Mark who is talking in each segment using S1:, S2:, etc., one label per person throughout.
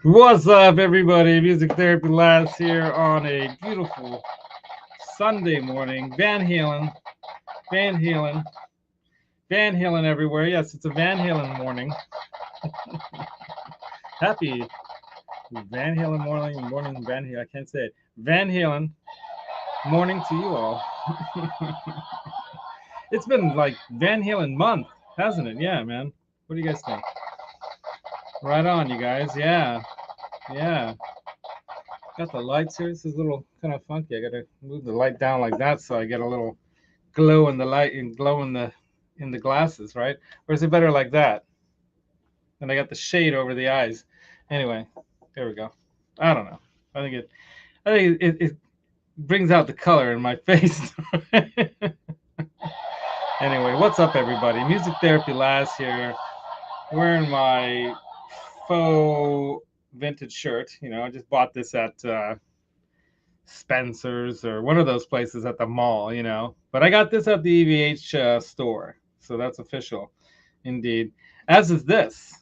S1: What's up, everybody? Music Therapy Labs here on a beautiful Sunday morning. Van Halen, Van Halen, Van Halen everywhere. Yes, it's a Van Halen morning. Happy Van Halen morning, Van Halen. I can't say it. Van Halen morning to you all. It's been like Van Halen month, hasn't it? Yeah, man. What do you guys think? Right on, you guys. Yeah, yeah. Got the lights here. This is a little kind of funky. I gotta move the light down like that so I get a little glow in the light and glow in the glasses, right? Or is it better like that? And I got the shade over the eyes. Anyway, there we go. I don't know. I think it. I think it brings out the color in my face. Anyway, what's up, everybody? Music Therapy Last here, wearing my faux vintage shirt. I just bought this at Spencer's or one of those places at the mall. But I got this at the EVH store, so that's official, indeed. As is this,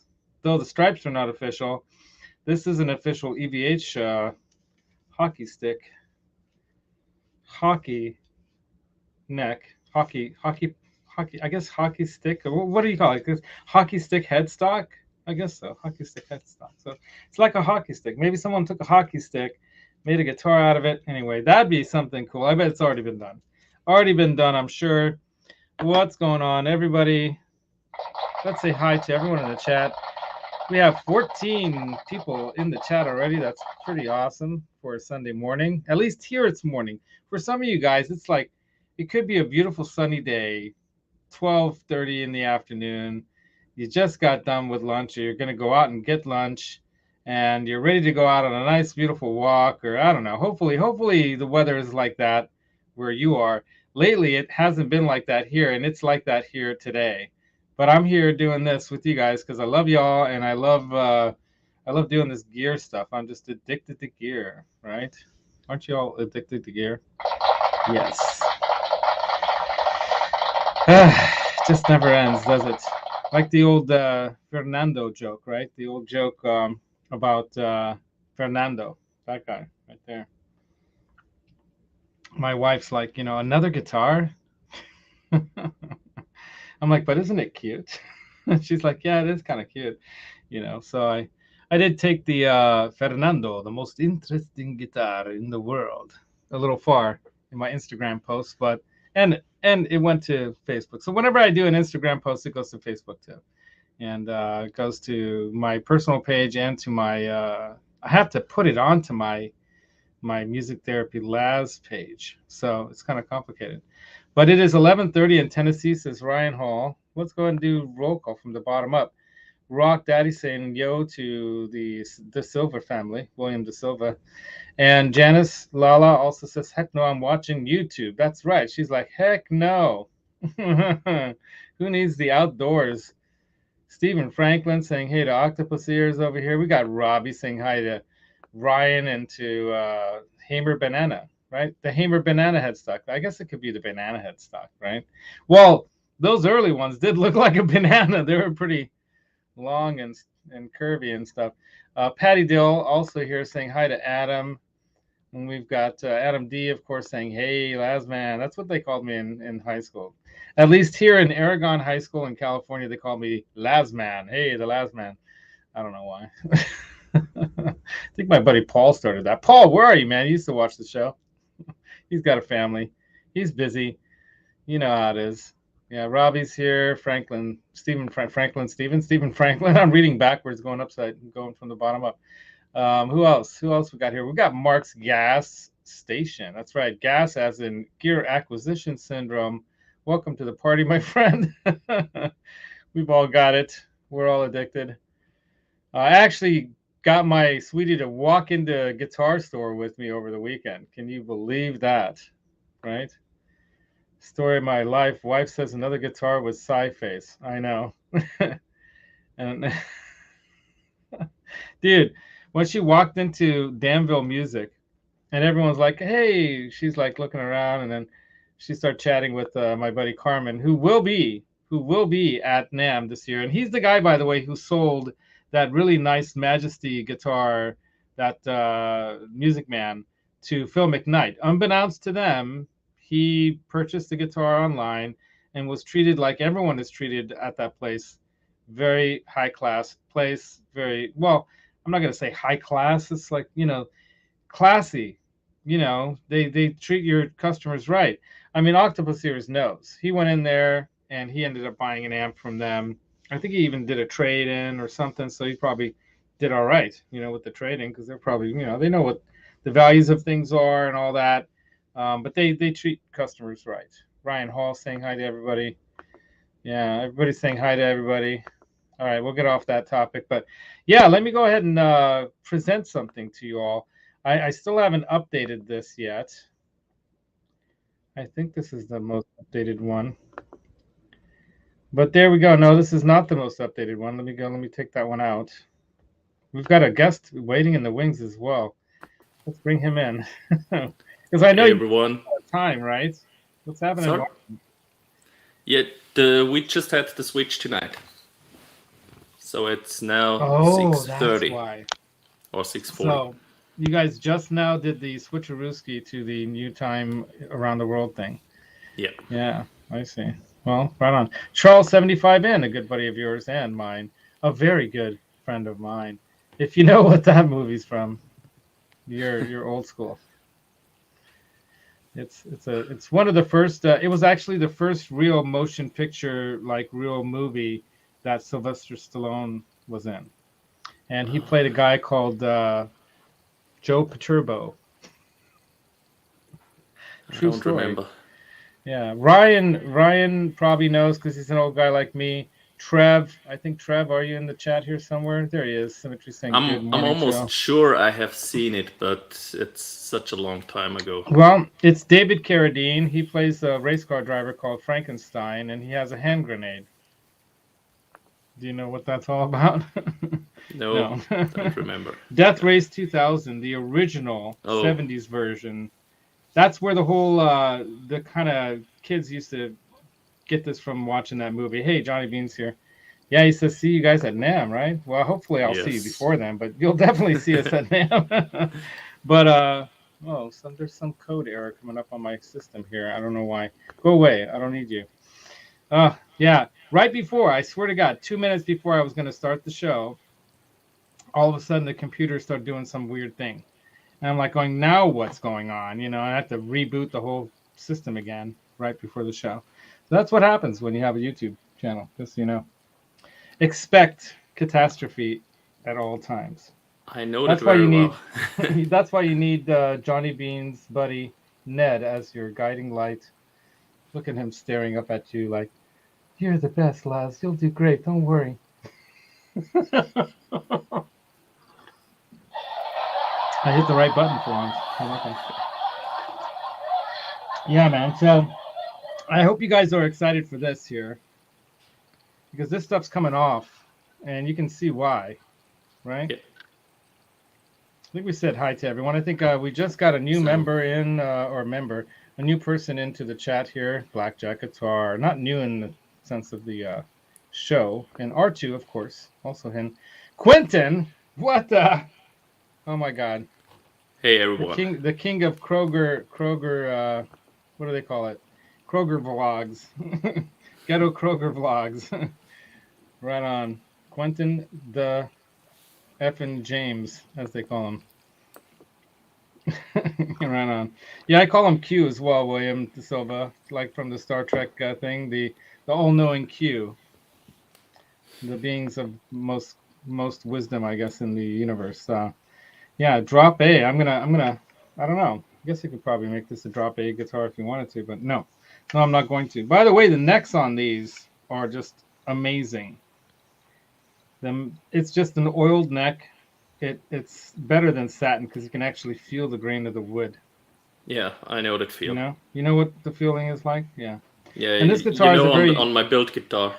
S1: though the stripes are not official. This is an official EVH hockey stick, hockey neck, hockey. I guess hockey stick. What do you call it? Hockey stick headstock. I guess so. Hockey stick headstock. So it's like a hockey stick. Maybe someone took a hockey stick, made a guitar out of it. Anyway, that'd be something cool. I bet it's already been done. Already been done, I'm sure. What's going on, everybody? Let's say hi to everyone in the chat. We have 14 people in the chat already. That's pretty awesome for a Sunday morning. At least here it's morning. For some of you guys, it's like it could be a beautiful sunny day, 12:30 in the afternoon. You just got done with lunch, or you're going to go out and get lunch, and you're ready to go out on a nice, beautiful walk, or I don't know. Hopefully the weather is like that where you are. Lately, it hasn't been like that here, and it's like that here today. But I'm here doing this with you guys because I love y'all, and I love doing this gear stuff. I'm just addicted to gear, right? Aren't you all addicted to gear? Yes. Just never ends, does it? Like the old Fernando joke, right? The old joke about Fernando, that guy right there. My wife's like, another guitar. I'm like, but isn't it cute? She's like, yeah, it is kind of cute. So I did take the Fernando, the most interesting guitar in the world, a little far in my Instagram post, but and it went to Facebook. So whenever I do an Instagram post, it goes to Facebook too, and it goes to my personal page and to my. I have to put it onto my Music Therapy Labs page, so it's kind of complicated. But it is 11:30 in Tennessee, says Ryan Hall. Let's go ahead and do roll call from the bottom up. Rock Daddy saying yo to the Silva family, William De Silva. And Janice Lala also says, heck no, I'm watching YouTube. That's right. She's like, heck no. Who needs the outdoors? Stephen Franklin saying, hey to Octopus Ears over here. We got Robbie saying hi to Ryan and to Hamer Banana, right? The Hamer Banana headstock. I guess it could be the banana headstock, right? Well, those early ones did look like a banana. They were pretty long and curvy and stuff. Patty Dill also here saying hi to Adam. And we've got Adam D, of course, saying, hey, Lasman. That's what they called me in high school. At least here in Aragon High School in California, they called me Lasman. Hey, the Lasman. I don't know why. I think my buddy Paul started that. Paul, where are you, man? He used to watch the show. He's got a family. He's busy. You know how it is. Yeah, Robbie's here. Franklin, Stephen Franklin. I'm reading backwards, going from the bottom up. Who else? Who else we got here? We got Mark's Gas Station. That's right. Gas as in gear acquisition syndrome. Welcome to the party, my friend. We've all got it. We're all addicted. I actually got my sweetie to walk into a guitar store with me over the weekend. Can you believe that? Right? Story of my life. Wife says another guitar with side face. I know. And dude, when she walked into Danville Music, and everyone's like, "Hey," she's like looking around, and then she started chatting with my buddy Carmen, who will be at NAMM this year, and he's the guy, by the way, who sold that really nice Majesty guitar, that Music Man, to Phil McKnight. Unbeknownst to them, he purchased the guitar online and was treated like everyone is treated at that place. Very high class place. Very well. I'm not gonna say high class. It's like, classy. They treat your customers right. I mean, Octopus Ears knows. He went in there and he ended up buying an amp from them. I think he even did a trade in or something. So he probably did all right, with the trading, because they're probably, they know what the values of things are and all that. But they treat customers right. Ryan Hall saying hi to everybody. Yeah, everybody's saying hi to everybody. All right, we'll get off that topic. But yeah, let me go ahead and present something to you all. I still haven't updated this yet. I think this is the most updated one. But there we go. No, this is not the most updated one. Let me take that one out. We've got a guest waiting in the wings as well. Let's bring him in. Because I know
S2: Hey, everyone.
S1: Time, right? What's happening?
S2: Sorry? Yeah, we just had the switch tonight. So it's now 6:30 or 6:40.
S1: So you guys just now did the switcherooski to the new time around the world thing.
S2: Yeah.
S1: Yeah, I see. Well, right on. Charles 75N, a good buddy of yours and mine, a very good friend of mine. If you know what that movie's from, you're old school. It's one of the first. It was actually the first real motion picture, like real movie, that Sylvester Stallone was in, and he played a guy called Joe Paturbo.
S2: True story. Remember.
S1: Yeah, Ryan probably knows because he's an old guy like me. Trev, I think Trev, are you in the chat here somewhere? There he is. Symmetry saying good morning.
S2: I'm almost sure I have seen it, but it's such a long time ago.
S1: Well, it's David Carradine. He plays a race car driver called Frankenstein, and he has a hand grenade. Do you know what that's all about?
S2: No. Don't remember.
S1: Death Race 2000, the original 70s version. That's where the whole the kind of kids used to get this from watching that movie. Hey, Johnny Bean's here. Yeah, he says, see you guys at NAMM, right? Well, hopefully I'll see you before then, but you'll definitely see us at NAMM. But, there's some code error coming up on my system here. I don't know why. Go away. I don't need you. Yeah, right before, I swear to God, 2 minutes before I was going to start the show, all of a sudden the computer started doing some weird thing. And I'm like going, now what's going on? I have to reboot the whole system again right before the show. So that's what happens when you have a YouTube channel, just so you know. Expect catastrophe at all times.
S2: I know that's why you
S1: need. That's why you need Johnny Bean's buddy Ned as your guiding light. Look at him staring up at you like, "You're the best, Laz. You'll do great. Don't worry." I hit the right button for once. Yeah, man. So I hope you guys are excited for this here, because this stuff's coming off, and you can see why, right?
S2: Yeah.
S1: I think we said hi to everyone. I think we just got a new member in, a new person into the chat here. Blackjack Guitar, not new in the sense of the show, and R2, of course, also him. Quentin, what the? Oh my God!
S2: Hey everyone!
S1: The king of Kroger. What do they call it? Kroger vlogs. Ghetto Kroger vlogs. Right on. Quentin the effing James, as they call him. Right on. Yeah, I call him Q as well, William De Silva, like from the Star Trek thing, the all-knowing Q, the beings of most wisdom, I guess, in the universe. Yeah, drop A. I'm gonna. I don't know. I guess you could probably make this a drop A guitar if you wanted to, but no, I'm not going to. By the way, the necks on these are just amazing. It's just an oiled neck. It's better than satin because you can actually feel the grain of the wood.
S2: Yeah, I know that feel.
S1: You know what the feeling is like. Yeah.
S2: Yeah.
S1: And this guitar is
S2: on my build guitar.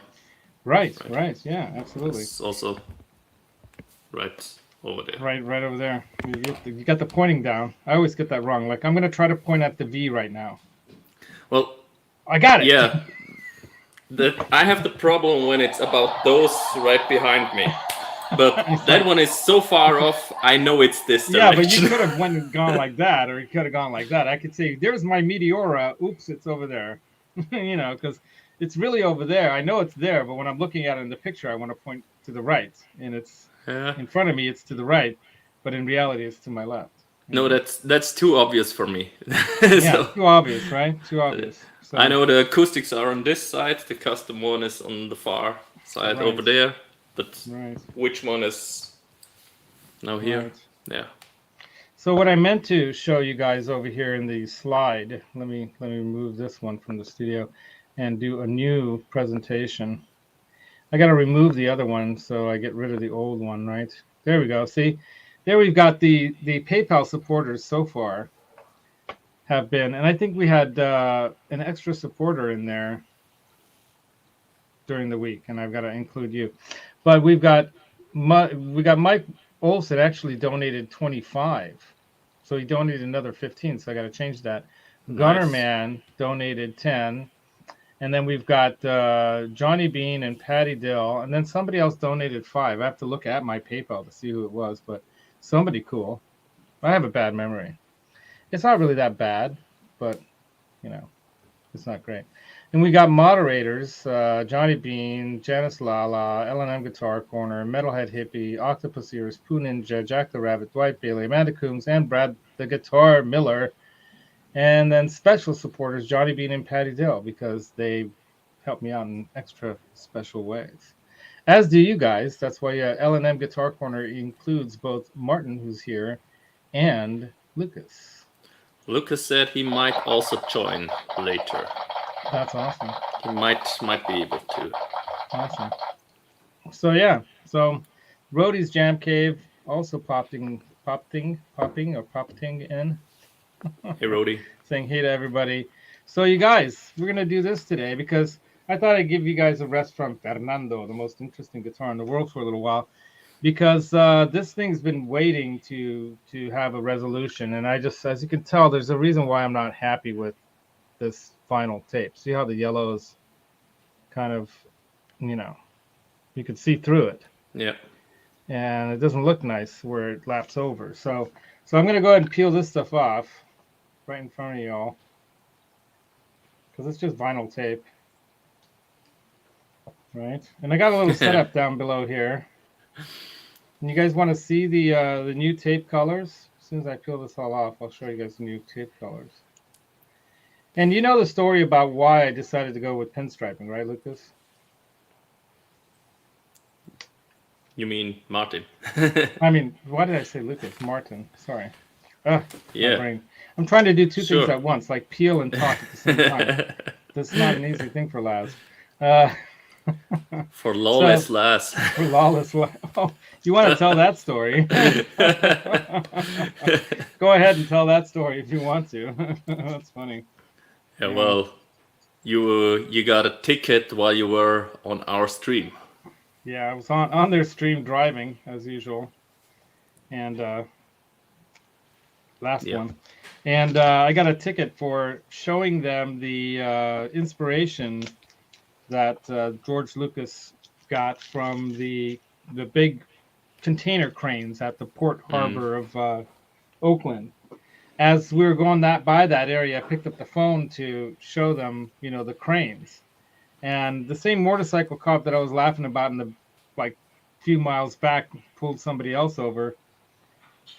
S1: Right. Yeah, absolutely.
S2: It's also right over there.
S1: Right over there. You got the pointing down. I always get that wrong. Like I'm gonna try to point at the V right now.
S2: Well,
S1: I got it.
S2: Yeah. I have the problem when it's about those right behind me. But that one is so far off, I know it's this direction.
S1: Yeah, but you could have went and gone like that, or you could have gone like that. I could say, there's my Meteora. Oops, it's over there. You know, because it's really over there. I know it's there, but when I'm looking at it in the picture, I want to point to the right. And it's in front of me, it's to the right. But in reality, it's to my left.
S2: No, that's too obvious for me.
S1: Yeah, too obvious, right? Too obvious.
S2: So, I know the acoustics are on this side, the custom one is on the far side over there. But which one is now here?
S1: Right.
S2: Yeah.
S1: So what I meant to show you guys over here in the slide, let me remove this one from the studio and do a new presentation. I got to remove the other one so I get rid of the old one, right? There we go. See, there we've got the PayPal supporters so far have been, and I think we had an extra supporter in there during the week, and I've got to include you. But we got Mike Olson actually donated 25, so he donated another 15. So I got to change that. Nice. Gunnerman donated 10, and then we've got Johnny Bean and Patty Dill, and then somebody else donated 5. I have to look at my PayPal to see who it was, but somebody cool. I have a bad memory. It's not really that bad, but you know, it's not great. And we got moderators, Johnny Bean, Janice Lala, L&M Guitar Corner, Metalhead Hippie, Octopus Ears, Pooh Ninja, Jack the Rabbit, Dwight Bailey, Amanda Coombs, and Brad the Guitar Miller. And then special supporters, Johnny Bean and Patty Dill, because they helped me out in extra special ways. As do you guys. That's why L&M Guitar Corner includes both Martin, who's here, and Lucas.
S2: Lucas said he might also join later.
S1: That's awesome.
S2: He might be able to.
S1: Awesome. So yeah, so Rhodey's Jam Cave also popping in.
S2: Hey Rhodey.
S1: Saying hey to everybody. So you guys, we're gonna do this today because I thought I'd give you guys a rest from Fernando, the most interesting guitar in the world, for a little while, because this thing's been waiting to have a resolution, and I just, as you can tell, there's a reason why I'm not happy with this final tape. See how the yellow is kind of, you know, you can see through it.
S2: Yeah.
S1: And it doesn't look nice where it laps over. So I'm going to go ahead and peel this stuff off right in front of y'all, because it's just vinyl tape. Right? And I got a little setup down below here. And you guys want to see the new tape colors? As soon as I peel this all off, I'll show you guys the new tape colors. And you know the story about why I decided to go with pinstriping, right, Lucas?
S2: You mean Martin?
S1: I mean, why did I say Lucas? Martin. Sorry.
S2: Yeah.
S1: My brain. I'm trying to do two things at once, like peel and talk at the same time. That's not an easy thing for Laz.
S2: For lawless Laz.
S1: For lawless Laz. Oh, you want to tell that story? Go ahead and tell that story if you want to. That's funny.
S2: Yeah, well, you got a ticket while you were on our stream.
S1: Yeah, I was on their stream driving as usual, and last one, and I got a ticket for showing them the inspiration that George Lucas got from the big container cranes at the port harbor of Oakland. As we were going by that area, I picked up the phone to show them, you know, the cranes. And the same motorcycle cop that I was laughing about in the few miles back pulled somebody else over,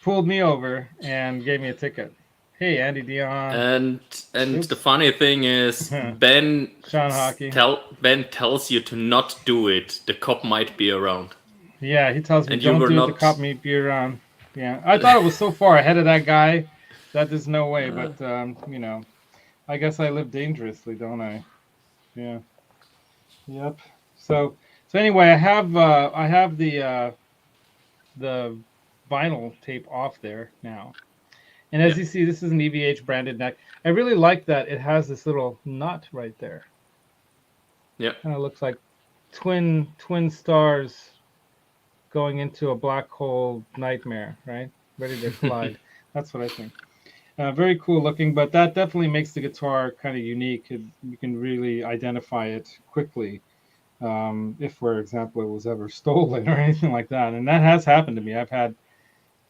S1: pulled me over, and gave me a ticket. Hey, Andy Dion.
S2: And the funny thing is, Ben tells you to not do it. The cop might be around.
S1: Yeah, he tells me don't do it. The cop might be around. Yeah, I thought it was so far ahead of that guy that there's no way. But you know, I guess I live dangerously, don't I? Yeah. Yep. So anyway, I have the vinyl tape off there now. And as you see, this is an EVH branded neck. I really like that it has this little nut right there.
S2: Yeah.
S1: Kind of looks like twin stars going into a black hole nightmare, right? Ready to collide. That's what I think. Very cool looking, but that definitely makes the guitar kind of unique. You can really identify it quickly if, for example, it was ever stolen or anything like that. And that has happened to me. I've had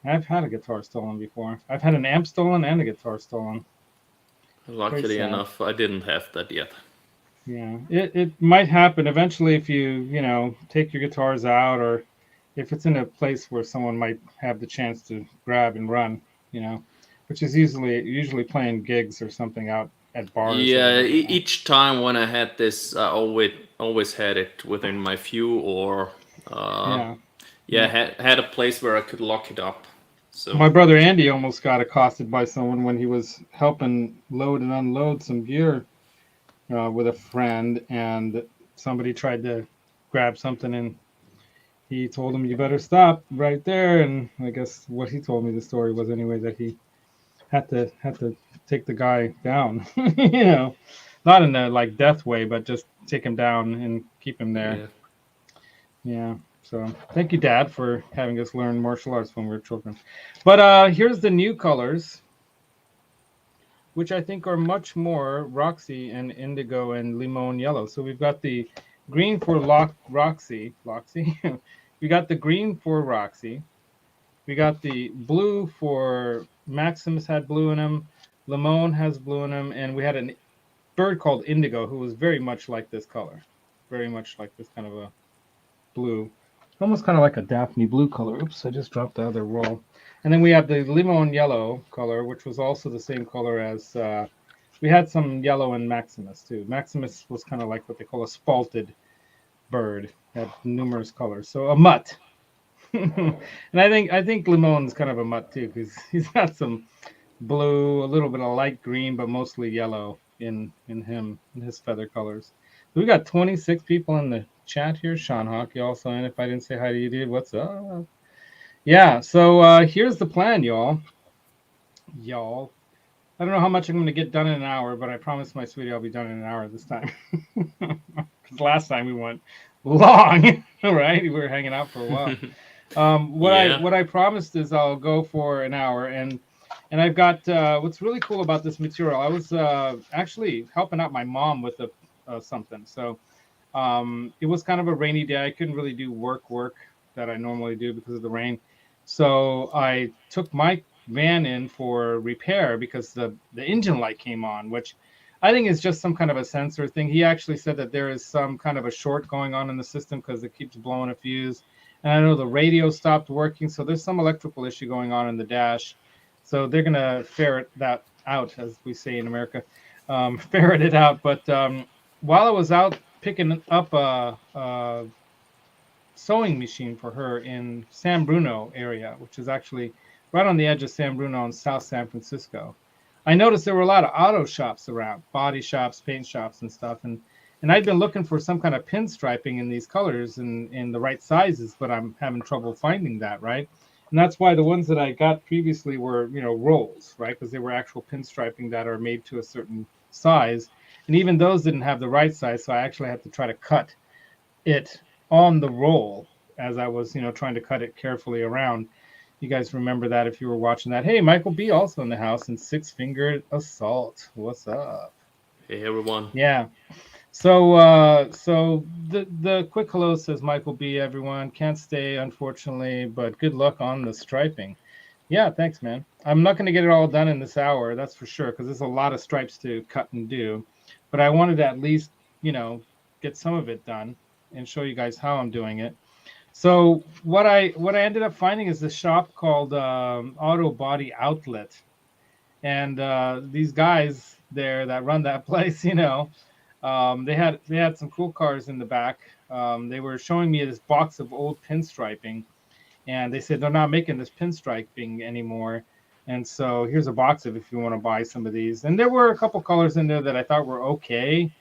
S1: a guitar stolen before. I've had an amp stolen and a guitar stolen.
S2: Luckily enough, I didn't have that yet.
S1: Yeah, it might happen eventually if you take your guitars out, or if it's in a place where someone might have the chance to grab and run, which is usually playing gigs or something out at bars.
S2: Yeah, each time when I had this, I always had it within my view, or had a place where I could lock it up. So
S1: my brother Andy almost got accosted by someone when he was helping load and unload some gear with a friend, and somebody tried to grab something, and he told him, "You better stop right there." And I guess what he told me the story was anyway that he had to take the guy down, not in a like death way, but just take him down and keep him there. Yeah. So thank you, Dad, for having us learn martial arts when we were children. But here's the new colors, which I think are much more Roxy and Indigo and Limón yellow. So we've got the green for Roxy. We got the green for Roxy. We got the blue for Maximus, had blue in him. Limón has blue in him. And we had a bird called Indigo who was very much like this color. Very much like this kind of a blue. Almost kind of like a Daphne blue color. Oops, I just dropped the other roll. And then we have the Limón yellow color, which was also the same color as... we had some yellow in Maximus, too. Maximus was kind of like what they call a spalted bird. Had numerous colors. So a mutt. And I think Limon's kind of a mutt, too, because he's got some blue, a little bit of light green, but mostly yellow in him, in his feather colors. We got 26 people in the chat here. Sean Hawk, you also in. If I didn't say hi to you, dude, what's up? Yeah, so here's the plan, y'all. I don't know how much I'm going to get done in an hour, but I promise my sweetie I'll be done in an hour this time. Because last time we went long, right? We were hanging out for a while. What I promised is I'll go for an hour, and I've got what's really cool about this material. I was actually helping out my mom with something, so it was kind of a rainy day. I couldn't really do work that I normally do because of the rain. So I took my van in for repair because the engine light came on, which I think is just some kind of a sensor thing. He actually said that there is some kind of a short going on in the system because it keeps blowing a fuse. And I know the radio stopped working, so there's some electrical issue going on in the dash. So they're going to ferret that out, as we say in America, ferret it out. But while I was out picking up a sewing machine for her in San Bruno area, which is actually right on the edge of San Bruno in South San Francisco, I noticed there were a lot of auto shops around, body shops, paint shops and stuff. And I'd been looking for some kind of pinstriping in these colors and in the right sizes, but I'm having trouble finding that, right? And that's why the ones that I got previously were, rolls, right? Because they were actual pinstriping that are made to a certain size. And even those didn't have the right size, so I actually had to try to cut it on the roll as I was, trying to cut it carefully around. You guys remember that if you were watching that. Hey, Michael B. also in the house, and Six Fingered Assault. What's up?
S2: Hey, everyone.
S1: Yeah. So the quick hello says Michael B. Everyone can't stay, unfortunately, but good luck on the striping. Yeah, thanks, man. I'm not going to get it all done in this hour, that's for sure, because there's a lot of stripes to cut and do. But I wanted to at least, get some of it done and show you guys how I'm doing it. So what I ended up finding is this shop called Auto Body Outlet, and these guys there that run that place, they had some cool cars in the back. They were showing me this box of old pinstriping, and they said they're not making this pinstriping anymore. And so here's a box of if you want to buy some of these. And there were a couple colors in there that I thought were okay,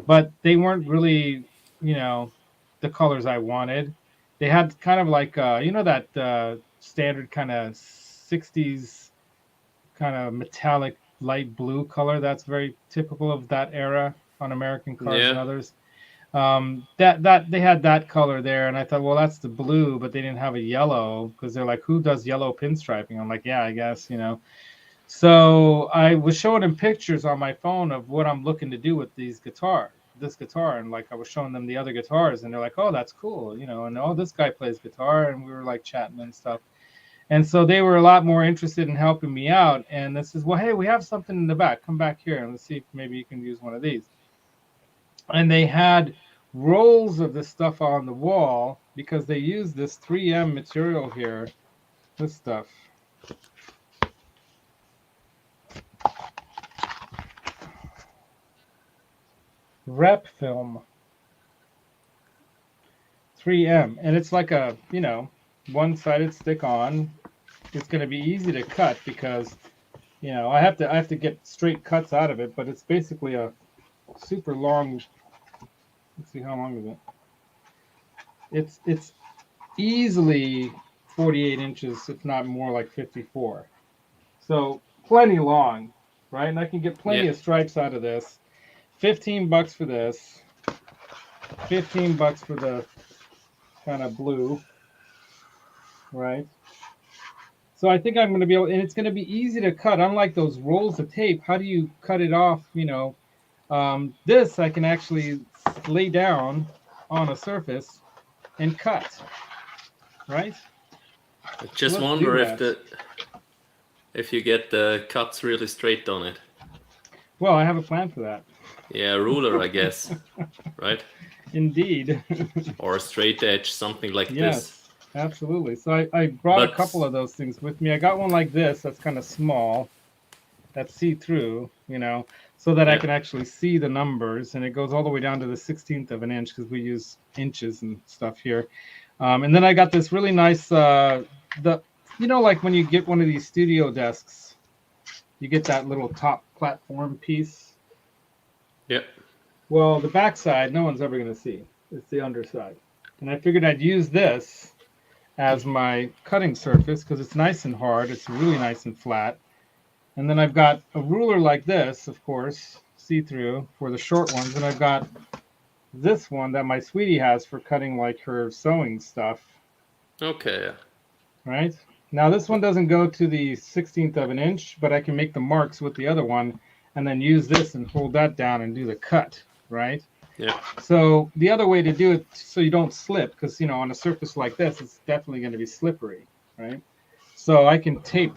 S1: but they weren't really, the colors I wanted. They had kind of like, that standard kind of 60s kind of metallic light blue color. That's very typical of that era on American cars and others. That they had that color there, and I thought, well, that's the blue, but they didn't have a yellow because they're like, who does yellow pinstriping? I'm like, yeah, I guess, So I was showing him pictures on my phone of what I'm looking to do with these this guitar, and like I was showing them the other guitars, and they're like, oh, that's cool, you know, and oh, this guy plays guitar, and we were like chatting and stuff. And so they were a lot more interested in helping me out. And this is, well, hey, we have something in the back. Come back here and let's see if maybe you can use one of these. And they had rolls of this stuff on the wall because they used this 3M material here. This stuff. Rep film. 3M. And it's like a, you know, one-sided stick-on. It's going to be easy to cut because, you know, I have to get straight cuts out of it, but it's basically a super long. Let's see, how long is it? It's easily 48 inches, if not more, like 54. So plenty long, right? And I can get plenty of stripes out of this. $15 for this. $15 for the kind of blue, right? So I think I'm going to be able, and it's going to be easy to cut. Unlike those rolls of tape, how do you cut it off? You know, this I can actually lay down on a surface and cut, right?
S2: I just wonder if you get the cuts really straight on it.
S1: Well, I have a plan for that.
S2: Yeah, a ruler, I guess, right?
S1: Indeed.
S2: Or a straight edge, something like this.
S1: Yes, absolutely. So I brought a couple of those things with me. I got one like this that's kind of small, that's see-through, you know, so that I can actually see the numbers, and it goes all the way down to the 16th of an inch because we use inches and stuff here. And then I got this really nice, you know, like when you get one of these studio desks, you get that little top platform piece.
S2: Yep.
S1: Well, the backside, no one's ever going to see. It's the underside. And I figured I'd use this as my cutting surface because it's nice and hard. It's really nice and flat. And then I've got a ruler like this, of course, see-through for the short ones. And I've got this one that my sweetie has for cutting like her sewing stuff.
S2: Okay.
S1: Right? Now this one doesn't go to the 16th of an inch, but I can make the marks with the other one and then use this and hold that down and do the cut, right?
S2: Yeah.
S1: So the other way to do it so you don't slip, because, you know, on a surface like this, it's definitely going to be slippery, right? So I can tape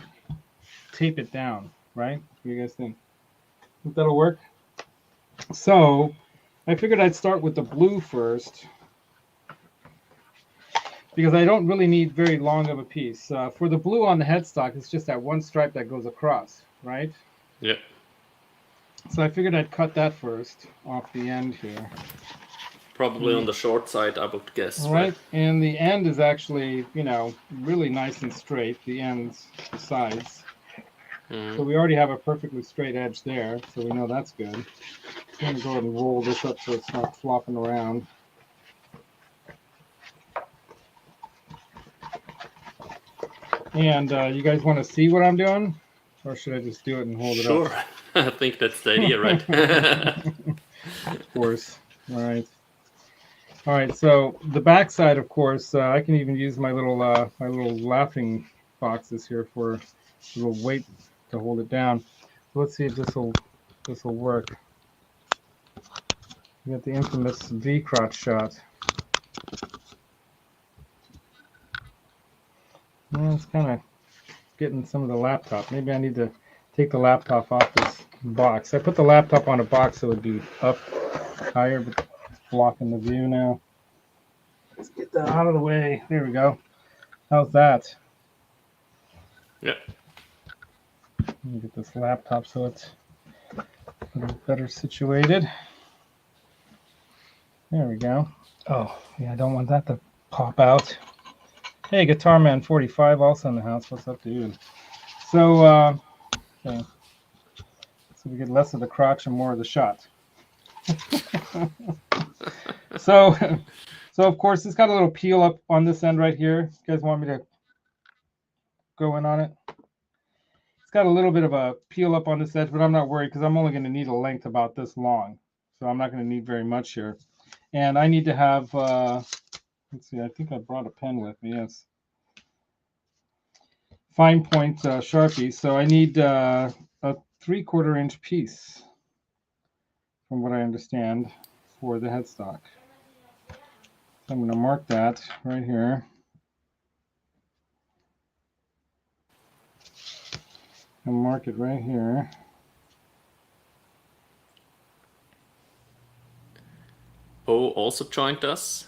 S1: it down, right? What do you guys think? Think that'll work? So I figured I'd start with the blue first because I don't really need very long of a piece. For the blue on the headstock, it's just that one stripe that goes across, right?
S2: Yeah.
S1: So I figured I'd cut that first off the end here.
S2: Probably on the short side, I would guess.
S1: Right, and the end is actually, you know, really nice and straight, the ends, the sides. So we already have a perfectly straight edge there, so we know that's good. I'm going to go ahead and roll this up so it's not flopping around. And you guys want to see what I'm doing? Or should I just do it and hold it up?
S2: Sure. I think that's the idea, right?
S1: Of course. All right. All right, so the back side, of course, I can even use my little laughing boxes here for a little weight to hold it down. So let's see if this will work. You got the infamous V-crotch shot. Yeah, it's kind of getting some of the laptop. Maybe I need to take the laptop off this box. I put the laptop on a box so it would be up higher, but it's blocking the view now. Let's get that out of the way. There we go. How's that?
S2: Yeah.
S1: Let me get this laptop so it's a little better situated. There we go. Oh, yeah, I don't want that to pop out. Hey, Guitar Man 45 also in the house. What's up, dude? So, okay. So we get less of the crotch and more of the shot. So of course, it's got a little peel up on this end right here. You guys want me to go in on it? It's got a little bit of a peel up on this edge, but I'm not worried because I'm only going to need a length about this long. So I'm not going to need very much here. And I need to have, let's see, I think I brought a pen with me, yes. Fine point Sharpie. So I need a 3/4 inch piece, from what I understand, for the headstock. So I'm going to mark that right here. I'll mark it right here.
S2: Bo also joined us.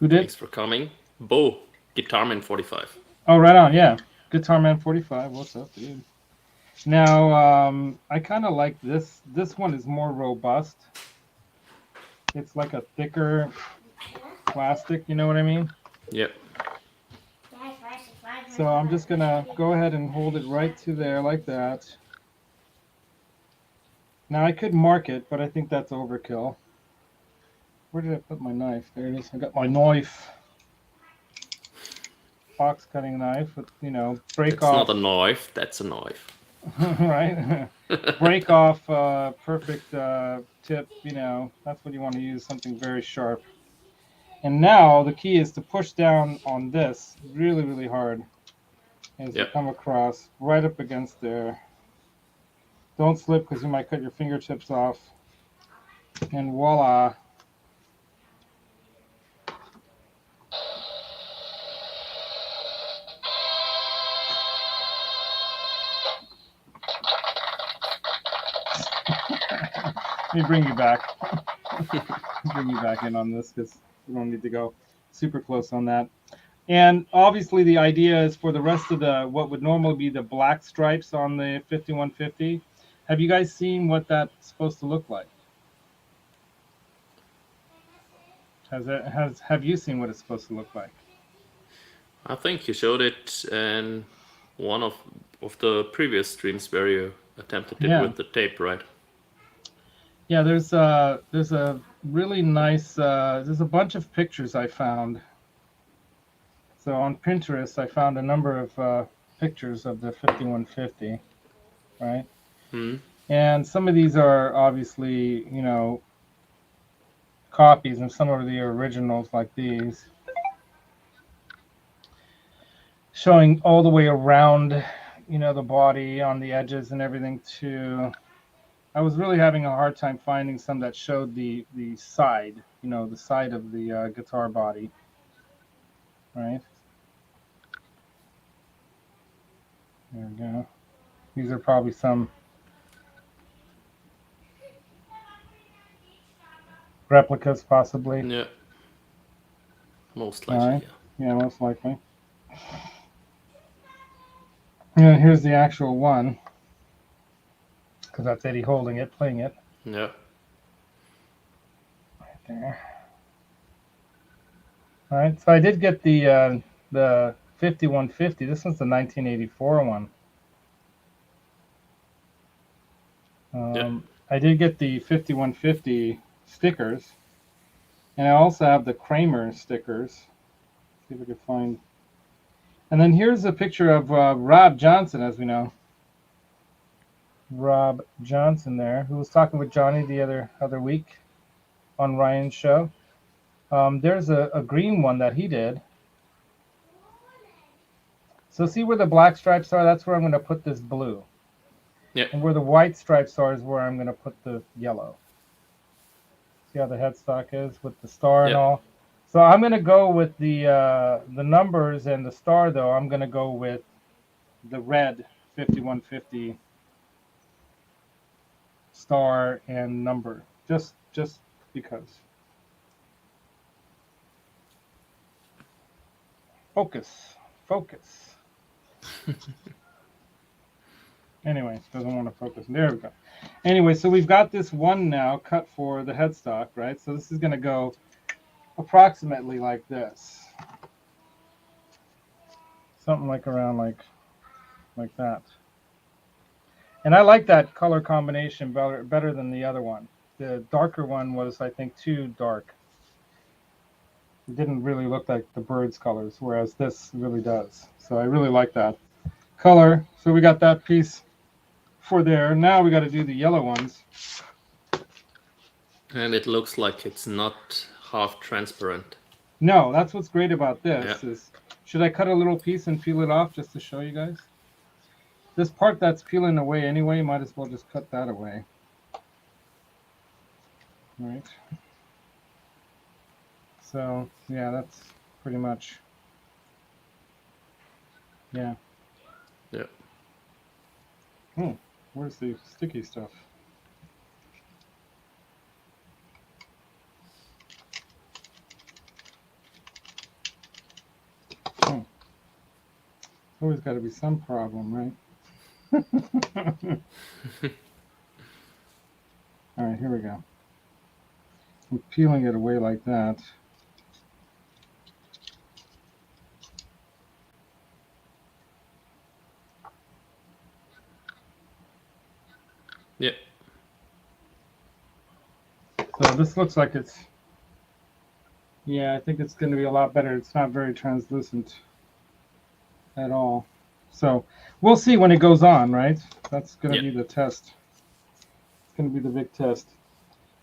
S1: Who did?
S2: Thanks for coming. Bo, Guitarman 45.
S1: Oh, right on, yeah. Guitarman 45, what's up, dude? Now, I kind of like this. This one is more robust. It's like a thicker plastic, you know what I mean?
S2: Yep.
S1: So I'm just going to go ahead and hold it right to there like that. Now, I could mark it, but I think that's overkill. Where did I put my knife? There it is. I got my knife. Box cutting knife with, you know, break off.
S2: That's not a knife, that's a knife.
S1: Right? Break off perfect tip, you know, that's what you want to use, something very sharp. And now the key is to push down on this really, really hard as you come across right up against there. Don't slip because you might cut your fingertips off. And voila. Let me bring you back. Bring you back in on this because we don't need to go super close on that. And obviously the idea is for the rest of the what would normally be the black stripes on the 5150. Have you guys seen what that's supposed to look like? Have you seen what it's supposed to look like?
S2: I think you showed it in one of the previous streams where you attempted it with the tape, right?
S1: Yeah, there's a really nice there's a bunch of pictures I found. So on Pinterest, I found a number of pictures of the 5150, right? And some of these are obviously, you know, copies, and some are the originals like these. Showing all the way around, you know, the body on the edges and everything too. I was really having a hard time finding some that showed the side, you know, the side of the guitar body, right? There we go. These are probably some replicas, possibly.
S2: Yeah. Most likely,
S1: right. Yeah, most likely. And here's the actual one, because that's Eddie holding it, playing it.
S2: Yeah.
S1: Right there. All right, so I did get the 5150. This one's the 1984 one. I did get the 5150 stickers, and I also have the Kramer stickers. See if I can find. And then here's a picture of Rob Johnson, as we know. Rob Johnson there, who was talking with Johnny the other week on Ryan's show. There's a green one that he did. So see where the black stripes are? That's where I'm going to put this blue.
S2: Yeah.
S1: And where the white stripes are is where I'm going to put the yellow. See how the headstock is with the star and all? So I'm going to go with the numbers and the star, though. I'm going to go with the red 5150 star and number, just because. Focus. Anyway, doesn't want to focus. There we go. Anyway, so we've got this one now cut for the headstock, right? So this is going to go approximately like this. Something like around like that. And I like that color combination better than the other one. The darker one was, I think, too dark. It didn't really look like the bird's colors, whereas this really does. So I really like that color. So we got that piece for there. Now we got to do the yellow ones.
S2: And it looks like it's not half transparent.
S1: No, that's what's great about this. Is should I cut a little piece and peel it off just to show you guys? This part that's peeling away anyway, might as well just cut that away. right? So yeah, that's pretty much. Yeah.
S2: Yeah.
S1: Oh, where's the sticky stuff? Oh. Always got to be some problem, right? All right, here we go. I'm peeling it away like that.
S2: Yeah.
S1: So this looks like it's, yeah, I think it's going to be a lot better. It's not very translucent at all. So we'll see when it goes on, right? That's going to be the test. It's going to be the big test.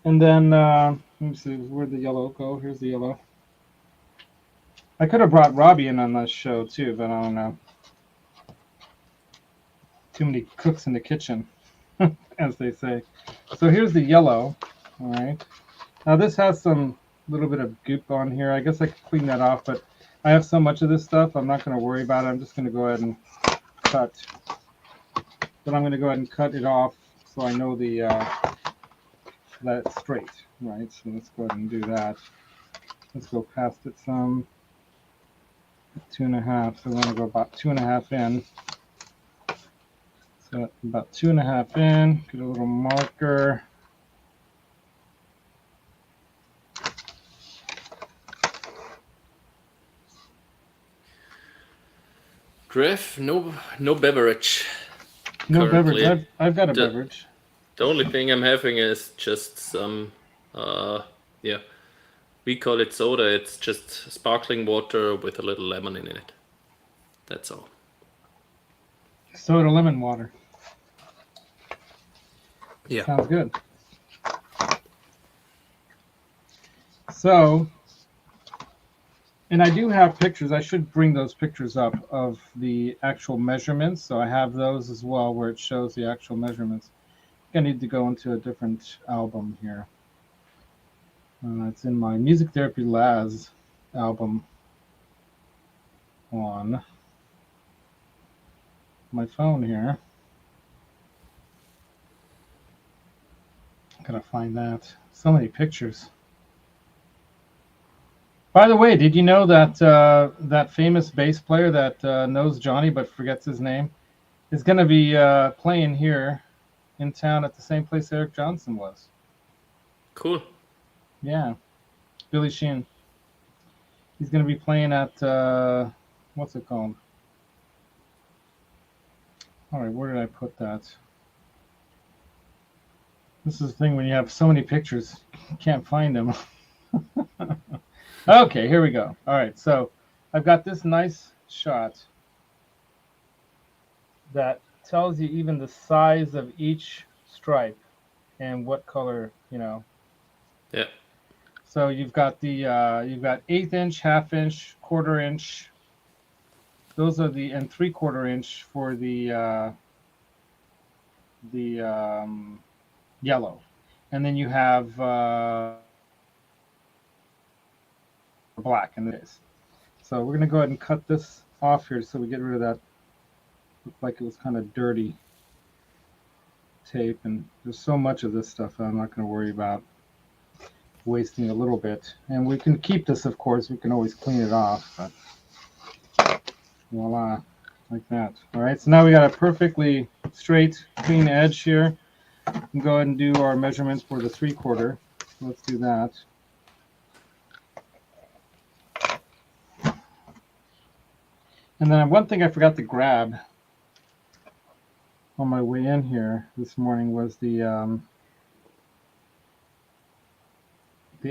S1: And then, let me see, where'd the yellow go? Here's the yellow. I could have brought Robbie in on this show too, but I don't know. Too many cooks in the kitchen, as they say. So here's the yellow. All right. Now this has some little bit of goop on here. I guess I could clean that off, but I have so much of this stuff, I'm not going to worry about it. I'm just going to go ahead and cut. But I'm going to go ahead and cut it off so I know the that it's straight, right? So let's go ahead and do that. Let's go past it some. 2.5. So I'm going to go about 2.5 in. So about 2.5 in. Get a little marker.
S2: Griff, no beverage.
S1: No currently. Beverage. I've got a beverage.
S2: The only thing I'm having is just some, yeah, we call it soda. It's just sparkling water with a little lemon in it. That's all.
S1: Soda lemon water.
S2: Yeah.
S1: Sounds good. So, and I do have pictures. I should bring those pictures up of the actual measurements. So I have those as well where it shows the actual measurements. I need to go into a different album here. It's in my Music Therapy Laz album on my phone here. I'm gonna find that. So many pictures. By the way, did you know that that famous bass player that knows Johnny but forgets his name is going to be playing here in town at the same place Eric Johnson was?
S2: Cool.
S1: Yeah, Billy Sheehan. He's going to be playing at what's it called? All right, where did I put that? This is the thing when you have so many pictures, you can't find them. Okay, here we go. All right, so I've got this nice shot that tells you even the size of each stripe and what color, you know.
S2: Yeah.
S1: So you've got the you've got 1/8 inch, 1/2 inch, 1/4 inch. Those are the and 3/4 inch for the yellow, and then you have black in this. So we're gonna go ahead and cut this off here so we get rid of that. Looked like it was kind of dirty tape, and there's so much of this stuff that I'm not going to worry about wasting a little bit. And we can keep this, of course. We can always clean it off, but voila, like that. All right, so now we got a perfectly straight, clean edge here. We can go ahead and do our measurements for the 3/4. So let's do that. And then one thing I forgot to grab on my way in here this morning was the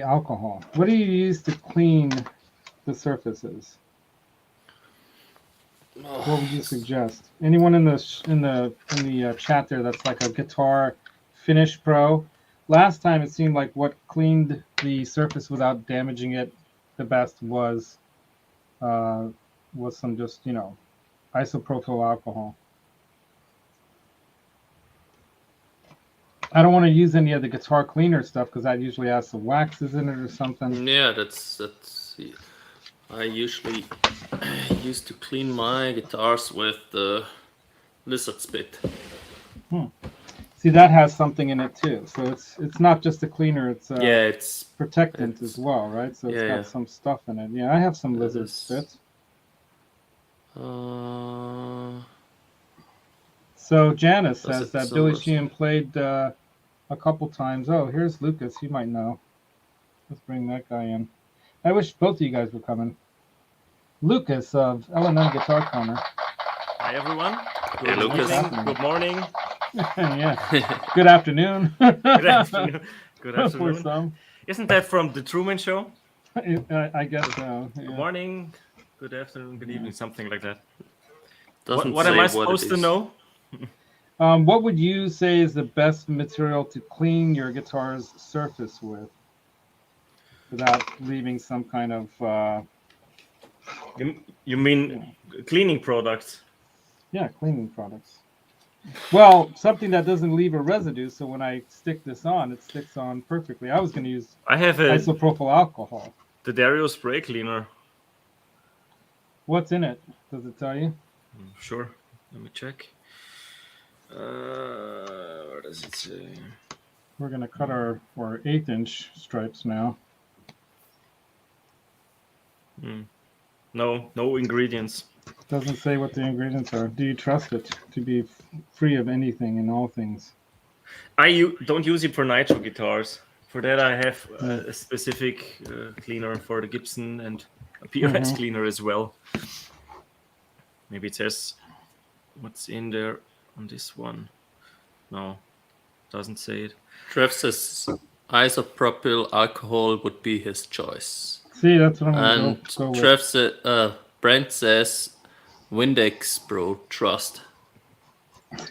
S1: alcohol. What do you use to clean the surfaces? What would you suggest? Anyone in the chat there that's like a guitar finish pro? Last time it seemed like what cleaned the surface without damaging it the best was some just, you know, isopropyl alcohol. I don't want to use any of the guitar cleaner stuff because that usually has some waxes in it or something.
S2: Yeah, that's. I usually used to clean my guitars with the lizard spit.
S1: See, that has something in it too. So it's not just a cleaner; it's
S2: it's
S1: protectant as well, right? So it's got some stuff in it. Yeah, I have some lizard spit. So Janice says that Billy Sheehan played a couple times. Oh, here's Lucas. He might know. Let's bring that guy in. I wish both of you guys were coming. Lucas of L&M Guitar Corner.
S3: Hi, everyone.
S2: Hey, Lucas.
S3: Good morning.
S1: Yeah. Good afternoon.
S3: Good afternoon. Good
S1: For
S3: afternoon.
S1: some.
S3: Isn't that from the Truman Show?
S1: I guess so. Yeah.
S3: Good morning, good afternoon, good evening, something like that.
S2: Doesn't
S3: What
S2: say
S3: am I
S2: what
S3: supposed
S2: it
S3: to
S2: is.
S3: know?
S1: What would you say is the best material to clean your guitar's surface with without leaving some kind of...
S3: You mean cleaning products?
S1: Yeah, cleaning products. Well, something that doesn't leave a residue, so when I stick this on, it sticks on perfectly. I was going to use
S3: I have
S1: isopropyl alcohol.
S3: the Dario spray cleaner.
S1: What's in it? Does it tell you?
S3: Sure. Let me check. What does it say?
S1: We're going to cut our 1/8" stripes now.
S3: No ingredients.
S1: Doesn't say what the ingredients are. Do you trust it to be free of anything and all things?
S3: I don't use it for nitro guitars. For that, I have a specific cleaner for the Gibson and a PRS cleaner as well. Maybe it says what's in there on this one. No, doesn't say it.
S2: Trev says isopropyl alcohol would be his choice.
S1: See, that's what I'm
S2: And
S1: going to go
S2: Trev said, Brent says Windex, bro, trust.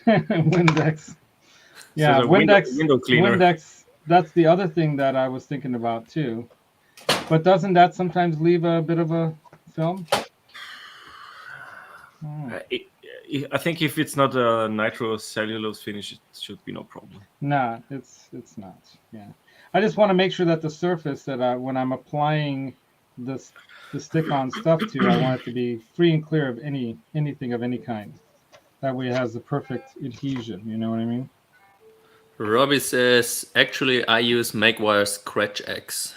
S1: Windex. Yeah,
S3: So
S1: Windex.
S3: cleaner.
S1: Windex. That's the other thing that I was thinking about too. But doesn't that sometimes leave a bit of a film?
S3: I think if it's not a nitro cellulose finish, it should be no problem.
S1: Nah, it's not. Yeah, I just want to make sure that the surface that when I'm applying the stick-on stuff to, I want it to be free and clear of anything of any kind. That way, it has the perfect adhesion. You know what I mean?
S2: Robbie says, actually, I use Maguire's Scratch X.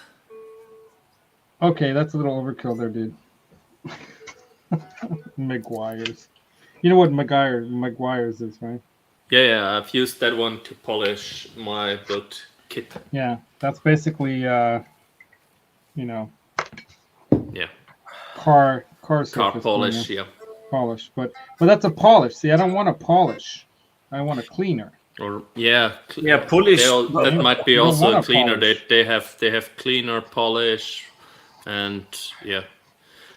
S1: Okay, that's a little overkill there, dude. Maguire's. You know what Maguire's is, right?
S2: Yeah, I've used that one to polish my built kit.
S1: Yeah, that's basically,
S2: Yeah.
S1: car surface
S2: polish,
S1: cleaner.
S2: yeah.
S1: Polish, but that's a polish. See, I don't want a polish. I want a cleaner.
S2: Or
S3: polish.
S2: That might be
S1: don't
S2: also
S1: want
S2: a
S1: a
S2: cleaner.
S1: polish.
S2: They have cleaner, polish, and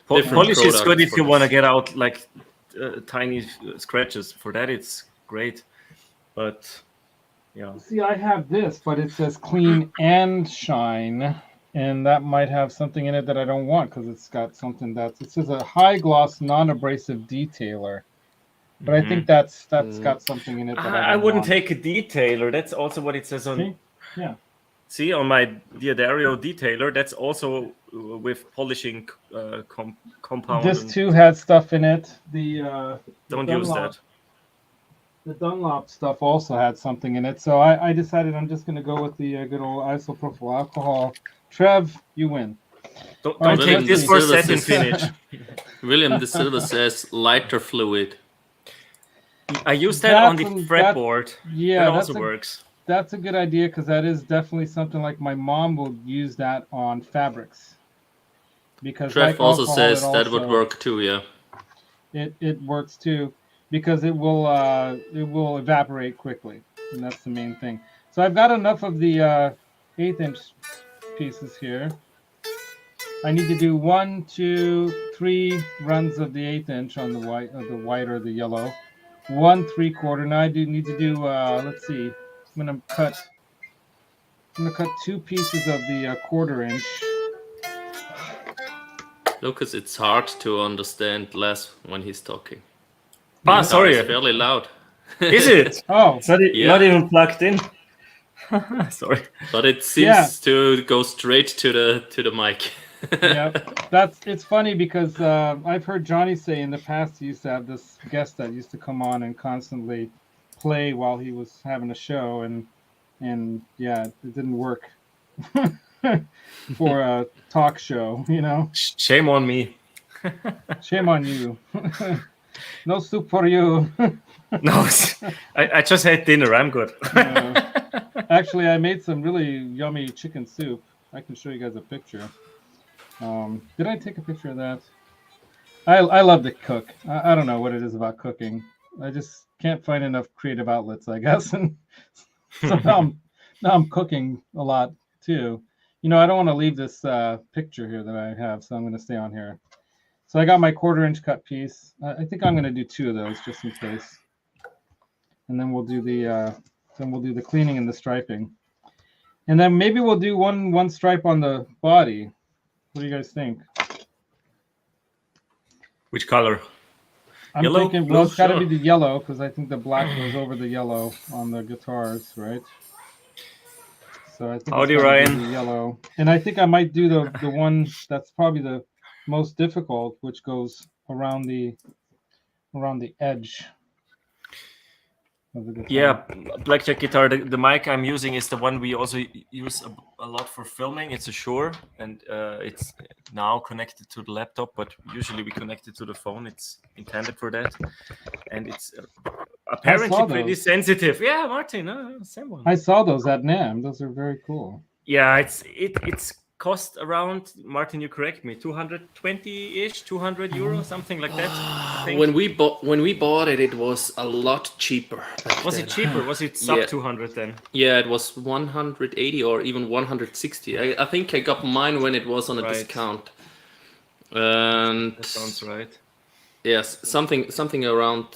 S3: Polish is
S2: products
S3: good if
S2: for
S3: you
S2: this.
S3: want to get out like tiny scratches. For that, it's great. But yeah.
S1: See, I have this, but it says clean and shine, and that might have something in it that I don't want because it's got something it says a high gloss non-abrasive detailer. But I think that's got something in it that
S3: I wouldn't take a detailer. That's also what it says on.
S1: See? Yeah.
S3: See, on my Dario detailer, that's also with polishing compound.
S1: This too had stuff in it.
S3: Don't use that.
S1: The Dunlop stuff also had something in it. So I decided I'm just going to go with the good old isopropyl alcohol. Trev, you win.
S3: Don't
S1: Alright,
S3: take this for satin finish.
S2: William De Silva says lighter fluid.
S3: I use that on the fretboard.
S1: Yeah,
S3: that also works.
S1: That's a good idea because that is definitely something like my mom will use that on fabrics. Because
S2: Trev
S1: like
S2: also
S1: alcohol,
S2: says that would work too, yeah.
S1: It works too because it will evaporate quickly, and that's the main thing. So I've got enough of the 1/8" pieces here. I need to do 1, 2, 3 runs of the 1/8" on the white or the yellow. 1 3/4. Now I need to do let's see. I'm gonna cut 2 pieces of the 1/4".
S2: Lucas, it's hard to understand Les when he's talking.
S3: Sorry.
S2: It's fairly loud.
S3: Is it?
S1: Oh,
S3: Not even plugged in. Sorry.
S2: But it seems to go straight to the mic.
S1: Yeah, it's funny because I've heard Johnny say in the past he used to have this guest that used to come on and constantly play while he was having a show, and yeah, it didn't work for a talk show, you know.
S3: Shame on me.
S1: Shame on you. No soup for you.
S3: No, I just had dinner. I'm good.
S1: Actually, I made some really yummy chicken soup. I can show you guys a picture. Did I take a picture of that? I love to cook. I don't know what it is about cooking. I just can't find enough creative outlets, I guess. And so now I'm cooking a lot too. You know, I don't want to leave this picture here that I have, so I'm going to stay on here. So I got my 1/4-inch cut piece. I think I'm going to do 2 of those just in case. And then we'll do the cleaning and the striping. And then maybe we'll do one stripe on the body. What do you guys think?
S3: Which color?
S1: I'm
S3: Yellow?
S1: thinking, well, it's got to be the yellow because I think the black goes over the yellow on the guitars, right? So I think
S3: Howdy,
S1: it's
S3: Ryan.
S1: the yellow. And I think I might do the one that's probably the most difficult, which goes around the edge.
S3: Yeah, blackjack guitar. The mic I'm using is the one we also use a lot for filming. It's a Shure, and it's now connected to the laptop, but usually we connect it to the phone. It's intended for that, and it's apparently pretty sensitive. Yeah, Martin, same one.
S1: I saw those at NAMM. Those are very cool.
S3: Yeah, it's cost around, Martin, you correct me, 220-ish, 200 euro, something like that. I think.
S2: When we bought it, it was a lot cheaper.
S3: Was it cheaper? Was it sub 200 then?
S2: Yeah, it was 180 or even 160. I think I got mine when it was on a discount. And
S3: that sounds right.
S2: Yes, something around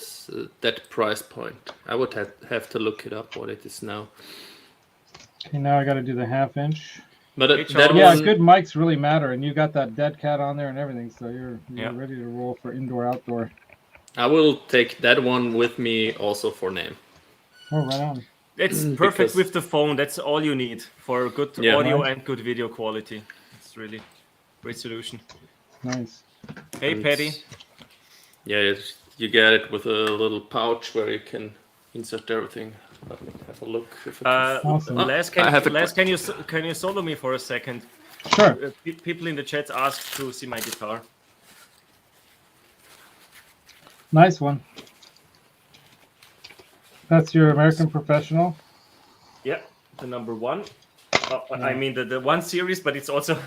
S2: that price point. I would have to look it up what it is now.
S1: Okay, now I got to do the 1/2-inch.
S2: But
S1: good mics really matter, and you got that dead cat on there and everything, so you're ready to roll for indoor outdoor.
S2: I will take that one with me also for NAMM.
S1: Oh, right on.
S3: It's perfect with the phone. That's all you need for good audio and good video quality. It's really great solution.
S1: Nice.
S3: Hey, Patty.
S2: Yeah, you get it with a little pouch where you can insert everything. Let me have a look.
S1: Awesome.
S3: Les, can you solo me for a second?
S1: Sure.
S3: People in the chat asked to see my guitar.
S1: Nice one. That's your American Professional?
S3: Yeah, the number 1. I mean the 1 series, but it's also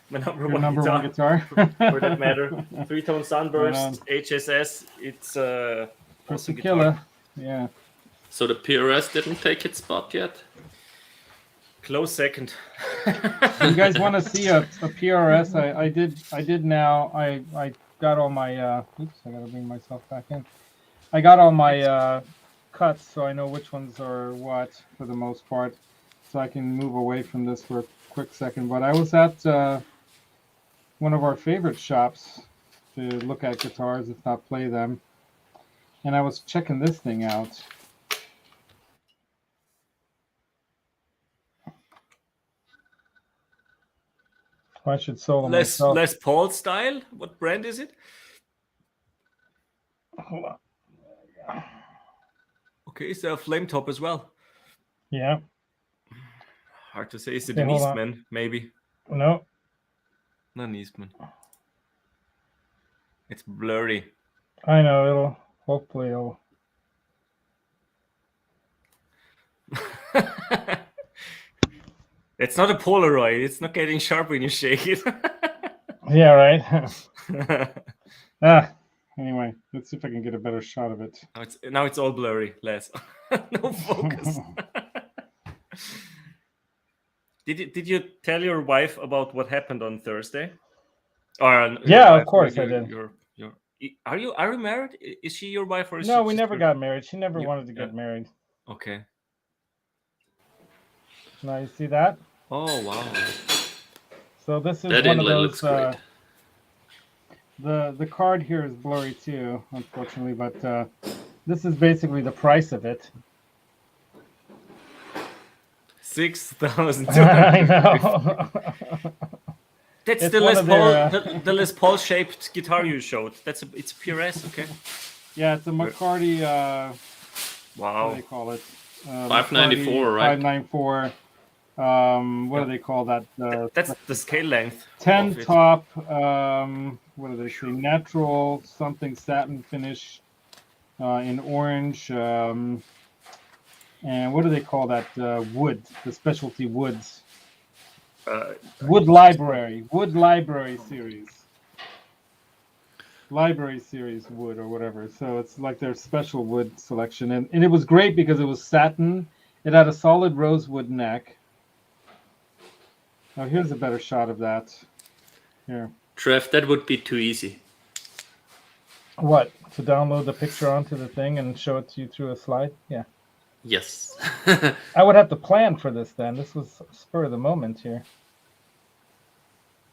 S3: my number one guitar. For that matter. 3-tone Sunburst, HSS. It's
S1: awesome killer. Yeah.
S2: So the PRS didn't take its spot yet?
S3: Close second.
S1: You guys want to see a PRS? I did now. I got all my oops, I gotta bring myself back in. I got all my cuts, so I know which ones are what for the most part. So I can move away from this for a quick second. But I was at one of our favorite shops to look at guitars, if not play them. And I was checking this thing out. I should solo myself.
S3: Les Paul style? What brand is it?
S1: Hold on.
S3: Okay, is there a flame top as well?
S1: Yeah.
S3: Hard to say. Is it an Eastman? Maybe.
S1: No.
S3: Not an Eastman. It's blurry.
S1: I know. Hopefully it'll.
S3: It's not a Polaroid. It's not getting sharp when you shake it.
S1: Yeah, right. Anyway, let's see if I can get a better shot of it.
S3: Now it's all blurry, Les. No focus. Did you tell your wife about what happened on Thursday? Or
S1: yeah, of course I did.
S3: Are you married? Is she your wife or is
S1: No, we never got married. She never wanted to get married.
S3: Okay.
S1: Now you see that?
S2: Oh wow!
S1: So this is one of those. The card here is blurry too, unfortunately, but this is basically the price of it.
S3: 6,200.
S1: I know.
S3: That's
S1: It's
S3: the
S1: one
S3: Les
S1: of
S3: Paul,
S1: their,
S3: the Les Paul shaped guitar you showed. It's a PRS, okay?
S1: yeah, it's a McCarty. What do
S3: Wow.
S1: they call it?
S2: 594, right?
S1: 594. What do they call that?
S3: That's the scale length
S1: 10
S3: of it.
S1: top. What do they say? Natural something satin finish in orange. And what do they call that? Wood, the specialty woods. Wood Library series. Library series wood or whatever. So it's like their special wood selection. And it was great because it was satin. It had a solid rosewood neck. Now here's a better shot of that. Here.
S2: Trev, that would be too easy.
S1: What? To download the picture onto the thing and show it to you through a slide? Yeah.
S2: Yes.
S1: I would have to plan for this then. This was spur of the moment here.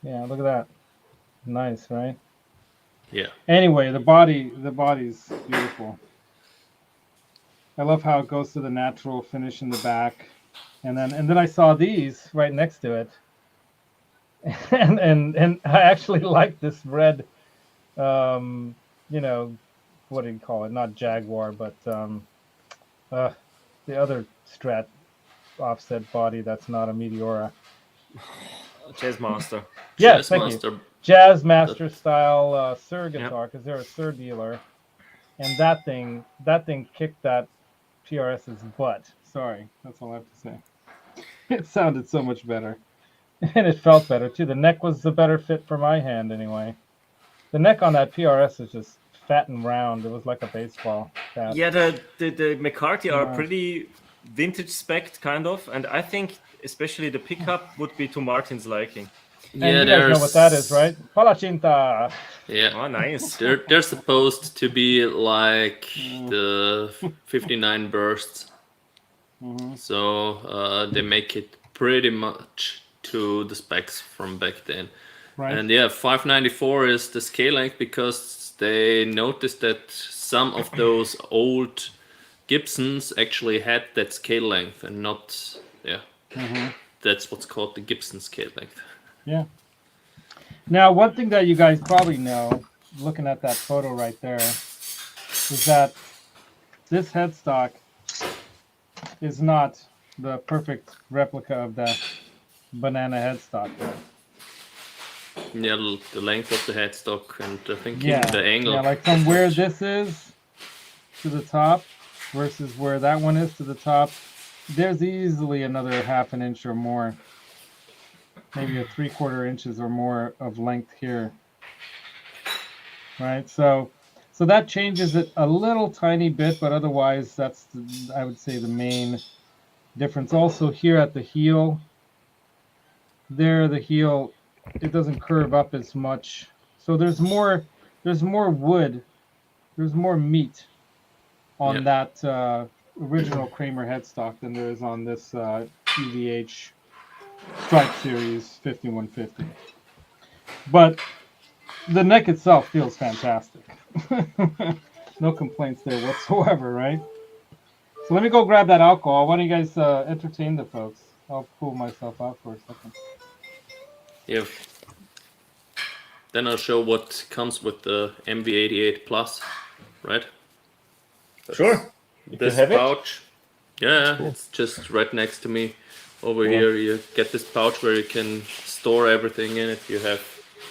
S1: Yeah, look at that. Nice, right?
S2: Yeah.
S1: Anyway, the body's beautiful. I love how it goes to the natural finish in the back. And then I saw these right next to it. And I actually like this red you know, what do you call it? Not Jaguar, but the other Strat offset body that's not a Meteora.
S3: Jazzmaster.
S1: Yes, thank you. Jazzmaster style Sir guitar, because they're a Sir dealer, and that thing kicked that PRS's butt. Sorry, that's all I have to say. It sounded so much better, and it felt better too. The neck was the better fit for my hand anyway. The neck on that PRS is just fat and round. It was like a baseball bat.
S3: Yeah, the McCarty are pretty vintage spec kind of, and I think especially the pickup would be to Martin's liking.
S1: And you guys know what that is, right? Palachinta.
S2: Yeah.
S3: Oh, nice.
S2: They're supposed to be like the 59 bursts. So they make it pretty much to the specs from back then.
S1: Right.
S2: And yeah, 594 is the scale length because they noticed that some of those old Gibsons actually had that scale length and not, that's what's called the Gibson scale length.
S1: Yeah. Now, one thing that you guys probably know, looking at that photo right there, is that this headstock is not the perfect replica of that banana headstock there.
S2: Yeah, the length of the headstock and I think
S1: Yeah,
S2: the angle.
S1: yeah, like from where this is to the top versus where that one is to the top, there's easily another half an inch or more, maybe a 3/4 inches or more of length here, right? So that changes it a little tiny bit, but otherwise that's I would say the main difference. Also here at the heel, there the heel, it doesn't curve up as much, so there's more wood, there's more meat on that original Kramer headstock than there is on this EVH Strike Series 5150. But the neck itself feels fantastic. No complaints there whatsoever, right? So let me go grab that alcohol. Why don't you guys entertain the folks? I'll pull myself out for a second.
S2: Yeah. Then I'll show what comes with the MV88 Plus, right?
S3: Sure.
S2: This
S3: have it?
S2: pouch. Yeah, it's just right next to me. Over here, you get this pouch where you can store everything in it. You have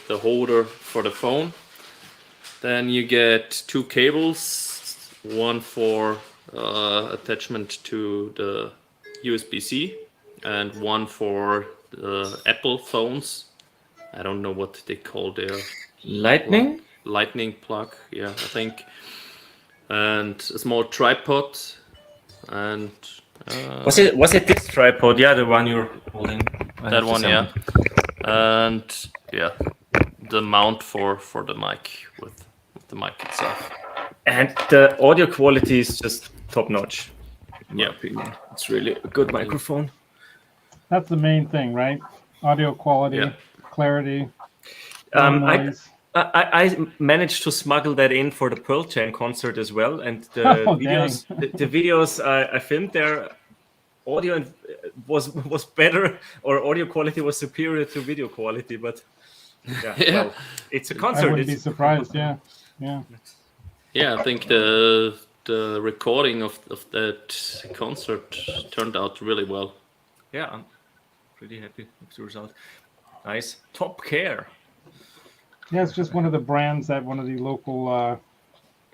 S2: the holder for the phone. Then you get 2 cables, one for attachment to the USB-C and one for the Apple phones. I don't know what they call their
S3: Lightning?
S2: lightning plug, yeah, I think. And a small tripod and
S3: Was it this tripod? Yeah, the one you're holding.
S2: that one, yeah. And yeah, the mount for the mic with the mic itself.
S3: And the audio quality is just top notch. In my
S2: Yeah.
S3: opinion, it's really a good microphone.
S1: That's the main thing, right? Audio quality,
S2: Yeah.
S1: clarity, no noise.
S3: I managed to smuggle that in for the Pearl Jam concert as well, and the
S1: Oh,
S3: videos, the videos I filmed there audio was better, or audio quality was superior to video quality. But well, it's a concert.
S1: I wouldn't be surprised. Yeah.
S2: Yeah, I think the recording of that concert turned out really well.
S3: Yeah, I'm pretty happy with the result. Nice. Top Care.
S1: Yeah, it's just one of the brands at one of the local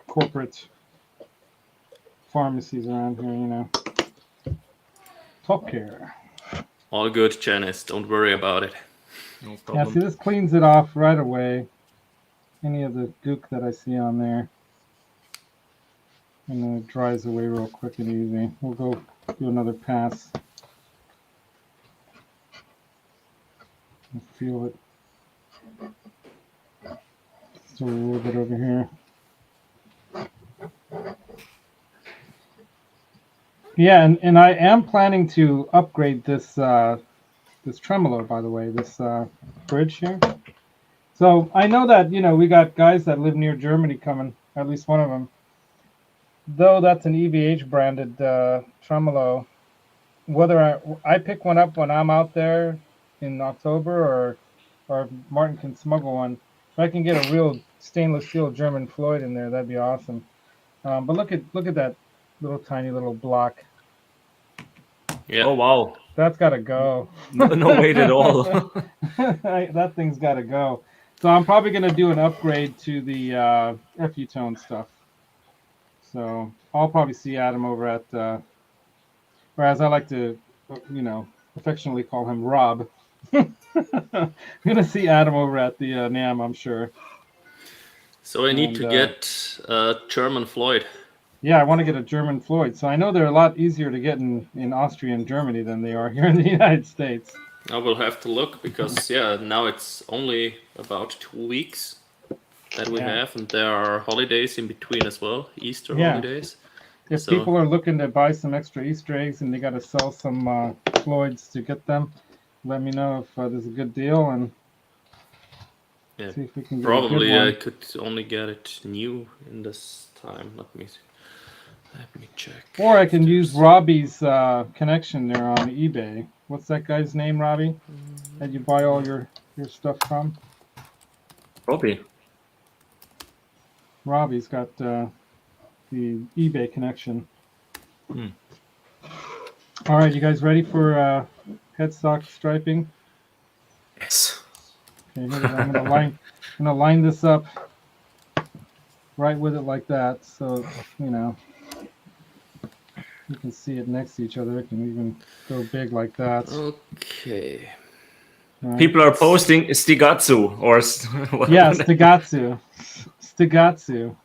S1: corporate pharmacies around here, Top Care.
S2: All good, Janice. Don't worry about it.
S3: No problem.
S1: Yeah, see, this cleans it off right away. Any of the gook that I see on there. And then it dries away real quick and easy. We'll go do another pass. I feel it. Still a little bit over here. Yeah, and I am planning to upgrade this this tremolo, by the way, this bridge here. So I know that we got guys that live near Germany coming, at least one of them. Though that's an EVH branded tremolo, whether I pick one up when I'm out there in October, or Martin can smuggle one, if I can get a real stainless steel German Floyd in there, that'd be awesome. But look at that little tiny little block.
S2: Yeah.
S3: Oh wow.
S1: That's got to go.
S3: No weight at all.
S1: That thing's got to go. So I'm probably going to do an upgrade to the FU tone stuff. So I'll probably see Adam over at, or as I like to, affectionately call him, Rob. I'm going to see Adam over at the NAMM, I'm sure.
S2: So I need to get a German Floyd.
S1: Yeah, I want to get a German Floyd. So I know they're a lot easier to get in Austria and Germany than they are here in the United States.
S2: I will have to look because, now it's only about 2 weeks that we have, and there are holidays in between as well, Easter holidays.
S1: If people are looking to buy some extra Easter eggs and they got to sell some Floyds to get them, let me know if there's a good deal, and see if we can get
S2: probably
S1: a good one.
S2: I could only get it new in this time. Let me check.
S1: Or I can use Robbie's connection there on eBay. What's that guy's name, Robbie? That you buy all your stuff from?
S3: Robbie.
S1: Robbie's got the eBay connection. All right, you guys ready for headstock striping?
S3: Yes.
S1: Okay, I'm gonna line this up right with it like that, so you can see it next to each other. It can even go big like that.
S2: Okay.
S1: Right.
S3: People are posting Stigatsu or
S1: yeah, Stigatsu. Stigatsu.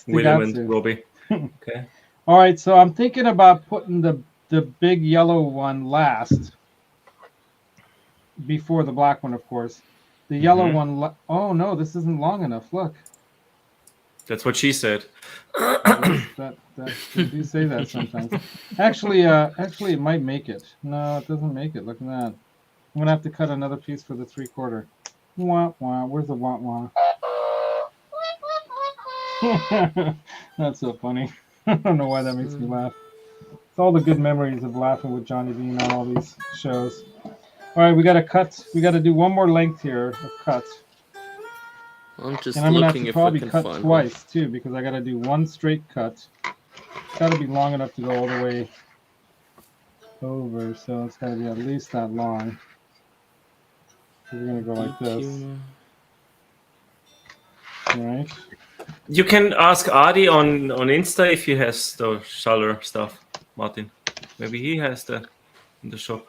S3: William and Robbie. Okay.
S1: All right, so I'm thinking about putting the big yellow one last, before the black one, of course. The yellow one. Oh no, this isn't long enough. Look.
S3: That's what she said.
S1: They do say that sometimes. Actually, it might make it. No, it doesn't make it. Look at that. I'm gonna have to cut another piece for the 3/4. Wah wah. Where's the wah wah? That's so funny. I don't know why that makes me laugh. It's all the good memories of laughing with Johnny Bean on all these shows. All right, we got to cut. We got to do one more length here of cut.
S2: I'm just
S1: and I'm gonna have
S2: looking
S1: to
S2: if
S1: probably
S2: I can
S1: cut
S2: find
S1: twice
S2: one.
S1: too, because I got to do one straight cut. It's got to be long enough to go all the way over, so it's got to be at least that long. So we're gonna go like this. All right.
S3: You can ask Adi on Insta if he has the Schaller stuff, Martin. Maybe he has the in the shop.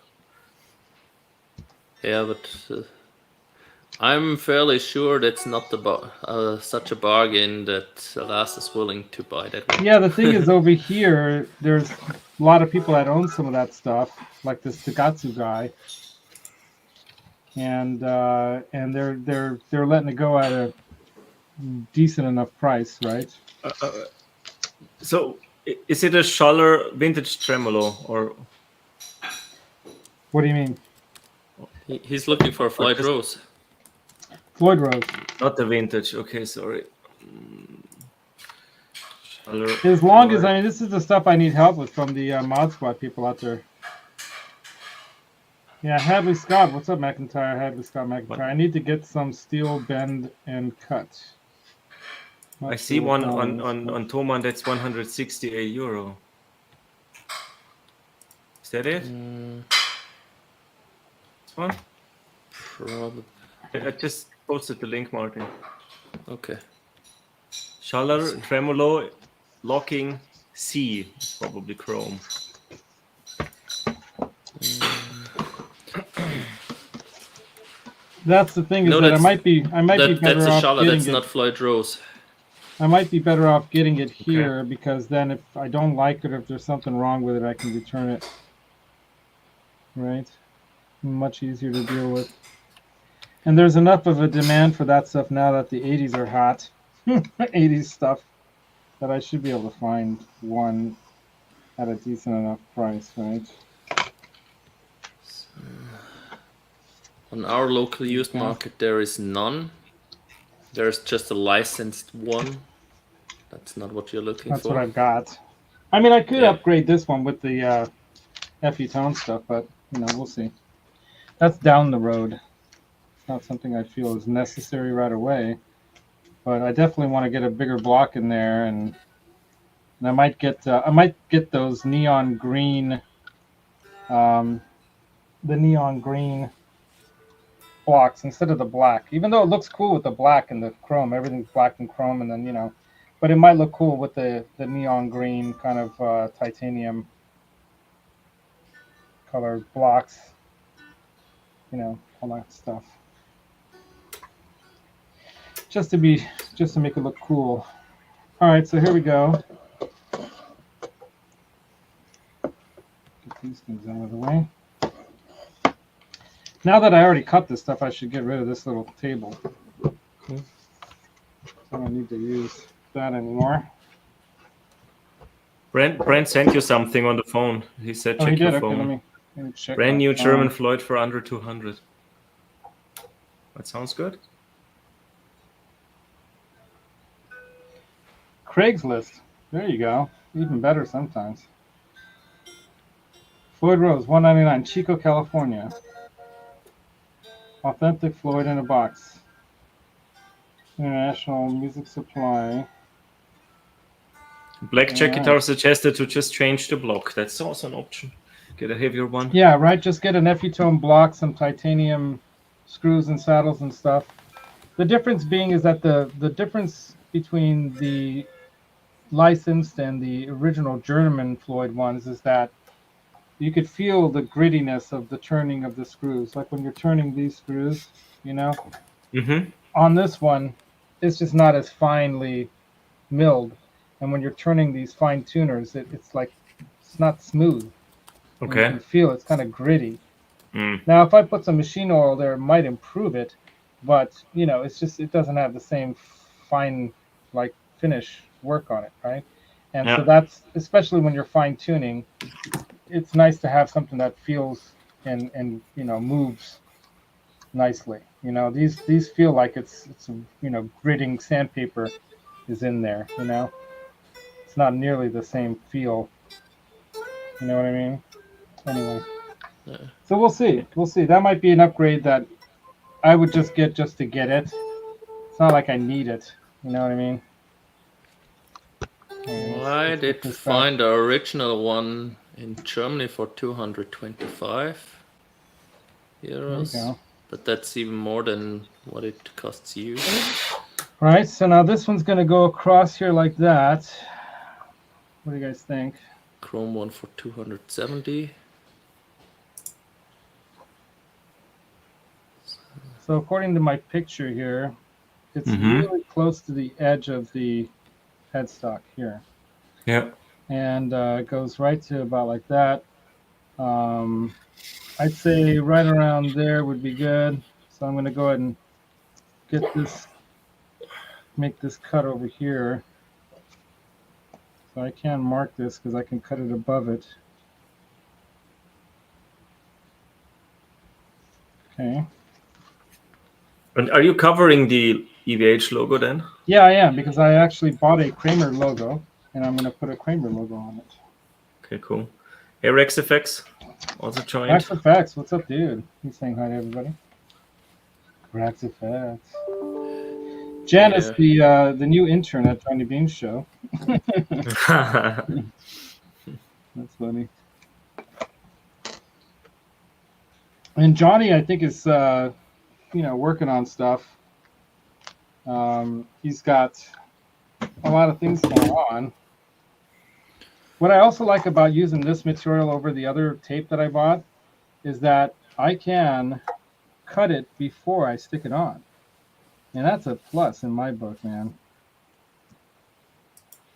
S2: Yeah, but I'm fairly sure that's not such a bargain that Lars is willing to buy that one.
S1: Yeah, the thing is, over here, there's a lot of people that own some of that stuff, like this Tagatsu guy, and they're letting it go at a decent enough price, right?
S3: So, is it a Schaller vintage tremolo or?
S1: What do you mean?
S2: He's looking for a Floyd Rose.
S1: Floyd Rose.
S3: Not the vintage. Okay, sorry.
S1: As long as, I mean, this is the stuff I need help with from the Mod Squad people out there. Yeah, Hadley Scott. What's up, McIntyre? Hadley Scott McIntyre.
S3: What?
S1: I need to get some steel bend and cut.
S3: I see one on Thomann that's 168 euro. Is that it? This one?
S2: Probably.
S3: I just posted the link, Martin.
S2: Okay.
S3: Schaller, tremolo, locking, C. It's probably chrome.
S1: That's the thing, is that I might be better
S2: that's
S1: off
S2: a Schaller,
S1: getting
S2: that's not Floyd Rose.
S1: I might be better off getting it here, because then if I don't like it, or if there's something wrong with it, I can return it. Right? Much easier to deal with. And there's enough of a demand for that stuff now that the 80s are hot. 80s stuff, that I should be able to find one at a decent enough price, right?
S2: On our local used market, there is none. There's just a licensed one. That's not what you're looking for.
S1: That's what I've got. I mean, I could upgrade this one with the FE Tone stuff, but, you know, we'll see. That's down the road. It's not something I feel is necessary right away. But I definitely want to get a bigger block in there, and I might get those neon green, the neon green blocks instead of the black. Even though it looks cool with the black and the chrome, everything's black and chrome, and then, you know, but it might look cool with the neon green kind of titanium colored blocks, you know, all that stuff. Just to make it look cool. All right, so here we go. Get these things out of the way. Now that I already cut this stuff, I should get rid of this little table. I don't need to use that anymore.
S3: Brent sent you something on the phone. He said check your phone.
S1: Okay, let me check.
S3: Brand new German Floyd for under 200. That sounds good.
S1: Craigslist. There you go. Even better sometimes. Floyd Rose, $199, Chico, California. Authentic Floyd in a box. International Music Supply.
S3: Blackjack guitar suggested to just change the block. That's also an option. Get a heavier one.
S1: Yeah, right. Just get an FE Tone block, some titanium screws and saddles and stuff. The difference being is that the difference between the licensed and the original German Floyd ones is that you could feel the grittiness of the turning of the screws. Like when you're turning these screws, you know, on this one, it's just not as finely milled. And when you're turning these fine tuners, it's like, it's not smooth.
S3: Okay.
S1: You can feel it's kind of gritty. Now, if I put some machine oil there, it might improve it, but, you know, it's just, it doesn't have the same fine, like, finish work on it, right? And so that's, especially when you're fine tuning, it's nice to have something that feels and you know, moves nicely. You know, these feel like it's you know, gritting sandpaper is in there, you know. It's not nearly the same feel. You know what I mean? Anyway. So we'll see. We'll see. That might be an upgrade that I would just get just to get it. It's not like I need it. You know what I mean?
S2: Well, I did find the original one in Germany for 225 euros. But that's even more than what it costs you.
S1: Right, so now this one's going to go across here like that. What do you guys think?
S2: Chrome one for 270.
S1: So according to my picture here, it's really close to the edge of the headstock here.
S3: Yeah.
S1: And it goes right to about like that. I'd say right around there would be good. So I'm going to go ahead and get this, make this cut over here. So I can mark this because I can cut it above it. Okay.
S3: And are you covering the EVH logo then?
S1: Yeah, I am, because I actually bought a Kramer logo. and I'm going to put a Kramer logo on it.
S3: Okay, cool. Hey, RexFX also joined.
S1: RexFX, what's up, dude? He's saying hi to everybody. RexFX. Janice, the new intern at Johnny Bean's show. That's funny. And Johnny, I think, is working on stuff. He's got a lot of things going on. What I also like about using this material over the other tape that I bought is that I can cut it before I stick it on. And that's a plus in my book, man.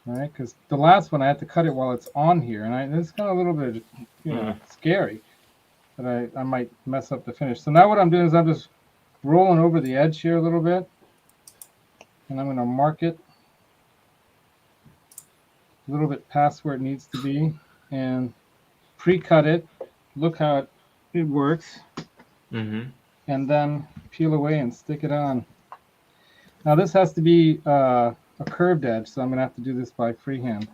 S1: All right, because the last one I had to cut it while it's on here, and it's kind of a little bit, scary that I might mess up the finish. So now what I'm doing is I'm just rolling over the edge here a little bit, and I'm going to mark it a little bit past where it needs to be, and pre-cut it. Look how it works, and then peel away and stick it on. Now this has to be a curved edge, so I'm going to have to do this by freehand.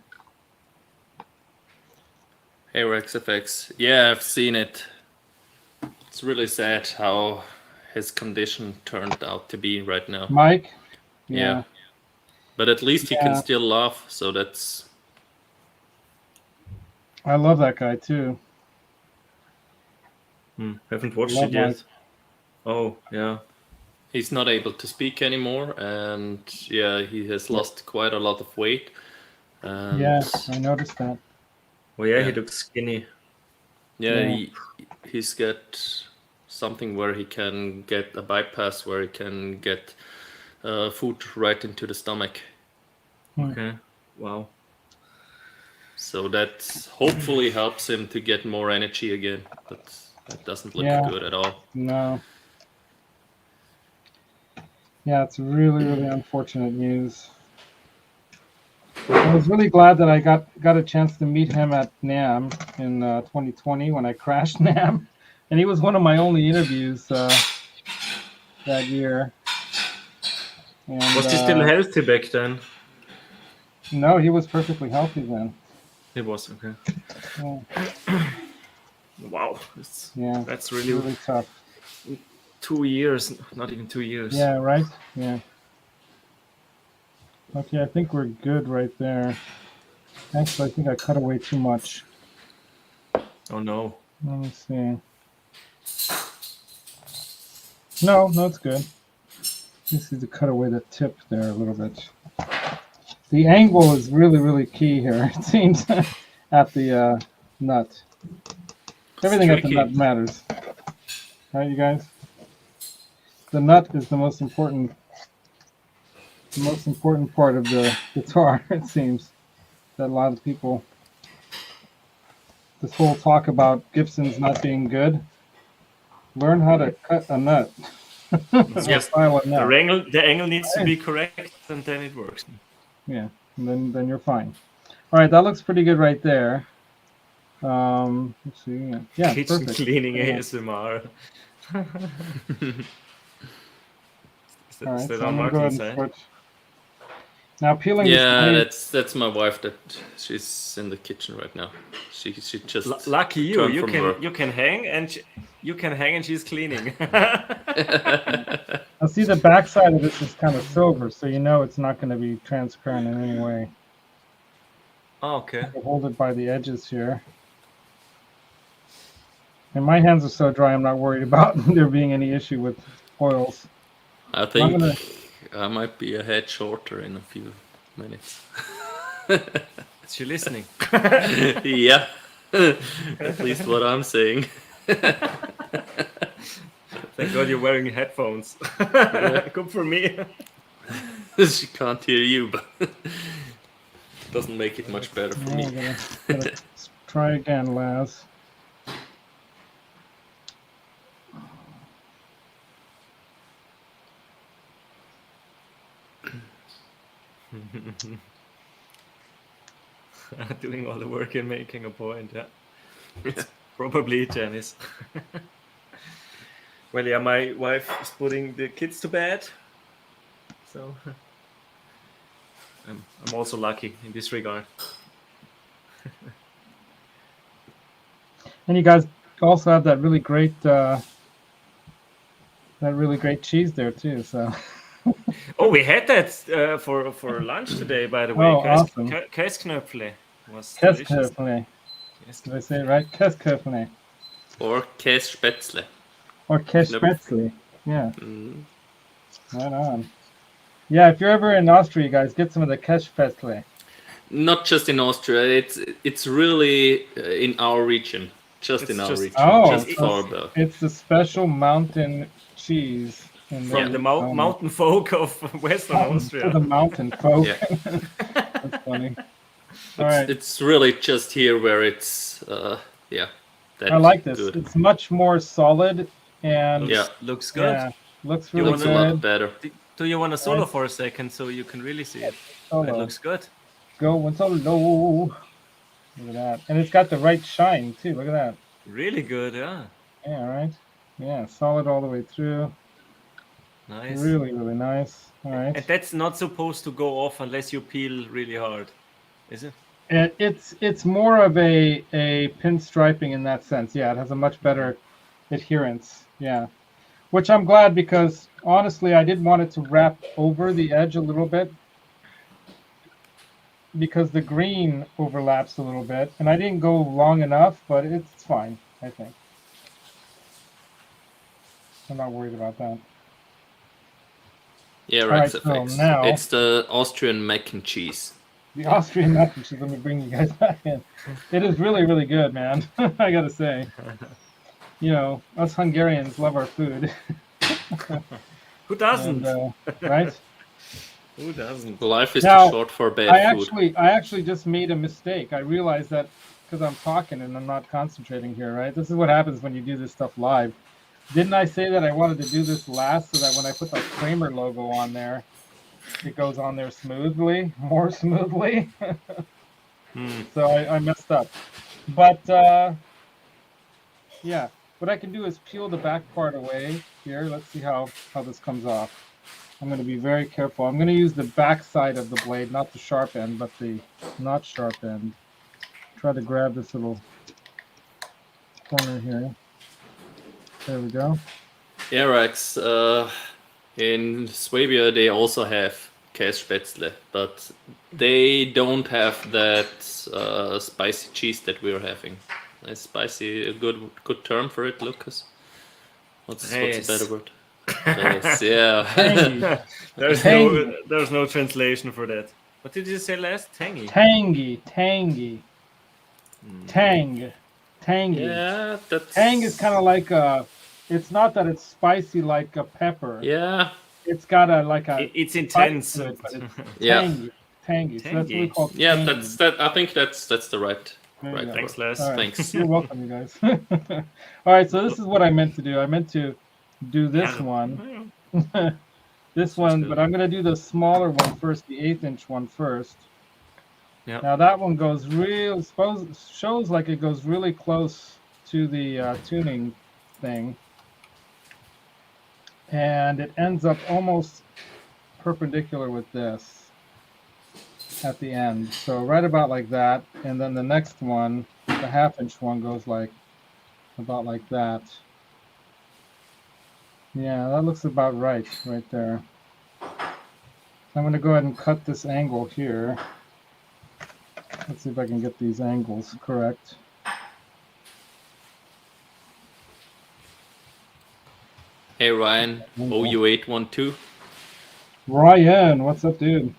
S2: Hey RexFX, yeah, I've seen it. It's really sad how his condition turned out to be right now.
S1: Mike?
S2: Yeah. But at least he can still laugh, so that's...
S1: I love that guy too.
S3: Haven't watched it yet. Mike. Oh, yeah.
S2: He's not able to speak anymore, and he has lost quite a lot of weight. And
S1: yes, I noticed that.
S3: Well, he looks skinny.
S2: Yeah, he's got something where he can get a bypass, where he can get food right into the stomach.
S3: Okay, wow.
S2: So that hopefully helps him to get more energy again, but that doesn't look good at all.
S1: No. Yeah, it's really, really unfortunate news. I was really glad that I got a chance to meet him at NAMM in 2020 when I crashed NAMM, and he was one of my only interviews that year. And,
S3: was he still healthy back then?
S1: No, he was perfectly healthy then.
S3: He was, okay.
S1: Yeah.
S3: Wow, that's really
S1: tough.
S3: 2 years, not even 2 years.
S1: Yeah, right? Yeah. Okay, I think we're good right there. Actually, I think I cut away too much.
S3: Oh, no.
S1: Let me see. No, it's good. Just need to cut away the tip there a little bit. The angle is really, really key here, it seems, at the nut. Everything at the nut matters. Right, you guys? The nut is the most important part of the guitar, it seems. That a lot of people, this whole talk about Gibson's not being good, learn how to cut a nut.
S3: Yes, the angle needs to be correct, and then it works.
S1: Yeah, and then you're fine. All right, that looks pretty good right there. Let's see. Yeah,
S3: kitchen
S1: perfect.
S3: cleaning ASMR.
S1: All right, so I'm gonna go ahead and switch. Now peeling.
S2: Yeah, that's my wife. That she's in the kitchen right now. She just
S3: lucky you. You can hang and she's cleaning.
S1: Now see, the back side of this is kind of silver, so you know it's not going to be transparent in any way.
S3: Oh, okay.
S1: I'll hold it by the edges here. And my hands are so dry, I'm not worried about there being any issue with oils.
S2: I think I might be a head shorter in a few minutes.
S3: Is she listening?
S2: Yeah, at least what I'm saying.
S3: Thank God you're wearing headphones. Good for me.
S2: She can't hear you, but doesn't make it much better for me.
S1: Gotta try again, Laz.
S3: Doing all the work and making a point, yeah. It's probably Janice. Well, yeah, my wife is putting the kids to bed. So I'm also lucky in this regard.
S1: And you guys also have that really great cheese there too. So.
S3: Oh, we had that for lunch today, by the way.
S1: Oh, awesome.
S3: Käsknöpfle was delicious.
S1: Käsknöpfle. Did I say it right? Käsknöpfle.
S2: Or Kässpätzle.
S1: Or Kässpätzle. Yeah. Right on. Yeah, if you're ever in Austria, you guys, get some of the Kässpätzle.
S2: Not just in Austria, it's really in our region. Just in our region.
S1: Oh,
S2: just for the...
S1: It's the special mountain cheese.
S3: From the mountain folk of Western Austria.
S1: The mountain folk. Yeah. That's funny.
S2: It's really just here where it's,
S1: I like this.
S2: Good.
S1: It's much more solid and
S3: looks good.
S1: Yeah, looks really good.
S2: A lot better.
S3: Do you want to solo for a second so you can really see it?
S1: Solo.
S3: It looks good.
S1: Going solo. Look at that. And it's got the right shine too. Look at that.
S3: Really good, yeah.
S1: Yeah, right. Yeah, solid all the way through.
S3: Nice.
S1: Really, really nice. All right.
S3: And that's not supposed to go off unless you peel really hard, is it?
S1: It's more of a pinstriping in that sense. Yeah, it has a much better adherence. Yeah, which I'm glad, because honestly, I did want it to wrap over the edge a little bit, because the green overlaps a little bit, and I didn't go long enough, but it's fine, I think. I'm not worried about that.
S2: Yeah,
S1: right.
S2: So
S1: now,
S2: it's the Austrian mac and cheese.
S1: The Austrian mac and cheese. Let me bring you guys back in. It is really, really good, man. I gotta say. You know, us Hungarians love our food.
S3: Who doesn't?
S1: And, right?
S3: Who doesn't?
S2: Life is too short for bad food.
S1: I actually just made a mistake. I realized that because I'm talking and I'm not concentrating here, right? This is what happens when you do this stuff live. Didn't I say that I wanted to do this last so that when I put the Kramer logo on there, it goes on there more smoothly? So I messed up. But, yeah, what I can do is peel the back part away here. Let's see how this comes off. I'm going to be very careful. I'm going to use the back side of the blade, not the sharp end, but the not sharp end. Try to grab this little corner here. There we go.
S2: Yeah, Rex. In Swabia, they also have Kässpätzle, but they don't have that spicy cheese that we're having. Is spicy a good term for it, Lucas? What's a better word? Yes, yeah.
S3: There's no translation for that. What did you say last? Tangy.
S1: Tangy.
S2: Yeah, that's...
S1: Tang is kind of like a... It's not that it's spicy like a pepper.
S2: Yeah.
S1: It's got
S3: It's intense.
S1: It, but it's tangy. So that's what we call tangy.
S2: Yeah, I think that's the right.
S3: Thanks, Les.
S1: Right.
S2: Thanks.
S1: You're welcome, you guys. All right, so this is what I meant to do. I meant to do this one. This one, but I'm going to do the smaller one first, the 1/8" one first.
S3: Yeah.
S1: Now that one goes shows like it goes really close to the tuning thing. And it ends up almost perpendicular with this at the end. So right about like that. And then the next one, the 1/2" one, goes about like that. Yeah, that looks about right there. I'm going to go ahead and cut this angle here. Let's see if I can get these angles correct.
S2: Hey Ryan, OU812.
S1: Ryan, what's up, dude?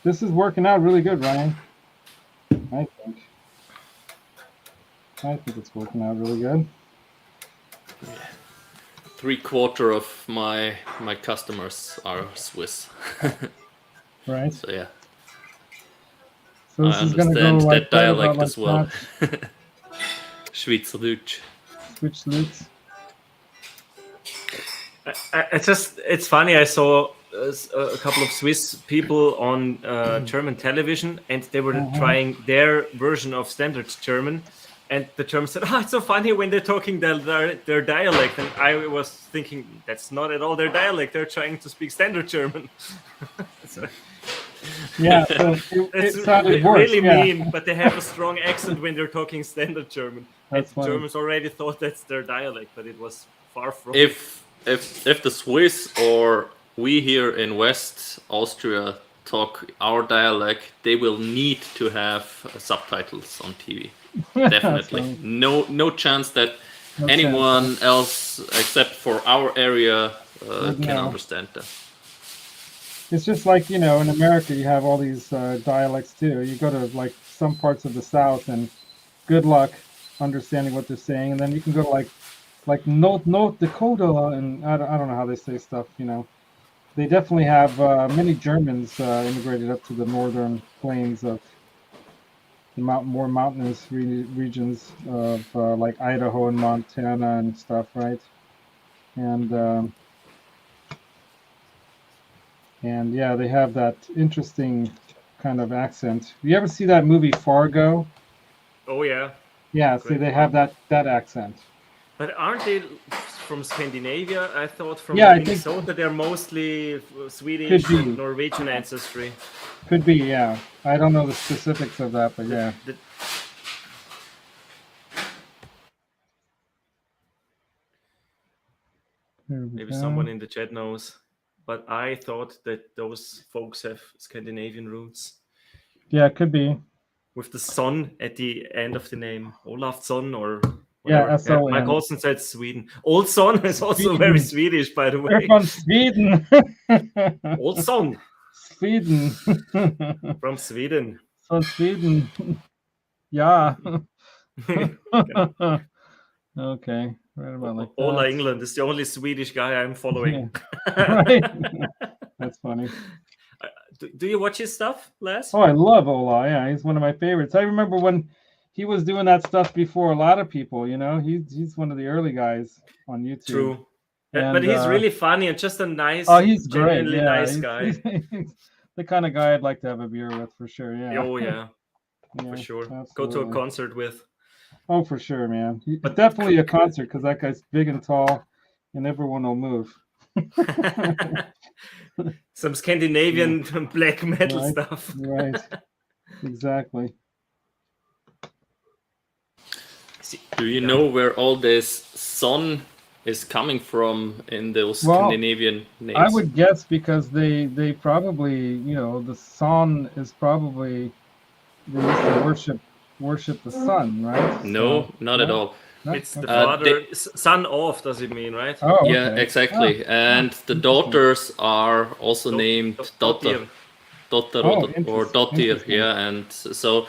S1: This is working out really good, Ryan. I think it's working out really good.
S2: 3/4 of my customers are Swiss.
S1: Right.
S2: So yeah.
S1: So this
S2: I
S1: is going to go
S2: understand
S1: like
S2: that dialect
S1: like
S2: as well.
S1: that.
S2: Schweizerdeutsch.
S1: Schweizerdeutsch.
S3: It's funny. I saw a couple of Swiss people on German television, and they were trying their version of standard German. And the German said, "Oh, it's so funny when they're talking their dialect." And I was thinking, that's not at all their dialect. They're trying to speak standard German. So,
S1: Yeah, so it sounded worse.
S3: Really
S1: yeah.
S3: mean, but they have a strong accent when they're talking standard German.
S1: That's
S3: and
S1: funny.
S3: Germans already thought that's their dialect, but it was far from.
S2: If the Swiss or we here in West Austria talk our dialect, they will need to have subtitles on TV. Definitely. No chance that anyone else except for our area can understand that.
S1: It's just like, in America, you have all these dialects too. You go to like some parts of the South, and good luck understanding what they're saying. And then you can go to like North Dakota, and I don't know how they say stuff. They definitely have many Germans immigrated up to the northern plains of the more mountainous regions of like Idaho and Montana and stuff, right? And yeah, they have that interesting kind of accent. You ever see that movie Fargo?
S3: Oh yeah.
S1: Yeah, see, they have that accent.
S3: But aren't they from Scandinavia? I thought from Minnesota they're mostly Swedish and Norwegian ancestry.
S1: Could be, yeah. I don't know the specifics of that, but yeah.
S3: Maybe someone in the chat knows. But I thought that those folks have Scandinavian roots.
S1: Yeah, it could be.
S3: With the son at the end of the name. Olafsson or
S1: whatever. Yeah,
S3: S-O-N. Mike Olsen said Sweden. Olsson is also very Swedish, by the way.
S1: We're from Sweden.
S3: Olsson.
S1: Sweden.
S3: From Sweden.
S1: From Sweden. Yeah. Okay. Right about like that.
S3: Ola England is the only Swedish guy I'm following.
S1: Yeah. Right. That's funny.
S3: Do you watch his stuff, Les?
S1: Oh, I love Ola. Yeah, he's one of my favorites. I remember when he was doing that stuff before a lot of people. He's one of the early guys on YouTube.
S3: True. But he's really funny and just a nice,
S1: he's genuinely
S3: great. Nice guy.
S1: He's the kind of guy I'd like to have a beer with for sure. Yeah.
S3: Oh yeah, for sure. Absolutely. Go to a concert with.
S1: Oh, for sure, man. But definitely a concert, because that guy's big and tall, and everyone will move.
S3: Some Scandinavian black metal stuff.
S1: Right. Exactly.
S2: Do you know where all this sun is coming from in those Scandinavian names?
S1: I would guess because they probably, the sun is probably, they used to worship the sun, right?
S2: No, not at all.
S3: It's the father, son of, does it mean, right?
S1: Oh, okay.
S2: Yeah, exactly. And the daughters are also named Dotter or Dottir. Yeah, and so,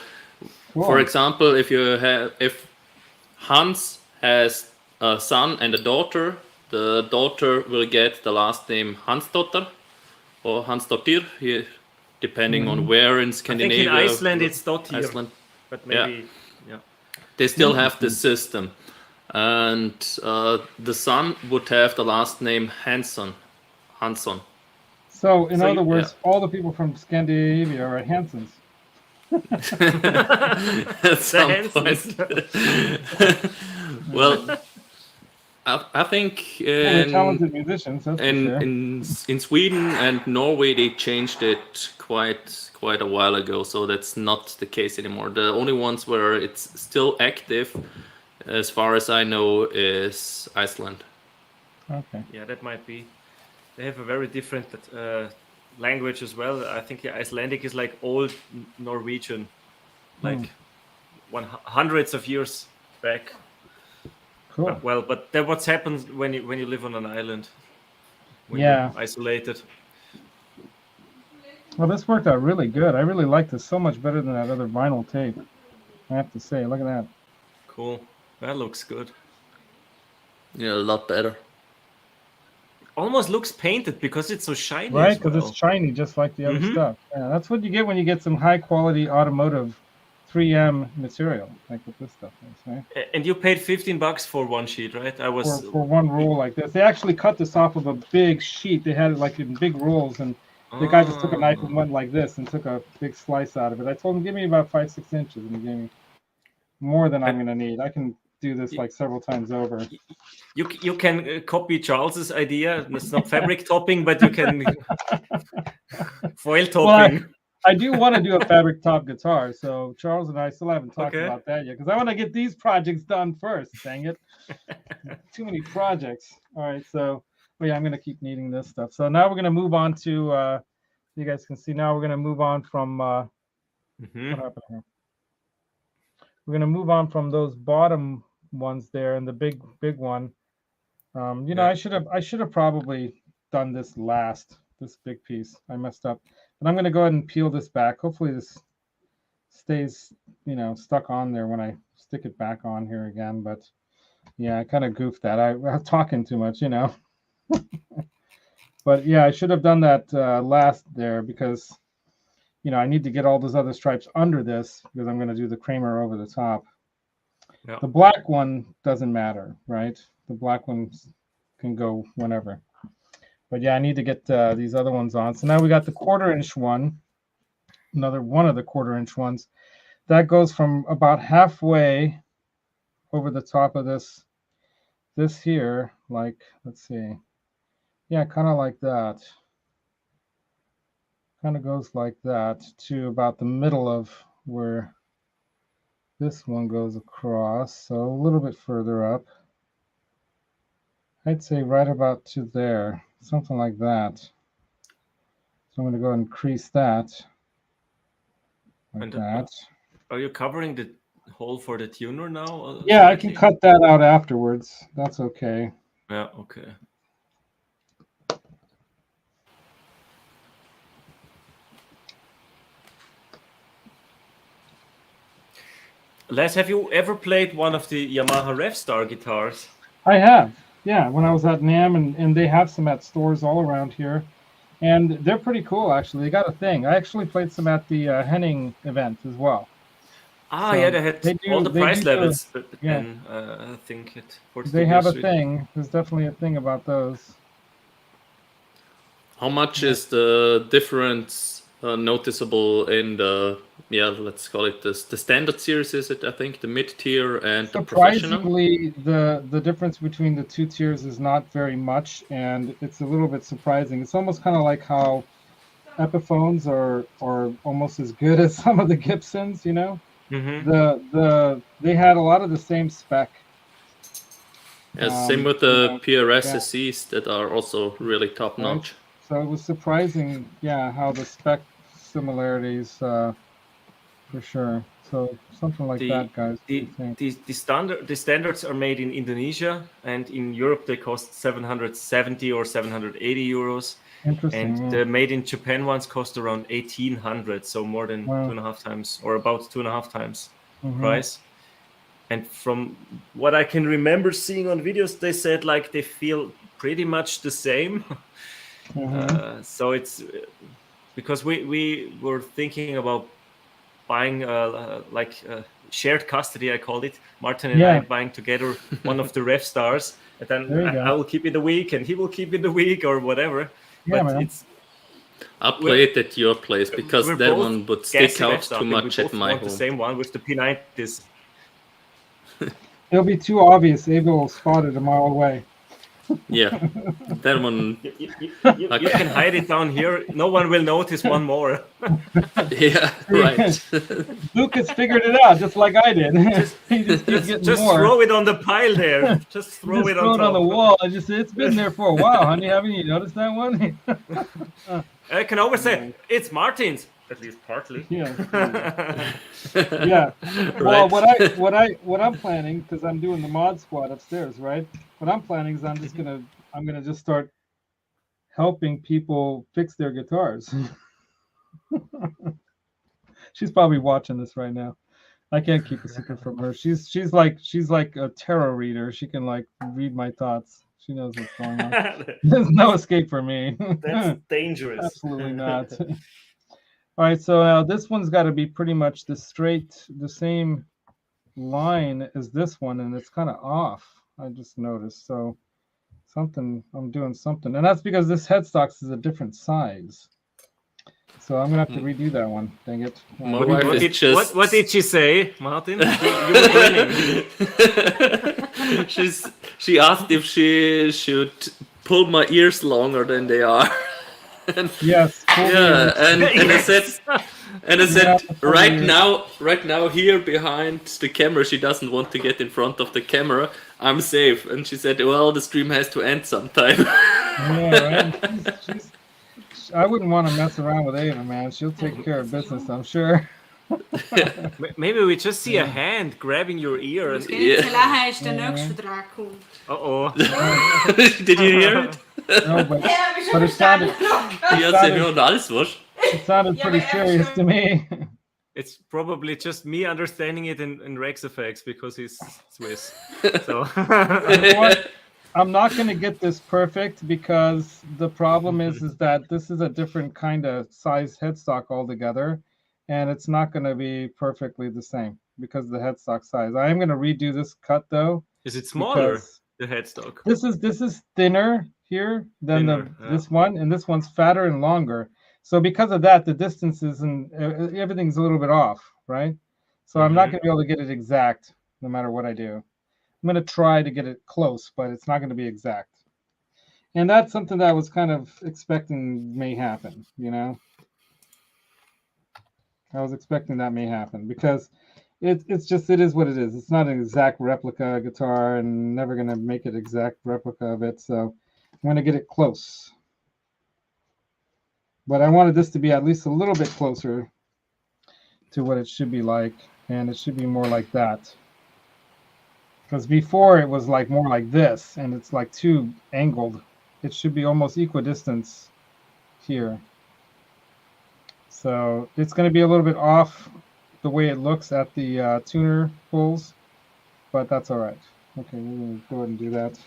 S2: for example, if Hans has a son and a daughter, the daughter will get the last name Hansdotter or Hansdottir, depending on where in Scandinavia.
S3: I think in Iceland it's Dottir. But maybe, yeah.
S2: They still have this system. And the son would have the last name Hansson.
S1: So, in other words, all the people from Scandinavia are at Hanson's.
S2: At some point. Well, I think
S1: they're talented musicians. That's
S2: in Sweden and Norway they changed it quite a while ago, so that's not the case anymore. The only ones where it's still active, as far as I know, is Iceland.
S1: Okay.
S3: Yeah, that might be. They have a very different language as well. I think the Icelandic is like old Norwegian, like hundreds of years back.
S1: Cool.
S3: But that's what happens when you live on an island. When you're isolated.
S1: Well, this worked out really good. I really liked this so much better than that other vinyl tape. I have to say, look at that.
S3: Cool. That looks good.
S2: Yeah, a lot better.
S3: Almost looks painted because it's so shiny.
S1: Right, because it's shiny just like the other stuff. Yeah, that's what you get when you get some high quality automotive 3M material, like what this stuff is, right?
S3: And you paid $15 for one sheet, right? I was
S1: for one roll like this. They actually cut this off of a big sheet. They had it like in big rolls, and the guy just took a knife and went like this and took a big slice out of it. I told him, give me about 5-6 inches, and he gave me more than I'm going to need. I can do this like several times over.
S3: You can copy Charles's idea. It's not fabric topping, but you can foil topping.
S1: I do want to do a fabric top guitar. So Charles and I still haven't talked
S3: Okay.
S1: about that yet because I want to get these projects done first. Dang it. Too many projects. All right. So, oh yeah, I'm going to keep needing this stuff. So now we're going to move on to, you guys can see now we're going to move on from, what happened here? We're going to move on from those bottom ones there and the big one. You know, I should have probably done this last, this big piece. I messed up. But I'm going to go ahead and peel this back. Hopefully this stays, you know, stuck on there when I stick it back on here again. But yeah, I kind of goofed that. I was talking too much, you know. But yeah, I should have done that last there because, you know, I need to get all those other stripes under this because I'm going to do the Kramer over the top.
S3: Yeah.
S1: The black one doesn't matter, right? The black ones can go whenever. But yeah, I need to get these other ones on. So now we got the 1/4" one, another one of the 1/4" ones. That goes from about halfway over the top of this here, like, let's see. Yeah, kind of like that. Kind of goes like that to about the middle of where this one goes across. So a little bit further up. I'd say right about to there, something like that. So I'm going to go and crease that. Like that.
S3: Are you covering the hole for the tuner now?
S1: Yeah, I can cut that out afterwards. That's okay.
S3: Yeah, okay. Les, have you ever played one of the Yamaha RevStar guitars?
S1: I have. Yeah, when I was at NAMM, and they have some at stores all around here. And they're pretty cool, actually. They got a thing. I actually played some at the Henning event as well.
S3: Ah, so yeah, they had all the price levels.
S1: Yeah.
S3: I think it.
S1: They have a thing. There's definitely a thing about those.
S2: How much is the difference noticeable in the, let's call it the standard series? Is it? I think the mid tier and the professional.
S1: Surprisingly, the difference between the two tiers is not very much, and it's a little bit surprising. It's almost kind of like how Epiphones are almost as good as some of the Gibsons, you know.
S3: Mm-hmm.
S1: They had a lot of the same spec.
S2: Same with the PRS SEs that are also really top notch.
S1: Right? So it was surprising, how the spec similarities for sure. So something like that, guys.
S3: The standards are made in Indonesia, and in Europe they cost 770 or 780 euros.
S1: Interesting.
S3: And the made in Japan ones cost around 1,800, so more than 2.5 times, or about 2.5 times price. And from what I can remember seeing on videos, they said like they feel pretty much the same. So it's because we were thinking about buying shared custody, I called it. Martin and I buying together one of the RevStars, and then I will keep it a week and he will keep it a week or whatever.
S2: I'll play it at your place because that one would stick out too much at my home.
S3: The same one with the P90s.
S1: It'll be too obvious. Abel will spot it a mile away.
S2: Yeah, that one.
S3: You can hide it down here. No one will notice one more.
S2: Yeah, right.
S1: Lucas figured it out just like I did.
S3: Just throw it on the pile there. Just throw it on
S1: the wall. It's been there for a while, honey. Haven't you noticed that one?
S3: I can always say it's Martin's. At least partly.
S1: Yeah. Well, what I'm planning, because I'm doing the mod squad upstairs, right? What I'm planning is I'm gonna just start helping people fix their guitars. She's probably watching this right now. I can't keep a secret from her. She's like a tarot reader. She can like read my thoughts. She knows what's going on. There's no escape for me.
S3: That's dangerous.
S1: Absolutely not. All right, so this one's got to be pretty much the same line as this one, and it's kind of off. I just noticed. So I'm doing something, and that's because this headstocks is a different size. So I'm gonna have to redo that one. Dang it!
S3: What did she say, Martin? You were winning.
S2: She asked if she should pull my ears longer than they are.
S1: Yes.
S2: And I said, And I said,
S1: Yeah,
S2: right now, here behind the camera, she doesn't want to get in front of the camera. I'm safe. And she said, well, the stream has to end sometime.
S1: Yeah, right. I wouldn't want to mess around with Ava, man. She'll take care of business, I'm sure.
S3: Maybe we just see a hand grabbing your ear. And...
S2: Yeah.
S4: Is der nächste Vertrag kommt.
S3: Uh-oh.
S2: Did you hear it?
S1: No, but it sounded pretty serious to me.
S3: It's probably just me understanding it in Rex effects because he's Swiss. So
S1: You know what? I'm not going to get this perfect because the problem is that this is a different kind of size headstock altogether, and it's not going to be perfectly the same because of the headstock size. I am going to redo this cut though.
S3: Is it smaller, the headstock?
S1: This is thinner here than this one, and this one's fatter and longer. So because of that, the distances and everything's a little bit off, right? So I'm not going to be able to get it exact no matter what I do. I'm going to try to get it close, but it's not going to be exact. And that's something that I was kind of expecting may happen, you know? I was expecting that may happen because it's just, it is what it is. It's not an exact replica guitar and never going to make it exact replica of it. So I'm going to get it close. But I wanted this to be at least a little bit closer to what it should be like. And it should be more like that. Because before it was like more like this, and it's like too angled. It should be almost equidistance here. So it's going to be a little bit off the way it looks at the tuner pulls, but that's all right. Okay, we're going to go ahead and do that.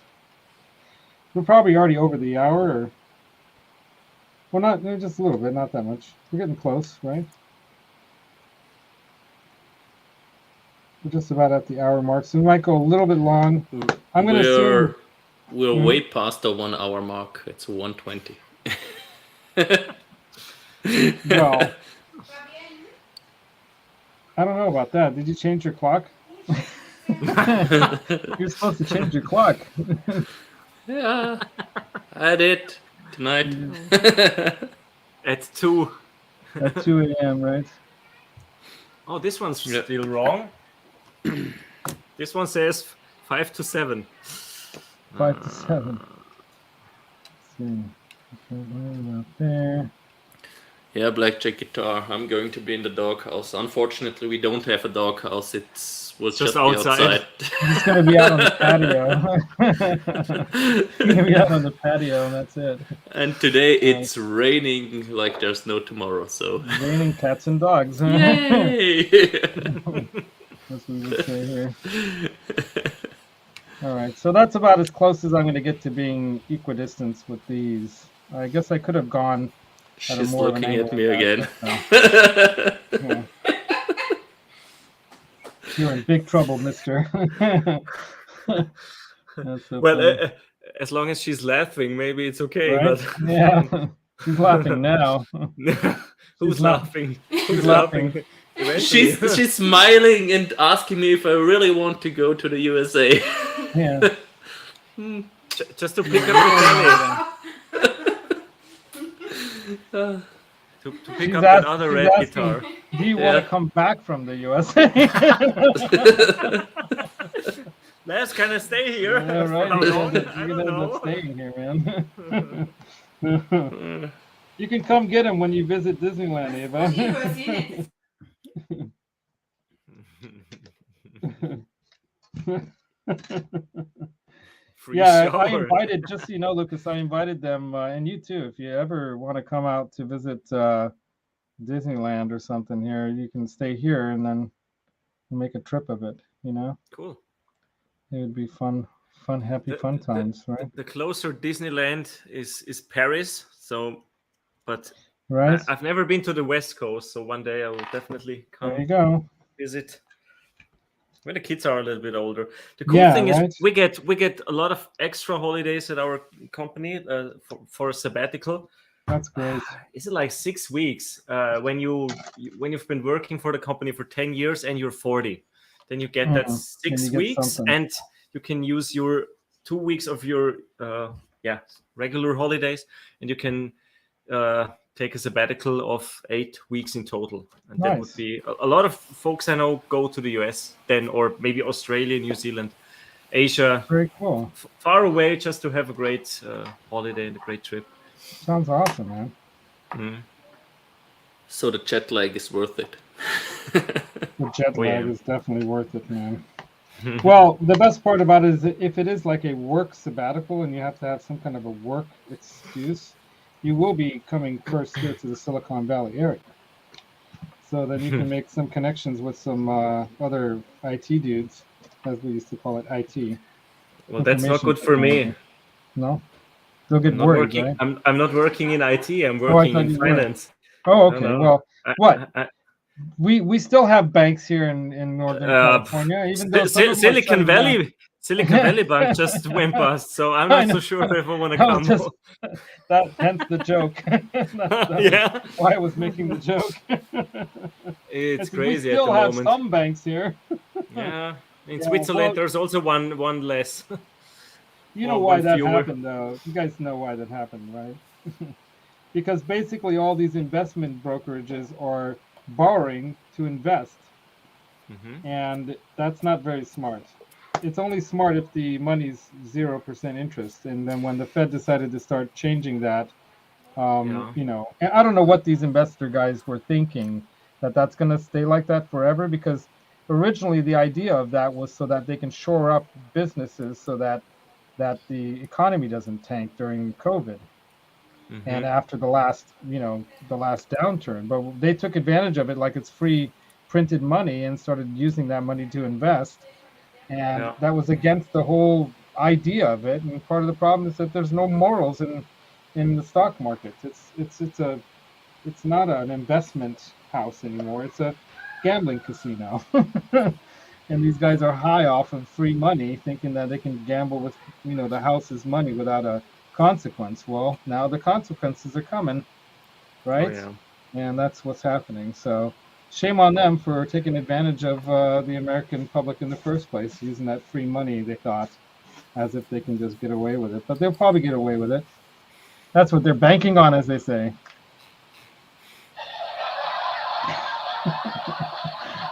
S1: We're probably already over the hour, or well, not just a little bit, not that much. We're getting close, right? We're just about at the hour mark, so we might go a little bit long. I'm going to assume
S2: we're way past the 1 hour mark. It's 1:20.
S1: Well, I don't know about that. Did you change your clock? You're supposed to change your clock.
S2: Yeah, I did tonight.
S3: At 2.
S1: At 2 a.m., right?
S3: Oh, this one's still wrong. This one says 5 to 7.
S1: 5 to 7. Let's see. Okay, about there.
S2: Yeah, blackjack guitar. I'm going to be in the doghouse. Unfortunately, we don't have a doghouse. We'll just be outside.
S1: It's going to be out on the patio. It's going to be out on the patio, and that's it.
S2: And today it's raining like there's no tomorrow. So
S1: raining cats and dogs.
S2: Yay!
S1: That's what we would say here. All right, so that's about as close as I'm going to get to being equidistant with these. I guess I could have gone.
S2: She's looking at me again.
S1: Yeah. You're in big trouble, mister. So
S3: well, as long as she's laughing, maybe it's okay.
S1: Right?
S3: But
S1: yeah, she's laughing now.
S3: Who's laughing?
S1: Who's laughing?
S2: She's smiling and asking me if I really want to go to the USA.
S1: Yeah.
S3: Just to pick up the to pick up another red guitar.
S1: Do you want to come back from the USA?
S3: Let's kind of stay here.
S1: Yeah, right.
S3: I don't know.
S1: Staying here, man. You can come get him when you visit Disneyland, Eva. Yeah, I invited, just so you know, Lucas, I invited them, and you too, if you ever want to come out to visit Disneyland or something here, you can stay here and then make a trip of it, you know?
S3: Cool.
S1: It would be fun times, right?
S3: The closer Disneyland is Paris, so, but
S1: right.
S3: I've never been to the West Coast, so one day I will definitely come
S1: there you go.
S3: Visit. When the kids are a little bit older. The cool thing is we get a lot of extra holidays at our company for a sabbatical.
S1: That's great.
S3: Is it like 6 weeks when you've been working for the company for 10 years and you're 40? Then you get that 6 weeks and you can use your 2 weeks of your regular holidays, and you can take a sabbatical of 8 weeks in total, and that would
S1: Nice.
S3: be a lot of folks I know go to the US then, or maybe Australia, New Zealand, Asia,
S1: Very cool.
S3: far away, just to have a great holiday and a great trip.
S1: Sounds awesome, man.
S3: Mm.
S2: So the jet lag is worth it.
S1: The jet
S3: Oh,
S1: lag
S3: yeah.
S1: is definitely worth it, man. Well, the best part about it is that if it is like a work sabbatical and you have to have some kind of a work excuse, you will be coming first here to the Silicon Valley area. So then you can make some connections with some other IT dudes, as we used to call it, IT.
S3: Well, that's not
S1: information
S3: good for me.
S1: technology. No? They'll get
S3: I'm not
S1: worried,
S3: working.
S1: right?
S3: I'm not working in IT. I'm
S1: Oh, I
S3: working
S1: thought
S3: in
S1: you were.
S3: finance.
S1: Oh,
S3: No,
S1: okay.
S3: no.
S1: Well, what?
S3: I,
S1: We still have banks here in Northern California, even though some of them are
S3: Silicon
S1: shutting down.
S3: Valley, Silicon Valley Bank just went bust, so I'm
S1: I
S3: not
S1: know.
S3: so sure if I want to
S1: I was
S3: come.
S1: just that hence the joke. That
S3: Yeah.
S1: was why I was making the joke.
S3: It's
S1: We
S3: crazy at
S1: still
S3: the
S1: have
S3: moment.
S1: some banks here.
S3: Yeah, in
S1: Yeah,
S3: Switzerland
S1: well,
S3: there's also one less.
S1: You know
S3: One
S1: why that
S3: fewer.
S1: happened, though. You guys know why that happened, right? Because basically all these investment brokerages are borrowing to invest, and that's not very smart. It's only smart if the money's 0% interest, and then when the Fed decided to start changing that,
S3: Yeah.
S1: you know, and I don't know what these investor guys were thinking, that that's going to stay like that forever, because originally the idea of that was so that they can shore up businesses so that the economy doesn't tank during COVID and after the last, you know, the last downturn. But they took advantage of it like it's free printed money and started using that money to invest, and
S3: Yeah.
S1: that was against the whole idea of it. And part of the problem is that there's no morals in the stock market. It's not an investment house anymore. It's a gambling casino. And these guys are high off of free money, thinking that they can gamble with, you know, the house's money without a consequence. Well, now the consequences are coming, right?
S3: Oh, yeah.
S1: And that's what's happening. So shame on them for taking advantage of the American public in the first place, using that free money, they thought, as if they can just get away with it. But they'll probably get away with it. That's what they're banking on, as they say.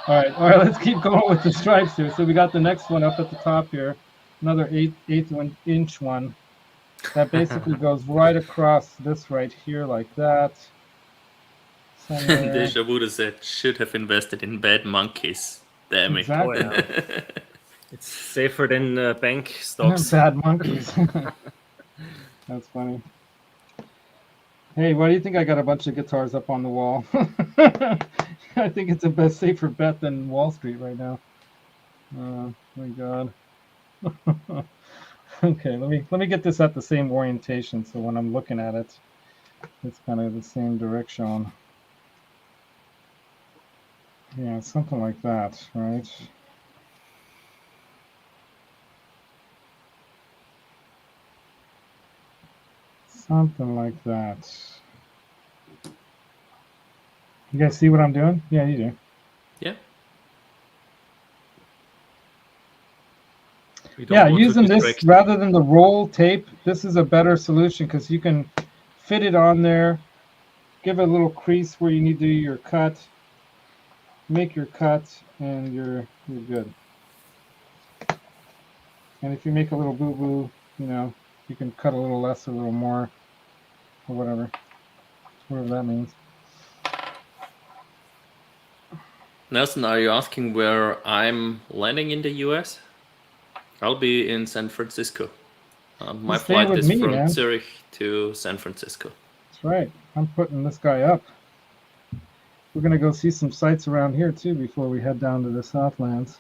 S1: All right, let's keep going with the stripes here. So we got the next one up at the top here, another eighth inch one that basically goes right across this right here like that. Somewhere.
S2: Deja Vu said, should have invested in bad monkeys. Damn it.
S1: Exactly.
S3: Oh, yeah. It's safer than bank stocks.
S1: Bad monkeys. That's funny. Hey, why do you think I got a bunch of guitars up on the wall? I think it's a best safer bet than Wall Street right now. Oh my God. Okay, let me get this at the same orientation, so when I'm looking at it, it's kind of the same direction. Yeah, something like that, right? Something like that. You guys see what I'm doing? Yeah, you do.
S2: Yeah.
S1: Yeah, using this rather than the roll tape, this is a better solution because you can fit it on there, give it a little crease where you need to do your cut, make your cut, and you're good. And if you make a little boo-boo, you know, you can cut a little less, a little more, or whatever that means.
S2: Nelson, are you asking where I'm landing in the US? I'll be in San Francisco. My flight is from Zurich to San Francisco.
S1: That's right. I'm putting this guy up. We're going to go see some sights around here, too, before we head down to the Southlands.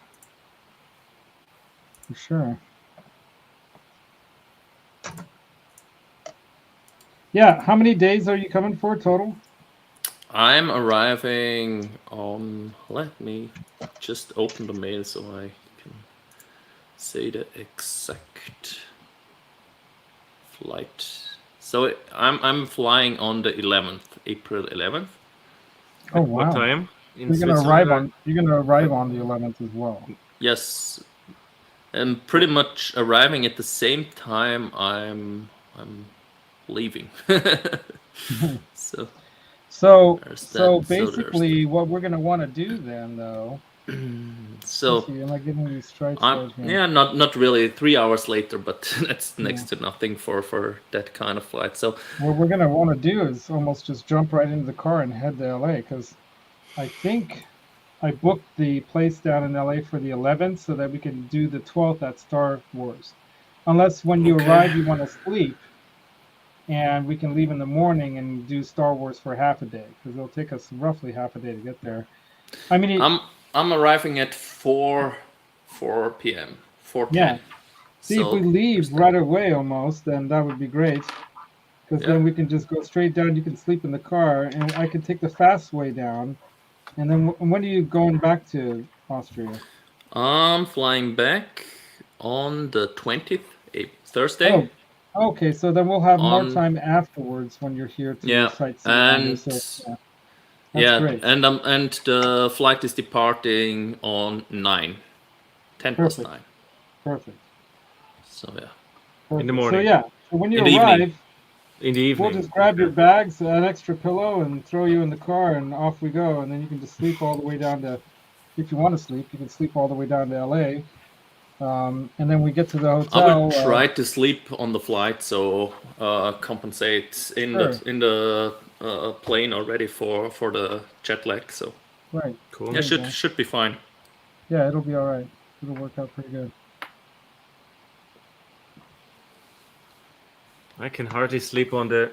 S1: For sure. Yeah, how many days are you coming for total?
S2: I'm arriving on, let me just open the mail so I can say the exact flight. So I'm flying on the 11th, April 11th.
S1: Oh wow!
S3: What time?
S1: You're gonna arrive on the 11th as well.
S2: Yes, and pretty much arriving at the same time I'm leaving. So
S1: So
S2: there's that.
S1: so
S2: there's
S1: basically, what we're gonna want to do then, though.
S2: so
S1: Let's see, am I getting these stripes right here?
S2: yeah, not really 3 hours later, but that's
S1: Yeah.
S2: next to nothing for that kind of flight. So
S1: What we're gonna want to do is almost just jump right into the car and head to LA, because I think I booked the place down in LA for the 11th so that we can do the 12th at Star Wars. Unless when you
S2: Okay.
S1: arrive you want to sleep, and we can leave in the morning and do Star Wars for half a day, because it'll take us roughly half a day to get there. I mean,
S2: I'm arriving at 4 p.m. 4:10.
S1: yeah. See, if we leave
S2: there's that.
S1: right away almost, then that would be great. Because
S2: Yeah.
S1: then we can just go straight down. You can sleep in the car, and I can take the fast way down. And then when are you going back to Austria?
S2: I'm flying back on the 20th, Thursday.
S1: Oh, okay. So then we'll have more
S2: On
S1: time afterwards when you're here to
S2: yeah,
S1: sightsee around
S2: and
S1: there. So yeah, that's great.
S2: and the flight is departing on 10 plus
S1: Perfect.
S2: 9.
S1: Perfect.
S2: So yeah,
S1: Perfect.
S3: In the morning.
S1: So yeah, so when you
S2: In the evening.
S1: arrive,
S3: In the evening.
S1: we'll just grab your bags, an extra pillow, and throw you in the car, and off we go. And then you can just sleep all the way down to, if you want to sleep, you can sleep all the way down to LA. And then we get to the
S2: I
S1: hotel.
S2: will try to sleep on the flight, so compensate in
S1: Sure.
S2: the plane already for the jet lag. So
S1: Right.
S3: Cool.
S2: yeah,
S1: There you go.
S2: should be fine.
S1: Yeah, it'll be all right. It'll work out pretty good.
S3: I can hardly sleep on the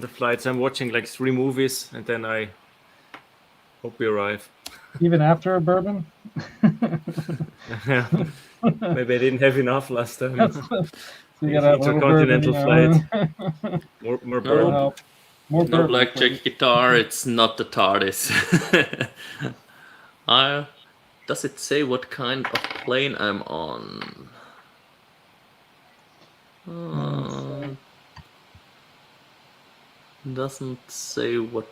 S3: flights. I'm watching like 3 movies, and then I hope we arrive.
S1: Even after a bourbon?
S3: Maybe I didn't have enough last time.
S1: So you gotta have a little bourbon,
S3: Intercontinental
S1: flight.
S3: More
S1: That'll
S3: bourbon.
S1: help. More
S2: No
S1: bourbon,
S2: blackjack
S1: please.
S2: guitar. It's not the TARDIS. Does it say what kind of plane I'm on? Doesn't say what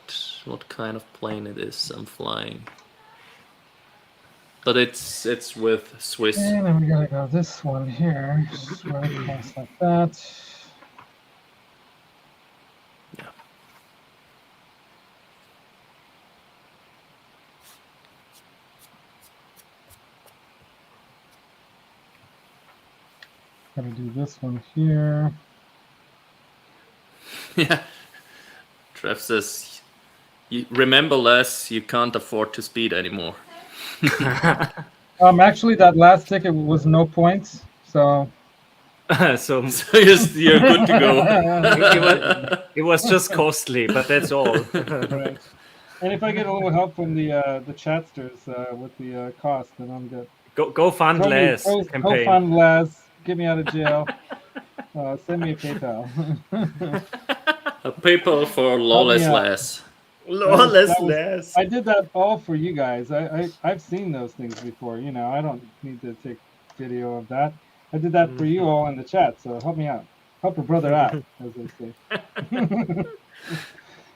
S2: kind of plane it is I'm flying. But it's with Swiss.
S1: And then we gotta go this one here, just right across like that.
S2: Yeah.
S1: Gotta do this one here.
S2: Yeah. Trev says, you remember less, you can't afford to speed anymore.
S1: Actually, that last ticket was no points, so
S3: So
S2: So you're good to go.
S3: it was just costly, but that's all.
S1: right. And if I get a little help from the chatsters with the cost, then I'm good.
S3: Go fund less
S1: Go
S3: campaign.
S1: fund less. Get me out of jail. Send me a PayPal.
S2: A PayPal for lawless
S1: out.
S2: less.
S3: Less.
S1: I did that all for you guys. I've seen those things before. You know, I don't need to take video of that. I did that for you all in the chat. So help me out. Help a brother out, as they say.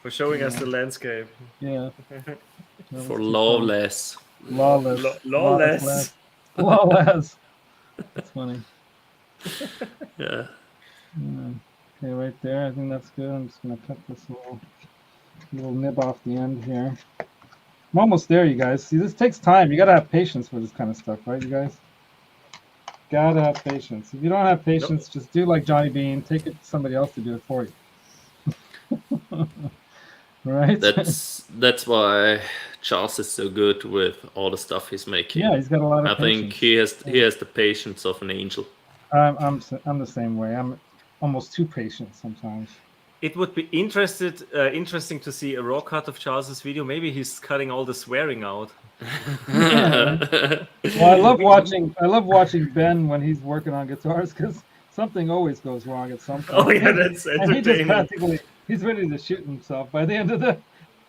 S3: For showing us the landscape.
S1: Yeah.
S2: For lawless.
S1: Lawless.
S3: Lawless.
S1: Lawless. That's funny.
S2: Yeah.
S1: Okay, right there. I think that's good. I'm just gonna cut this little nib off the end here. I'm almost there, you guys. See, this takes time. You gotta have patience for this kind of stuff, right, you guys? Gotta have patience. If you don't have patience, just do like Johnny Bean. Take it to somebody else to do it for you. Right?
S2: That's why Charles is so good with all the stuff he's making.
S1: Yeah, he's got a lot of
S2: I think he has the patience of an angel.
S1: I'm the same way. I'm almost too patient sometimes.
S3: It would be interesting to see a raw cut of Charles's video. Maybe he's cutting all the swearing out.
S1: Well, I love watching Ben when he's working on guitars, because something always goes wrong at some point.
S3: Oh yeah, that's
S1: and he just
S3: entertaining.
S1: he's ready to shoot himself by the end of the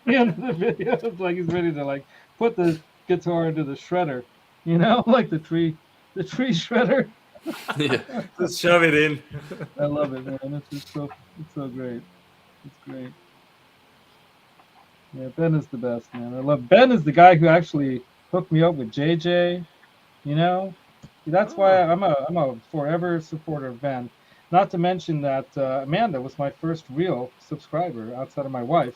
S1: video. It's like he's ready to like put the guitar into the shredder, you know, like the tree shredder.
S2: Yeah.
S3: Just shove it in.
S1: I love it, man. It's so great. It's great. Yeah, Ben is the best, man. I love Ben is the guy who actually hooked me up with JJ. You know, that's why I'm a forever supporter of Ben. Not to mention that Amanda was my first real subscriber outside of my wife,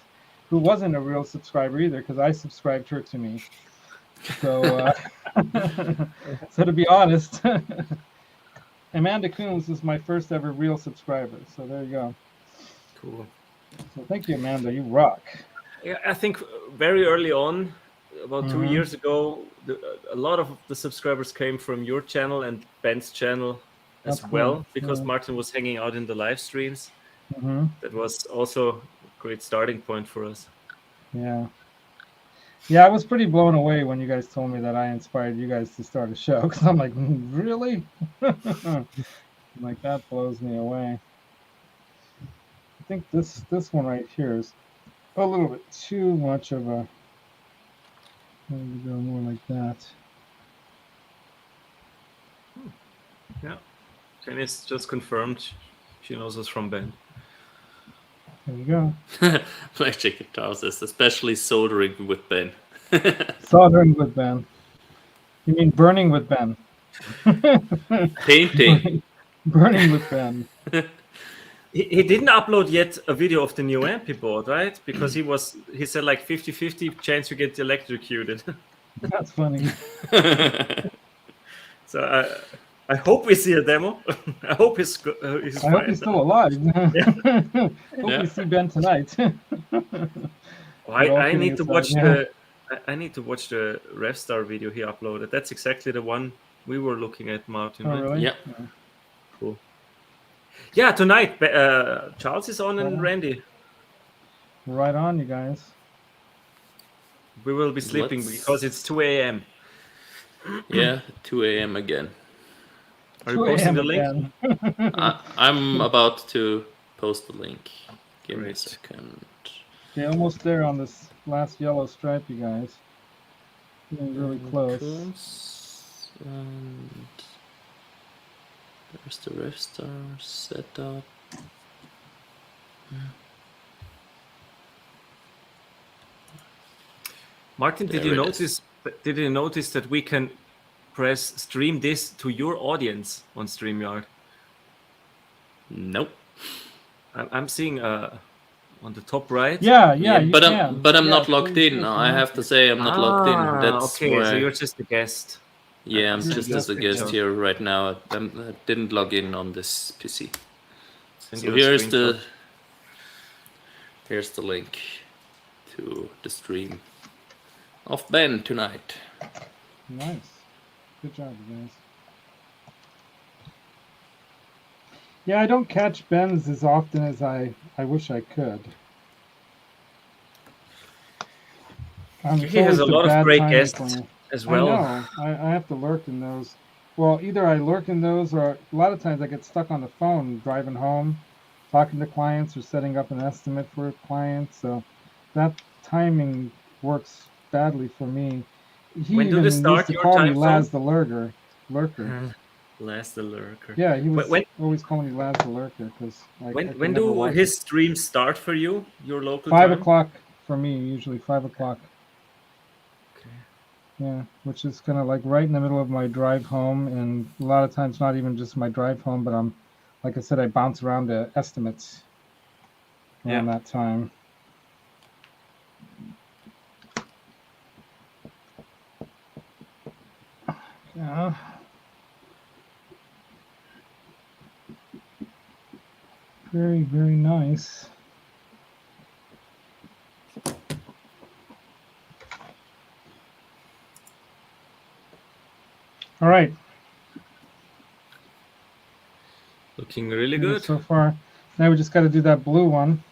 S1: who wasn't a real subscriber either because I subscribed her to me. So, so to be honest, Amanda Coombs was my first ever real subscriber. So there you go.
S3: Cool.
S1: So thank you, Amanda. You rock.
S3: Yeah, I think very early on, about 2 years ago, a lot of the subscribers came from your channel and Ben's channel as
S1: That's
S3: well,
S1: cool.
S3: because
S1: Yeah.
S3: Martin was hanging out in the live streams.
S1: Mm-hmm.
S3: That was also a great starting point for us.
S1: Yeah. Yeah, I was pretty blown away when you guys told me that I inspired you guys to start a show because I'm like, really? Like that blows me away. I think this one right here is a little bit too much of a. Maybe go more like that.
S3: Yeah, Janice just confirmed she knows us from Ben.
S1: There you go.
S2: Blackjack Guitars is especially soldering with Ben.
S1: Soldering with Ben. You mean burning with Ben?
S2: Painting.
S1: Burning with Ben.
S3: He didn't upload yet a video of the new amp he bought, right? Because he said like 50-50 chance you get electrocuted.
S1: That's funny.
S3: So I hope we see a demo. I hope he's fine.
S1: I hope he's still alive. Hope we see Ben tonight.
S3: I need to watch I need to watch the RevStar video he uploaded. That's exactly the one we were looking at, Martin.
S1: Oh,
S3: right?
S1: really?
S2: Yeah.
S3: Cool. Yeah, tonight Charles is on and Randy.
S1: Right on, you guys.
S3: We will be sleeping because it's 2 a.m.
S2: Yeah, 2 a.m. again.
S3: Are you posting the link?
S2: I'm about to post the link. Give me a second.
S1: Okay, almost there on this last yellow stripe, you guys. Getting really close.
S2: And there's the RevStar setup.
S3: Martin, did you notice that we can stream this to your audience on StreamYard?
S2: Nope.
S3: I'm seeing on the top right.
S1: Yeah,
S2: but I'm not logged in. I have to say I'm not logged in. That's
S3: okay.
S2: why...
S3: So you're just a guest.
S2: Yeah, I'm just as a guest here right now. I didn't log in on this PC. So here's the link to the stream of Ben tonight.
S1: Nice. Good job, guys. Yeah, I don't catch Ben's as often as I wish I could.
S3: He has a lot of great guests as well.
S1: I know. I have to lurk in those. Well, either I lurk in those or a lot of times I get stuck on the phone driving home, talking to clients or setting up an estimate for a client. So that timing works badly for me. He
S3: when
S1: even
S3: do they start
S1: used to
S3: your
S1: call
S3: time
S1: me Laz the Lurker.
S3: Laz the Lurker.
S1: Yeah, he was always calling me Laz the Lurker because.
S3: When do his streams start for you? Your local
S1: 5
S3: time?
S1: o'clock for me, usually 5 o'clock.
S3: Okay.
S1: Yeah, which is kind of like right in the middle of my drive home, and a lot of times not even just my drive home, but I'm, like I said, I bounce around to estimates around that time. Yeah. Very, very nice. All right.
S3: Looking really good
S1: so far. Now we just got to do that blue one.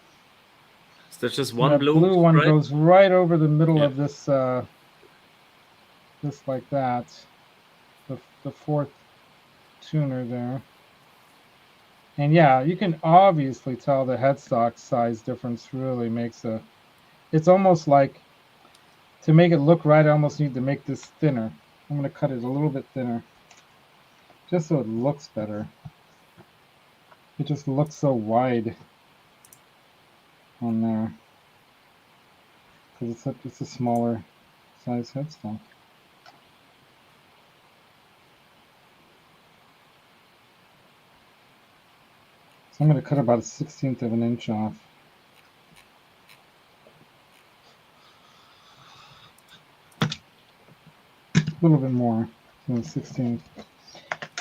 S3: Is there just one blue?
S1: Blue one goes right over the middle of this. Just like that. The fourth tuner there. And yeah, you can obviously tell the headstock size difference really makes a. It's almost like, to make it look right, I almost need to make this thinner. I'm going to cut it a little bit thinner, just so it looks better. It just looks so wide on there because it's a smaller size headstock. I'm going to cut about 1/16 of an inch off. A little bit more than 1/16.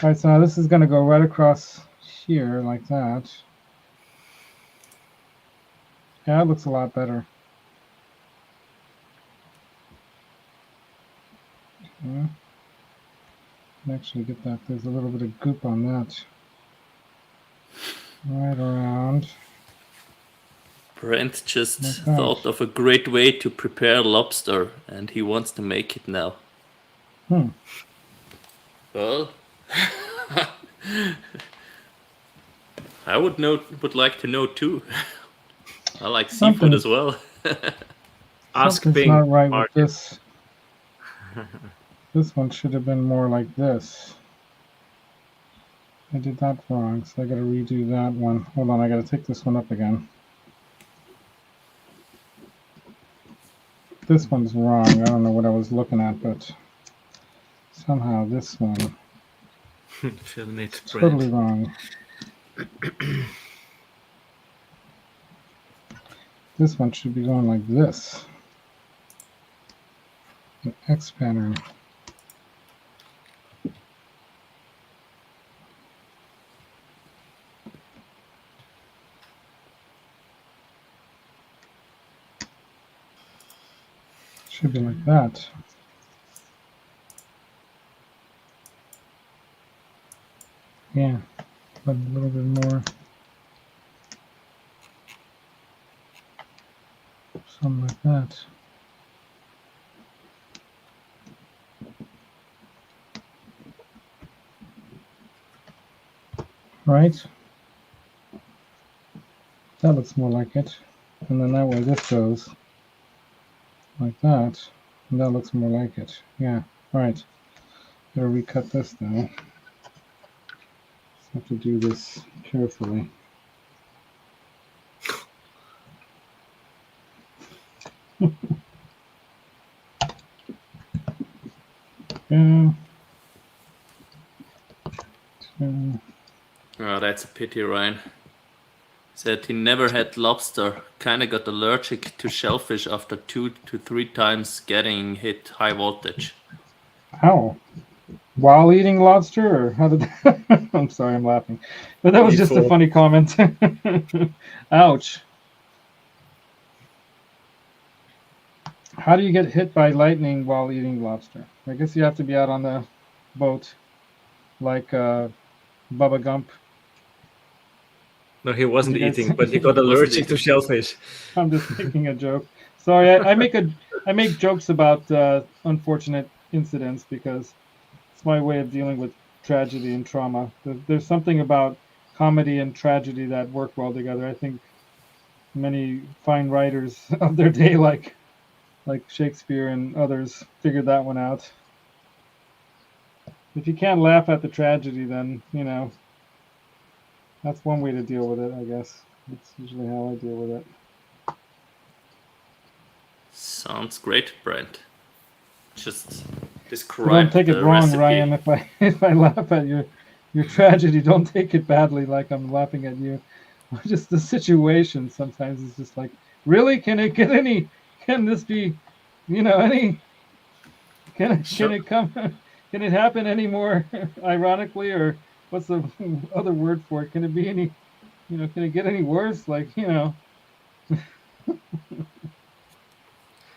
S1: All right, so now this is going to go right across here like that. Yeah, that looks a lot better. Okay. Actually get that. There's a little bit of goop on that. Right around.
S2: Brent just thought of a great way to prepare lobster, and he wants to make it now. Well, I would like to know too. I like seafood as well.
S3: Ask
S1: Something's
S3: Bing.
S1: not right
S3: Martin.
S1: with this. This one should have been more like this. I did that wrong, so I got to redo that one. Hold on, I got to take this one up again. This one's wrong. I don't know what I was looking at, but somehow this one is totally wrong. This one should be going like this. The X pattern. Should be like that. Yeah, but a little bit more. Something like that. Right? That looks more like it. And then that way this goes like that. And that looks more like it. Yeah, right. Gotta recut this now. Just have to do this carefully. Yeah.
S2: Oh, that's a pity, Ryan. Said he never had lobster. Kinda got allergic to shellfish after 2 to 3 times getting hit high voltage.
S1: How? While eating lobster, or how did that? I'm sorry, I'm laughing, but that was just a funny comment. Ouch. How do you get hit by lightning while eating lobster? I guess you have to be out on the boat, like Bubba Gump.
S3: No, he wasn't eating, but he got allergic to shellfish.
S1: I'm just making a joke. Sorry, I make jokes about unfortunate incidents because it's my way of dealing with tragedy and trauma. There's something about comedy and tragedy that work well together. I think many fine writers of their day, like Shakespeare and others, figured that one out. If you can't laugh at the tragedy, then, you know, that's one way to deal with it, I guess. That's usually how I deal with it.
S2: Sounds great, Brent. Just describe.
S1: Don't take it wrong,
S2: recipe.
S1: Ryan. If I laugh at your tragedy, don't take it badly like I'm laughing at you. Just the situation sometimes is just like, really? Can this be, you know, can it come, can it happen any more ironically, or what's the other word for it? Can it be any, you know, can it get any worse? Like, you know.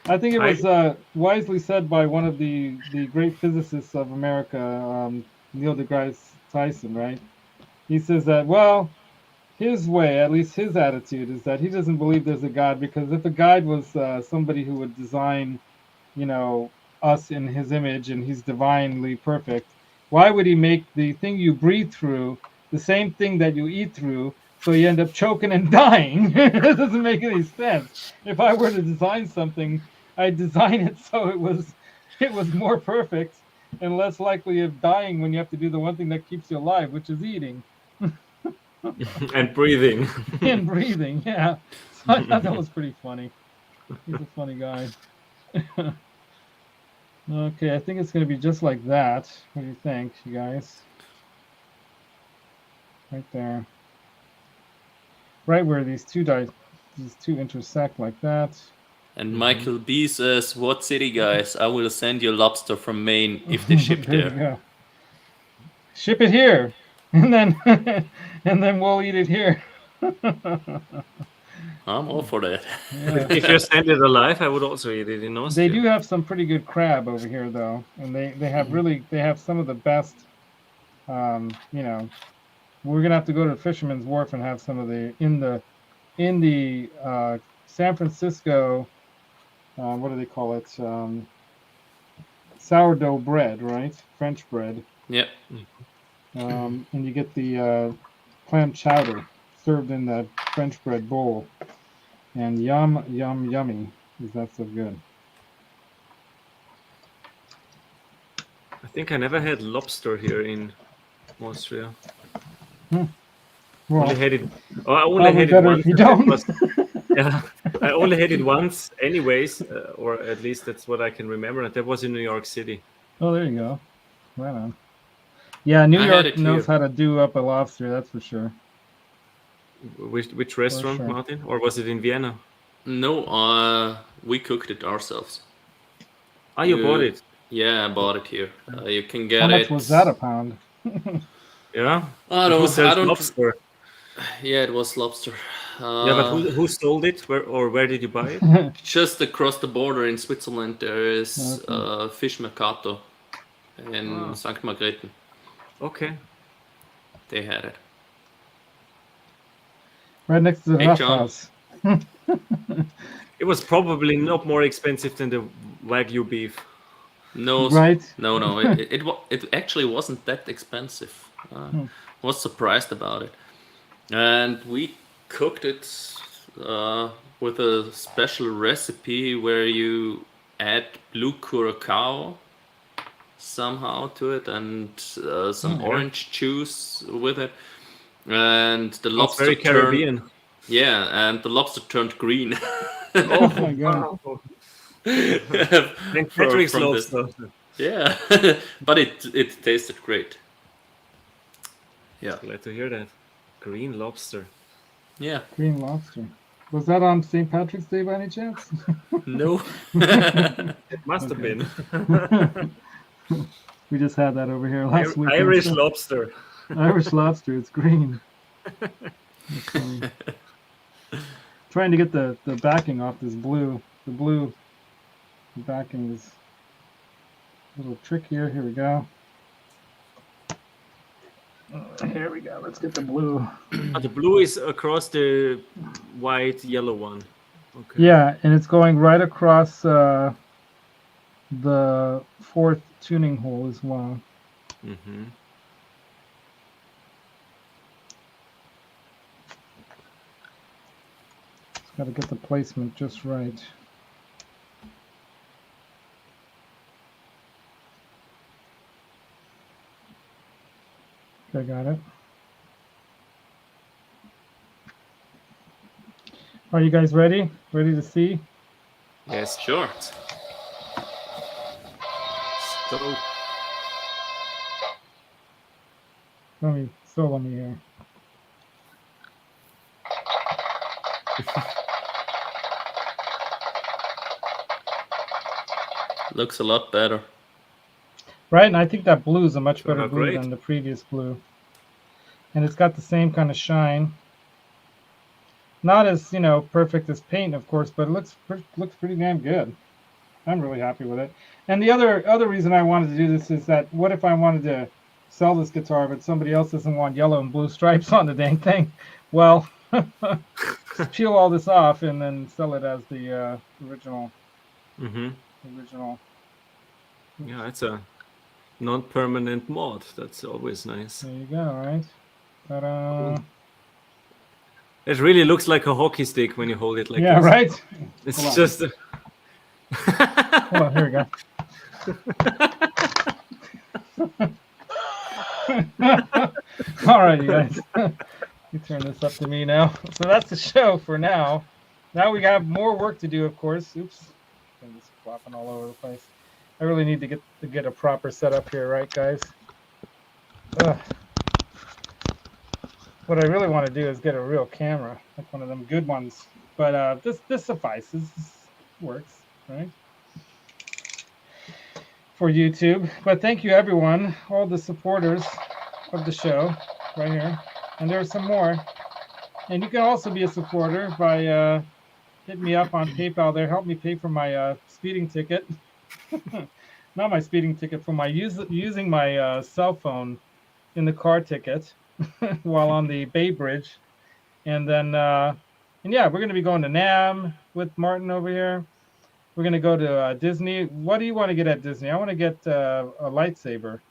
S1: I think it was wisely said by one of the great physicists of America, Neil deGrasse Tyson, right? He says that, well, his way, at least his attitude, is that he doesn't believe there's a God, because if a God was somebody who would design, you know, us in his image and he's divinely perfect, why would he make the thing you breathe through the same thing that you eat through, so you end up choking and dying? It doesn't make any sense. If I were to design something, I'd design it so it was more perfect and less likely of dying when you have to do the one thing that keeps you alive, which is eating.
S3: And breathing.
S1: And breathing, yeah. So I thought that was pretty funny. He's a funny guy. Okay, I think it's going to be just like that. What do you think, you guys? Right there. right where these two intersect like that.
S2: And Michael B says, "What city, guys? I will send you lobster from Maine if they ship
S1: There you
S2: there."
S1: go. Ship it here, and then we'll eat it here.
S2: I'm all for that.
S1: Yeah.
S3: If you send it alive, I would also eat it in
S1: They
S3: Austria.
S1: do have some pretty good crab over here, though, and they have some of the best. You know, we're gonna have to go to Fisherman's Wharf and have some of the in the San Francisco. What do they call it? Sourdough bread, right? French bread.
S2: Yeah.
S1: And you get the clam chowder served in that French bread bowl, and yummy. Is that so good?
S3: I think I never had lobster here in Austria.
S1: Well,
S3: Only had it. Oh, I only had it
S1: better
S3: once.
S1: if you don't.
S3: Yeah, I only had it once, anyways, or at least that's what I can remember. And that was in New York City.
S1: Oh, there you go. Right on. Yeah, New
S2: I had
S1: York
S2: it
S1: knows
S2: here.
S1: how to do up a lobster. That's for sure.
S3: Which restaurant,
S1: sure.
S3: Martin? Or was it in Vienna?
S2: No, we cooked it ourselves.
S3: Ah, you bought it.
S2: Yeah, I bought it here. You can get
S1: How much
S2: it.
S1: was that a pound?
S3: Yeah.
S2: I
S3: Who
S2: don't.
S3: sells lobster?
S2: Yeah, it was lobster.
S3: Yeah, but who sold it? Where did you buy it?
S2: Just across the border in Switzerland, there is Fish Mercato in St. Margrethen.
S3: Okay.
S2: They had it.
S1: Right next to the
S2: Hey,
S1: Rough
S2: John.
S1: House.
S3: It was probably not more expensive than the Wagyu beef.
S2: No,
S1: Right?
S2: no. It actually wasn't that expensive. Was surprised about it, and we cooked it with a special recipe where you add blue curacao somehow to it and some orange juice with it, and the lobster
S3: very Caribbean.
S2: and the lobster turned green.
S1: Oh my god.
S3: And Patrick's lobster.
S2: Yeah, but it tasted great. Yeah.
S3: Glad to hear that. Green lobster.
S2: Yeah.
S1: Green lobster. Was that on St. Patrick's Day by any chance?
S2: No.
S3: Must have been.
S1: We just had that over here last week.
S3: Irish lobster.
S1: Irish lobster. It's green. Trying to get the backing off this blue. The blue backing is a little trick here. Here we go. Here we go. Let's get the blue.
S3: The blue is across the white yellow one. Okay.
S1: Yeah, and it's going right across the fourth tuning hole as well.
S3: Mm-hmm.
S1: Got to get the placement just right. Okay, got it. Are you guys ready? Ready to see?
S3: Yes.
S2: Sure.
S3: So,
S1: Let me here.
S2: Looks a lot better.
S1: Right, and I think that blue is a much better blue
S3: great.
S1: than the previous blue. And it's got the same kind of shine. Not as, perfect as paint, of course, but it looks pretty damn good. I'm really happy with it. And the other reason I wanted to do this is that what if I wanted to sell this guitar, but somebody else doesn't want yellow and blue stripes on the dang thing? Well, just peel all this off and then sell it as the original.
S3: mm-hmm.
S1: Original.
S3: Yeah, it's a non-permanent mod. That's always nice.
S1: There you go, right? Ta-da.
S3: It really looks like a hockey stick when you hold it like
S1: Yeah,
S3: this.
S1: right?
S3: It's
S1: Hold on.
S3: just.
S1: Hold on, here we go. All right, you guys. You turn this up to me now. So that's the show for now. Now we have more work to do, of course. Oops. I'm just flopping all over the place. I really need to get a proper setup here, right, guys? Ugh. what I really want to do is get a real camera, like one of them good ones. But this suffices. This works, right? For YouTube. But thank you, everyone, all the supporters of the show right here. And there's some more. And you can also be a supporter by hitting me up on PayPal there. Help me pay for my speeding ticket. Not my speeding ticket, for my using my cell phone in the car ticket while on the Bay Bridge. And then, and yeah, we're going to be going to NAMM with Martin over here. We're going to go to Disney. What do you want to get at Disney? I want to get a lightsaber.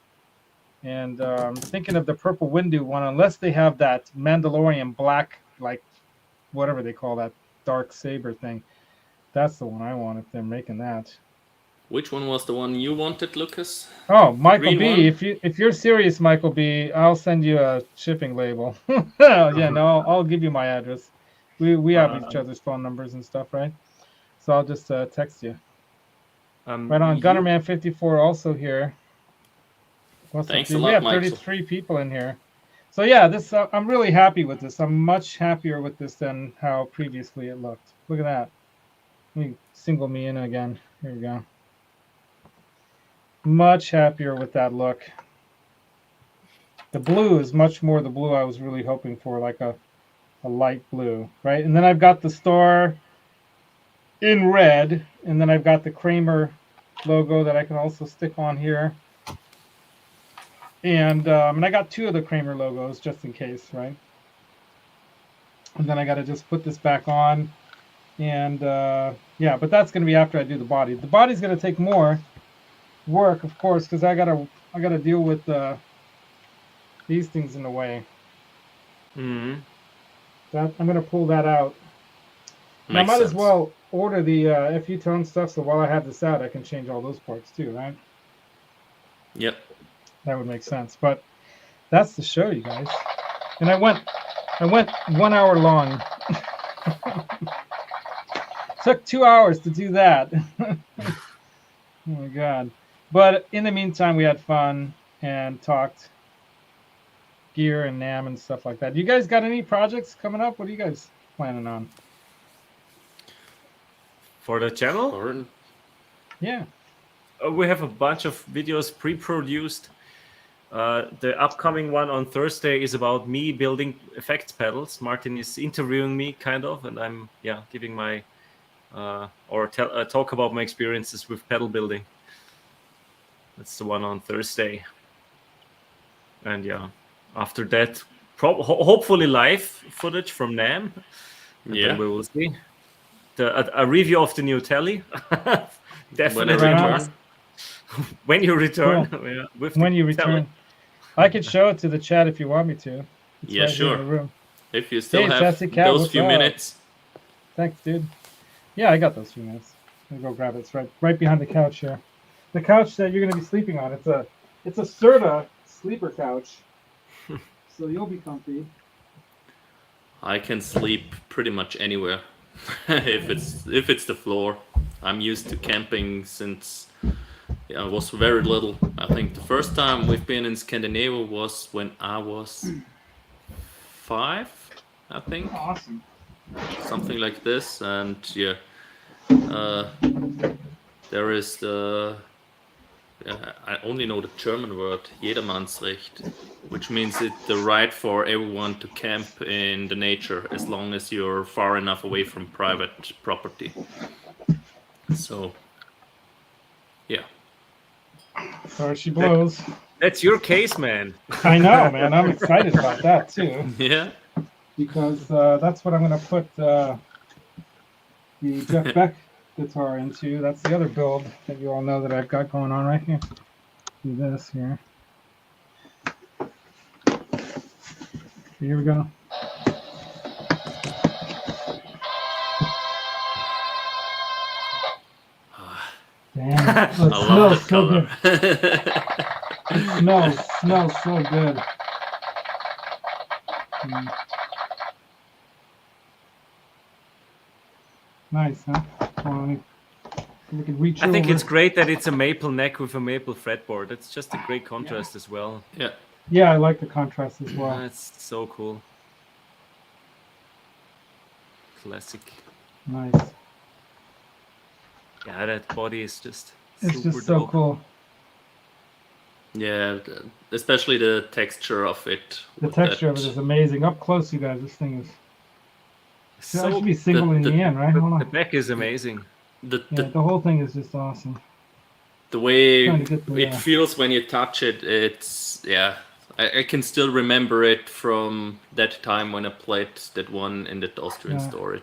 S1: And thinking of the Purple Windu one, unless they have that Mandalorian black, like whatever they call that dark saber thing. That's the one I want if they're making that.
S2: Which one was the one you wanted, Lucas?
S1: Oh, Michael
S2: Green
S1: B.
S2: one?
S1: If you're serious, Michael B., I'll send you a shipping label. Yeah, no, I'll give you my address. We have each other's phone numbers and stuff, right? So I'll just text you. Right on. Gunnerman 54 also here.
S2: Thanks a
S1: we
S2: lot,
S1: have
S2: Michael.
S1: 33 people in here. So yeah, this I'm really happy with this. I'm much happier with this than how previously it looked. Look at that. Let me single me in again. Here we go. Much happier with that look. The blue is much more the blue I was really hoping for, like a light blue, right? And then I've got the star in red, and then I've got the Kramer logo that I can also stick on here. And I got two of the Kramer logos just in case, right? And then I got to just put this back on. And yeah, but that's going to be after I do the body. The body's going to take more work, of course, because I gotta deal with these things in the way.
S3: Mm-hmm.
S1: That I'm gonna pull that out. And I might as well order the FU tone stuff, so while I have this out, I can change all those parts too, right?
S2: Yep.
S1: That would make sense. But that's the show, you guys. And I went 1 hour long. Took 2 hours to do that. Oh my god. But in the meantime, we had fun and talked gear and NAMM and stuff like that. You guys got any projects coming up? What are you guys planning on?
S3: For the channel?
S1: Yeah.
S3: We have a bunch of videos pre-produced. The upcoming one on Thursday is about me building effects pedals. Martin is interviewing me, kind of, and I'm giving my talk about my experiences with pedal building. That's the one on Thursday. And yeah, after that, hopefully live footage from NAMM.
S2: Yeah,
S3: we will see. A review of the new telly. Definitely. When you return.
S1: Cool.
S3: Yeah,
S1: when you return.
S3: Telly.
S1: I could show it to the chat if you want me to. It's
S2: yeah,
S1: right here in the
S2: sure.
S1: room.
S2: If you still have
S1: Sassy Cat,
S2: those
S1: what's
S2: few
S1: up?
S2: minutes.
S1: Thanks, dude. Yeah, I got those few minutes. I'm gonna go grab it. It's right behind the couch here. The couch that you're gonna be sleeping on. It's a Serta sleeper couch. So you'll be comfy.
S2: I can sleep pretty much anywhere. if it's the floor. I'm used to camping since I was very little. I think the first time we've been in Scandinavia was when I was 5, I think.
S1: Awesome.
S2: Something like this, and yeah, there is the I only know the German word Jedermannsrecht, which means it's the right for everyone to camp in the nature as long as you're far enough away from private property. So yeah.
S1: Sorry, she blows.
S3: That's your case, man.
S1: I know, man. I'm excited about that too.
S2: Yeah.
S1: Because that's what I'm going to put the Jeff Beck guitar into. That's the other build that you all know that I've got going on right here. Do this here. Here we go. Damn, it smells so good. It smells so good. Nice, huh? We can reach
S3: I think
S1: over.
S3: it's great that it's a maple neck with a maple fretboard. It's just a great contrast as well.
S2: Yeah.
S1: Yeah, I like the contrast as well.
S3: That's so cool. classic.
S1: Nice.
S3: Yeah, that body is just
S1: It's
S3: super
S1: just so
S3: dope.
S1: cool.
S2: Yeah, especially the texture of it.
S1: The
S2: with
S1: texture of
S2: that-
S1: it is amazing. Up close, you guys, this thing is. So that
S3: So
S1: should be single in the end, right? Hold
S3: the
S1: on.
S3: back is amazing.
S1: Yeah, the whole thing is just awesome.
S2: The way
S1: Trying to get the,
S2: it feels when you touch it, it's I can still remember it from that time when I played that one in that Austrian
S1: Yeah.
S2: store.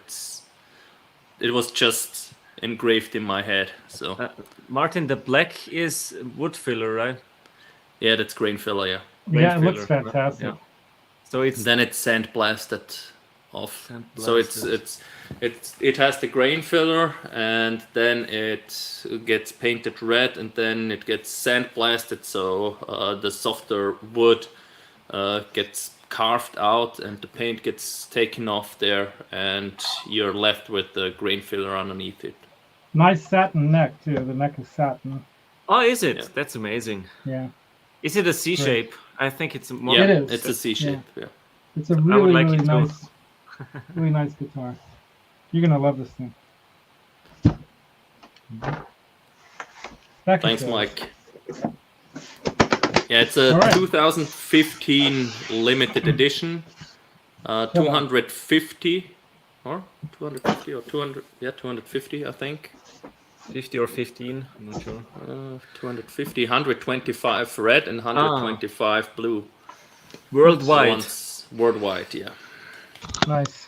S2: It was just engraved in my head. So
S3: Martin, the black is wood filler, right?
S2: yeah, that's grain filler. Yeah.
S1: Yeah, it looks
S3: filler, right?
S1: fantastic.
S3: Yeah. So it's
S2: Then it's sandblasted off. So
S3: Sandblasted.
S2: it has the grain filler, and then it gets painted red, and then it gets sandblasted. So the softer wood gets carved out, and the paint gets taken off there, and you're left with the grain filler underneath it.
S1: Nice satin neck too. The neck is satin.
S3: Oh, is it?
S2: Yeah.
S3: That's amazing.
S1: Yeah,
S3: Is it a C
S1: Great.
S3: shape? I think it's more.
S2: Yeah,
S1: It is.
S2: it's a C shape. Yeah.
S1: it's a
S3: I would
S1: really,
S3: like
S1: really
S3: it to-
S1: nice, really nice guitar. You're gonna love this thing. Back
S2: Thanks,
S1: it goes.
S2: Mike. Yeah, it's a
S1: All right.
S2: 2015 limited edition. 250 or 250 or 200. Yeah, 250, I think.
S3: 50 or 15, I'm not sure.
S2: 250, 125 red and 125 blue.
S3: Worldwide.
S2: Once worldwide, yeah.
S1: Nice.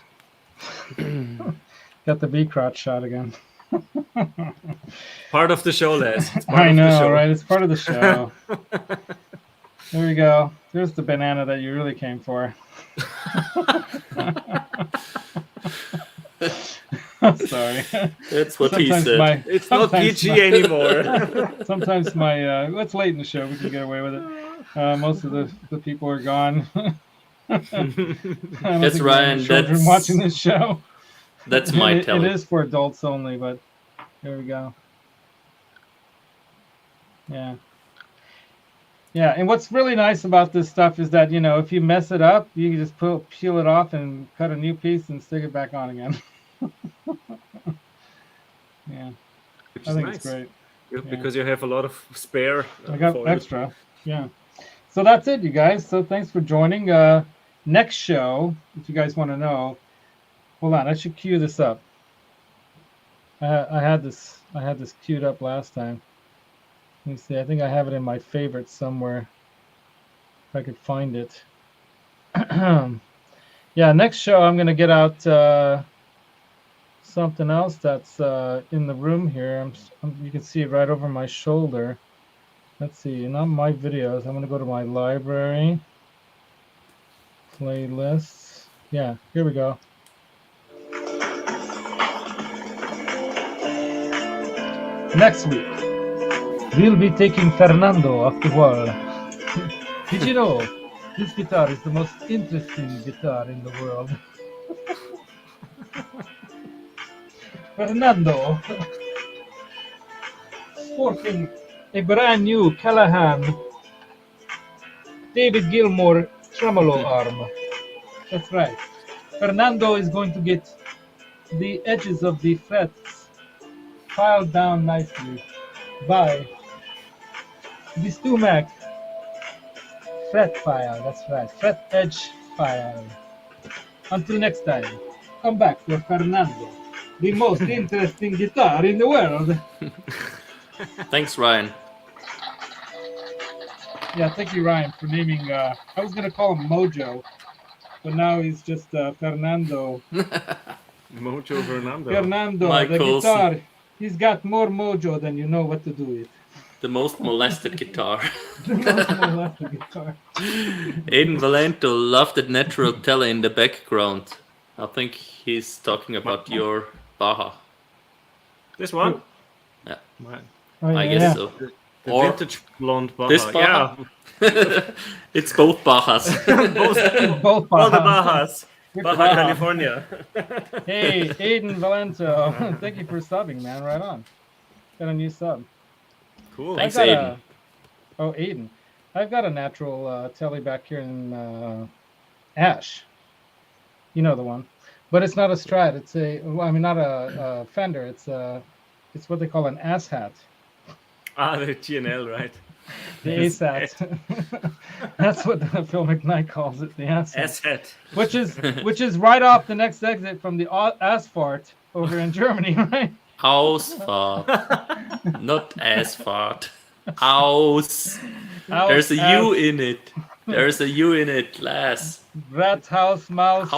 S1: Got the V crotch shot again.
S3: Part of the show, Les. It's part
S1: I
S3: of the
S1: know,
S3: show.
S1: right? It's part of the show. There we go. There's the banana that you really came for. Sorry.
S2: That's what he
S1: Sometimes
S2: said.
S3: It's not
S1: sometimes
S3: PG anymore.
S1: Sometimes my it's late in the show. We can get away with it. Most of the people are gone. I don't
S2: That's
S1: think we have any
S2: Ryan,
S1: children
S2: that's-
S1: watching this show.
S2: That's my
S1: It
S2: telling.
S1: is for adults only, but there we go. Yeah. Yeah, and what's really nice about this stuff is that, if you mess it up, you can just peel it off and cut a new piece and stick it back on again. Yeah,
S3: Which
S1: I
S3: is
S1: think
S3: nice.
S1: it's great.
S3: Because you have a lot of spare.
S1: I got
S3: for it.
S1: extra. Yeah. So that's it, you guys. So thanks for joining. Next show, if you guys want to know, hold on, I should cue this up. I had this queued up last time. Let me see. I think I have it in my favorites somewhere. If I could find it. Yeah, next show I'm gonna get out something else that's in the room here. You can see it right over my shoulder. Let's see, not my videos. I'm gonna go to my library, playlists. Yeah, here we go. Next week, we'll be taking Fernando off the wall. Did you know this guitar is the most interesting guitar in the world? Fernando, sporting a brand new Callahan David Gilmour tremolo arm. That's right. Fernando is going to get the edges of the frets filed down nicely by the Stumac fret file. That's right, fret edge file. Until next time, come back for Fernando, the most interesting guitar in the world.
S2: Thanks, Ryan.
S1: Yeah, thank you, Ryan, for naming. I was gonna call him Mojo, but now he's just Fernando.
S3: Mojo Fernando.
S1: Fernando,
S2: Mike
S1: the
S2: Coulson.
S1: guitar. He's got more mojo than you know what to do with.
S2: The most molested guitar.
S1: The most molested guitar.
S2: Aiden Valento loved that natural telly in the background. I think he's talking about your Baja.
S3: This one?
S2: Yeah.
S3: Right.
S1: Oh,
S2: I
S1: yeah,
S2: guess so.
S3: The
S2: Or
S3: vintage blonde Baja.
S2: this Baja? It's both Bajas.
S3: Yeah.
S1: Both
S3: All the
S1: Bahas.
S3: Bajas. Baja, California.
S1: Hey, Aiden Valento. Thank you for subbing, man. Right on. Got a new sub.
S3: Cool.
S2: Thanks,
S1: I've got
S2: Aiden.
S1: Oh, Aiden. I've got a natural telly back here in Ash. You know the one. But it's not a Strat. It's I mean, not a Fender. It's what they call an ass hat.
S3: The GNL, right?
S1: The ASAT. That's what Phil McKnight calls it, the ASAT.
S3: Asset.
S1: Which is right off the next exit from the asphalt over in Germany, right?
S2: Ausfahrt. Not asphalt. Aus. There's a U in it. There's a U in it, Lass.
S1: Rat, house, mouse,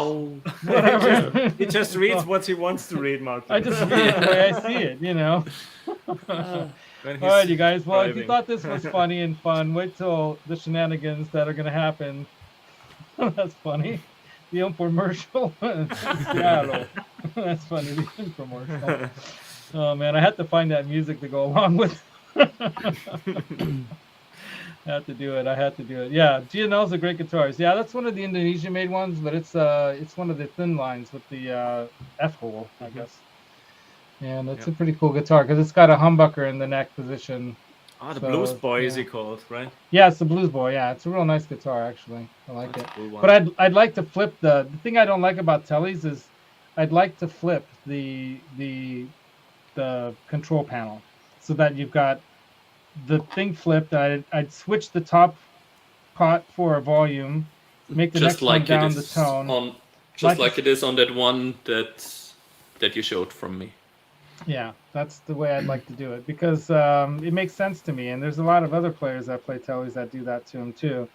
S1: whatever.
S3: He just reads what he wants to read, Mark.
S1: I just read it the way I see it, you know. All right, you guys. Well, if you thought this was funny and fun, wait till the shenanigans that are going to happen. That's funny. The infomercial. Yeah, that's funny. The infomercial. Oh, man. I had to find that music to go along with. I had to do it. Yeah, GNL's a great guitarist. Yeah, that's one of the Indonesian-made ones, but it's one of the thin lines with the F-hole, I guess. And it's a pretty cool guitar because it's got a humbucker in the neck position.
S3: The Blues Boy is he called, right?
S1: Yeah, it's the Blues Boy. Yeah, it's a real nice guitar actually. I like it. Cool, but I'd like to flip the thing I don't like about Tellys is I'd like to flip the control panel so that you've got the thing flipped. I'd switch the top pot for a volume, make the next one down the tone.
S2: Just like it is on that one that you showed from me.
S1: Yeah, that's the way I'd like to do it because it makes sense to me. And there's a lot of other players that play Tellys that do that to them too.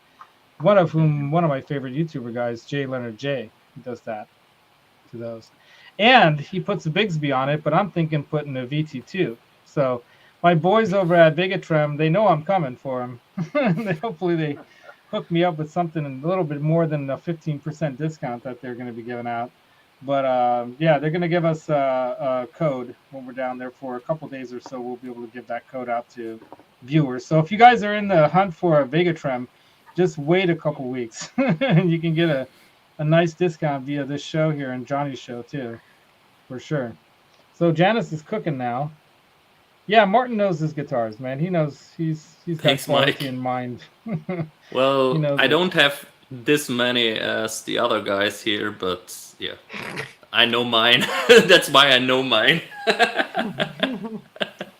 S1: One of my favorite YouTuber guys, Jay Leonard J, he does that to those. And he puts a Bigsby on it, but I'm thinking putting a VT2. So my boys over at Vigatrem, they know I'm coming for them. Hopefully they hook me up with something a little bit more than a 15% discount that they're going to be giving out. But yeah, they're going to give us a code when we're down there for a couple days or so. We'll be able to give that code out to viewers. So if you guys are in the hunt for a Vigatrem, just wait a couple weeks. And you can get a nice discount via this show here and Johnny's show too, for sure. So Janice is cooking now. Yeah, Martin knows his guitars, man. He knows he's got quality in mind.
S2: Well, I don't have this many as the other guys here, but yeah, I know mine. That's why I know mine.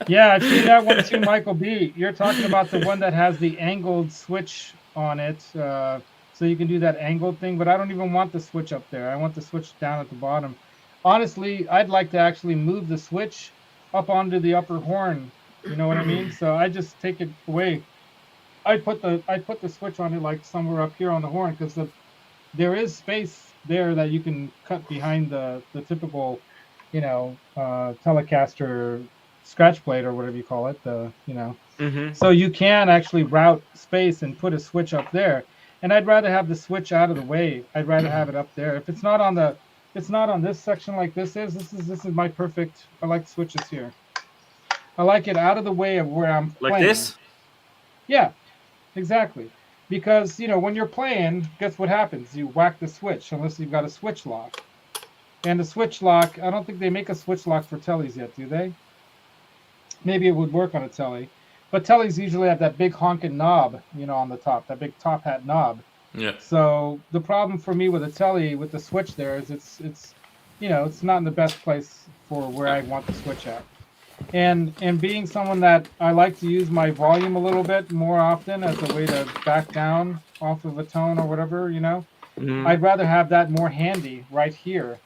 S1: Yeah, I've seen that one too, Michael B. You're talking about the one that has the angled switch on it, so you can do that angled thing, but I don't even want the switch up there. I want the switch down at the bottom. Honestly, I'd like to actually move the switch up onto the upper horn. You know what I mean? So I just take it away. I put the switch on it like somewhere up here on the horn because there is space there that you can cut behind the typical, Telecaster scratch plate or whatever you call it. So you can actually route space and put a switch up there. And I'd rather have the switch out of the way. I'd rather have it up there. If it's not on this section like this is my perfect. I like switches here. I like it out of the way of where I'm playing.
S3: Like this?
S1: Yeah, exactly. Because, when you're playing, guess what happens? You whack the switch unless you've got a switch lock. And the switch lock, I don't think they make a switch lock for Tellys yet, do they? Maybe it would work on a Telly. But Tellys usually have that big honking knob, on the top, that big top hat knob.
S2: Yeah.
S1: So the problem for me with a Telly with the switch there is it's not in the best place for where I want the switch at. And being someone that I like to use my volume a little bit more often as a way to back down off of a tone or whatever, I'd rather have that more handy right here,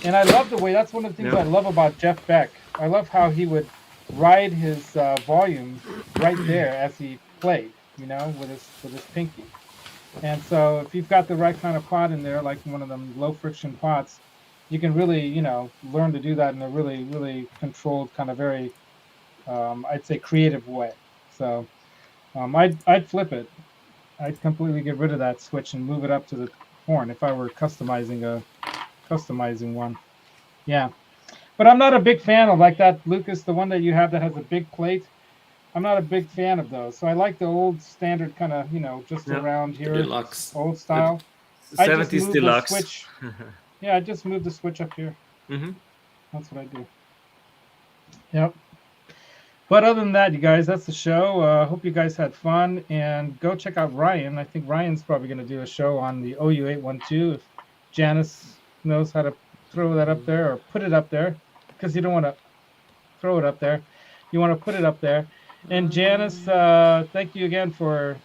S1: And I love the way, that's one of the things I love about Jeff Beck. I love how he would ride his volume right there as he played, with his pinky. And so if you've got the right kind of pot in there, like one of them low friction pots, you can really, learn to do that in a really, really controlled kind of very, I'd say creative way. So I'd flip it. I'd completely get rid of that switch and move it up to the horn if I were customizing one. Yeah. But I'm not a big fan of like that, Lucas, the one that you have that has a big plate. I'm not a big fan of those. So I like the old standard kind of, just around here,
S2: deluxe,
S1: old style.
S3: 70s deluxe.
S1: Yeah, I just moved the switch up here.
S3: Mm-hmm.
S1: That's what I do. Yep. But other than that, you guys, that's the show. Hope you guys had fun. And go check out Ryan. I think Ryan's probably going to do a show on the OU812 if Janice knows how to throw that up there or put it up there, because you don't want to throw it up there. You want to put it up there. And Janice, thank you again for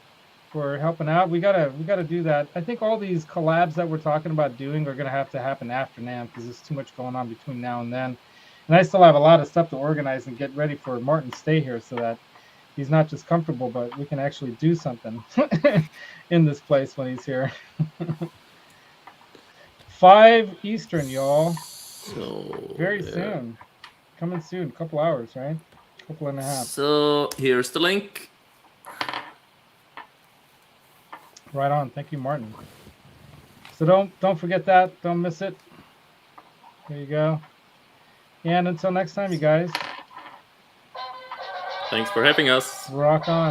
S1: helping out. We gotta do that. I think all these collabs that we're talking about doing are gonna have to happen after NAMM, because there's too much going on between now and then. And I still have a lot of stuff to organize and get ready for Martin's stay here, so that he's not just comfortable, but we can actually do something in this place when he's here. 5 Eastern, y'all.
S2: So
S1: Very soon. Coming soon. Couple hours, right? Couple and a half.
S2: So here's the link.
S1: Right on. Thank you, Martin. So don't forget that. Don't miss it. There you go. And until next time, you guys.
S2: Thanks for having us.
S1: Rock on.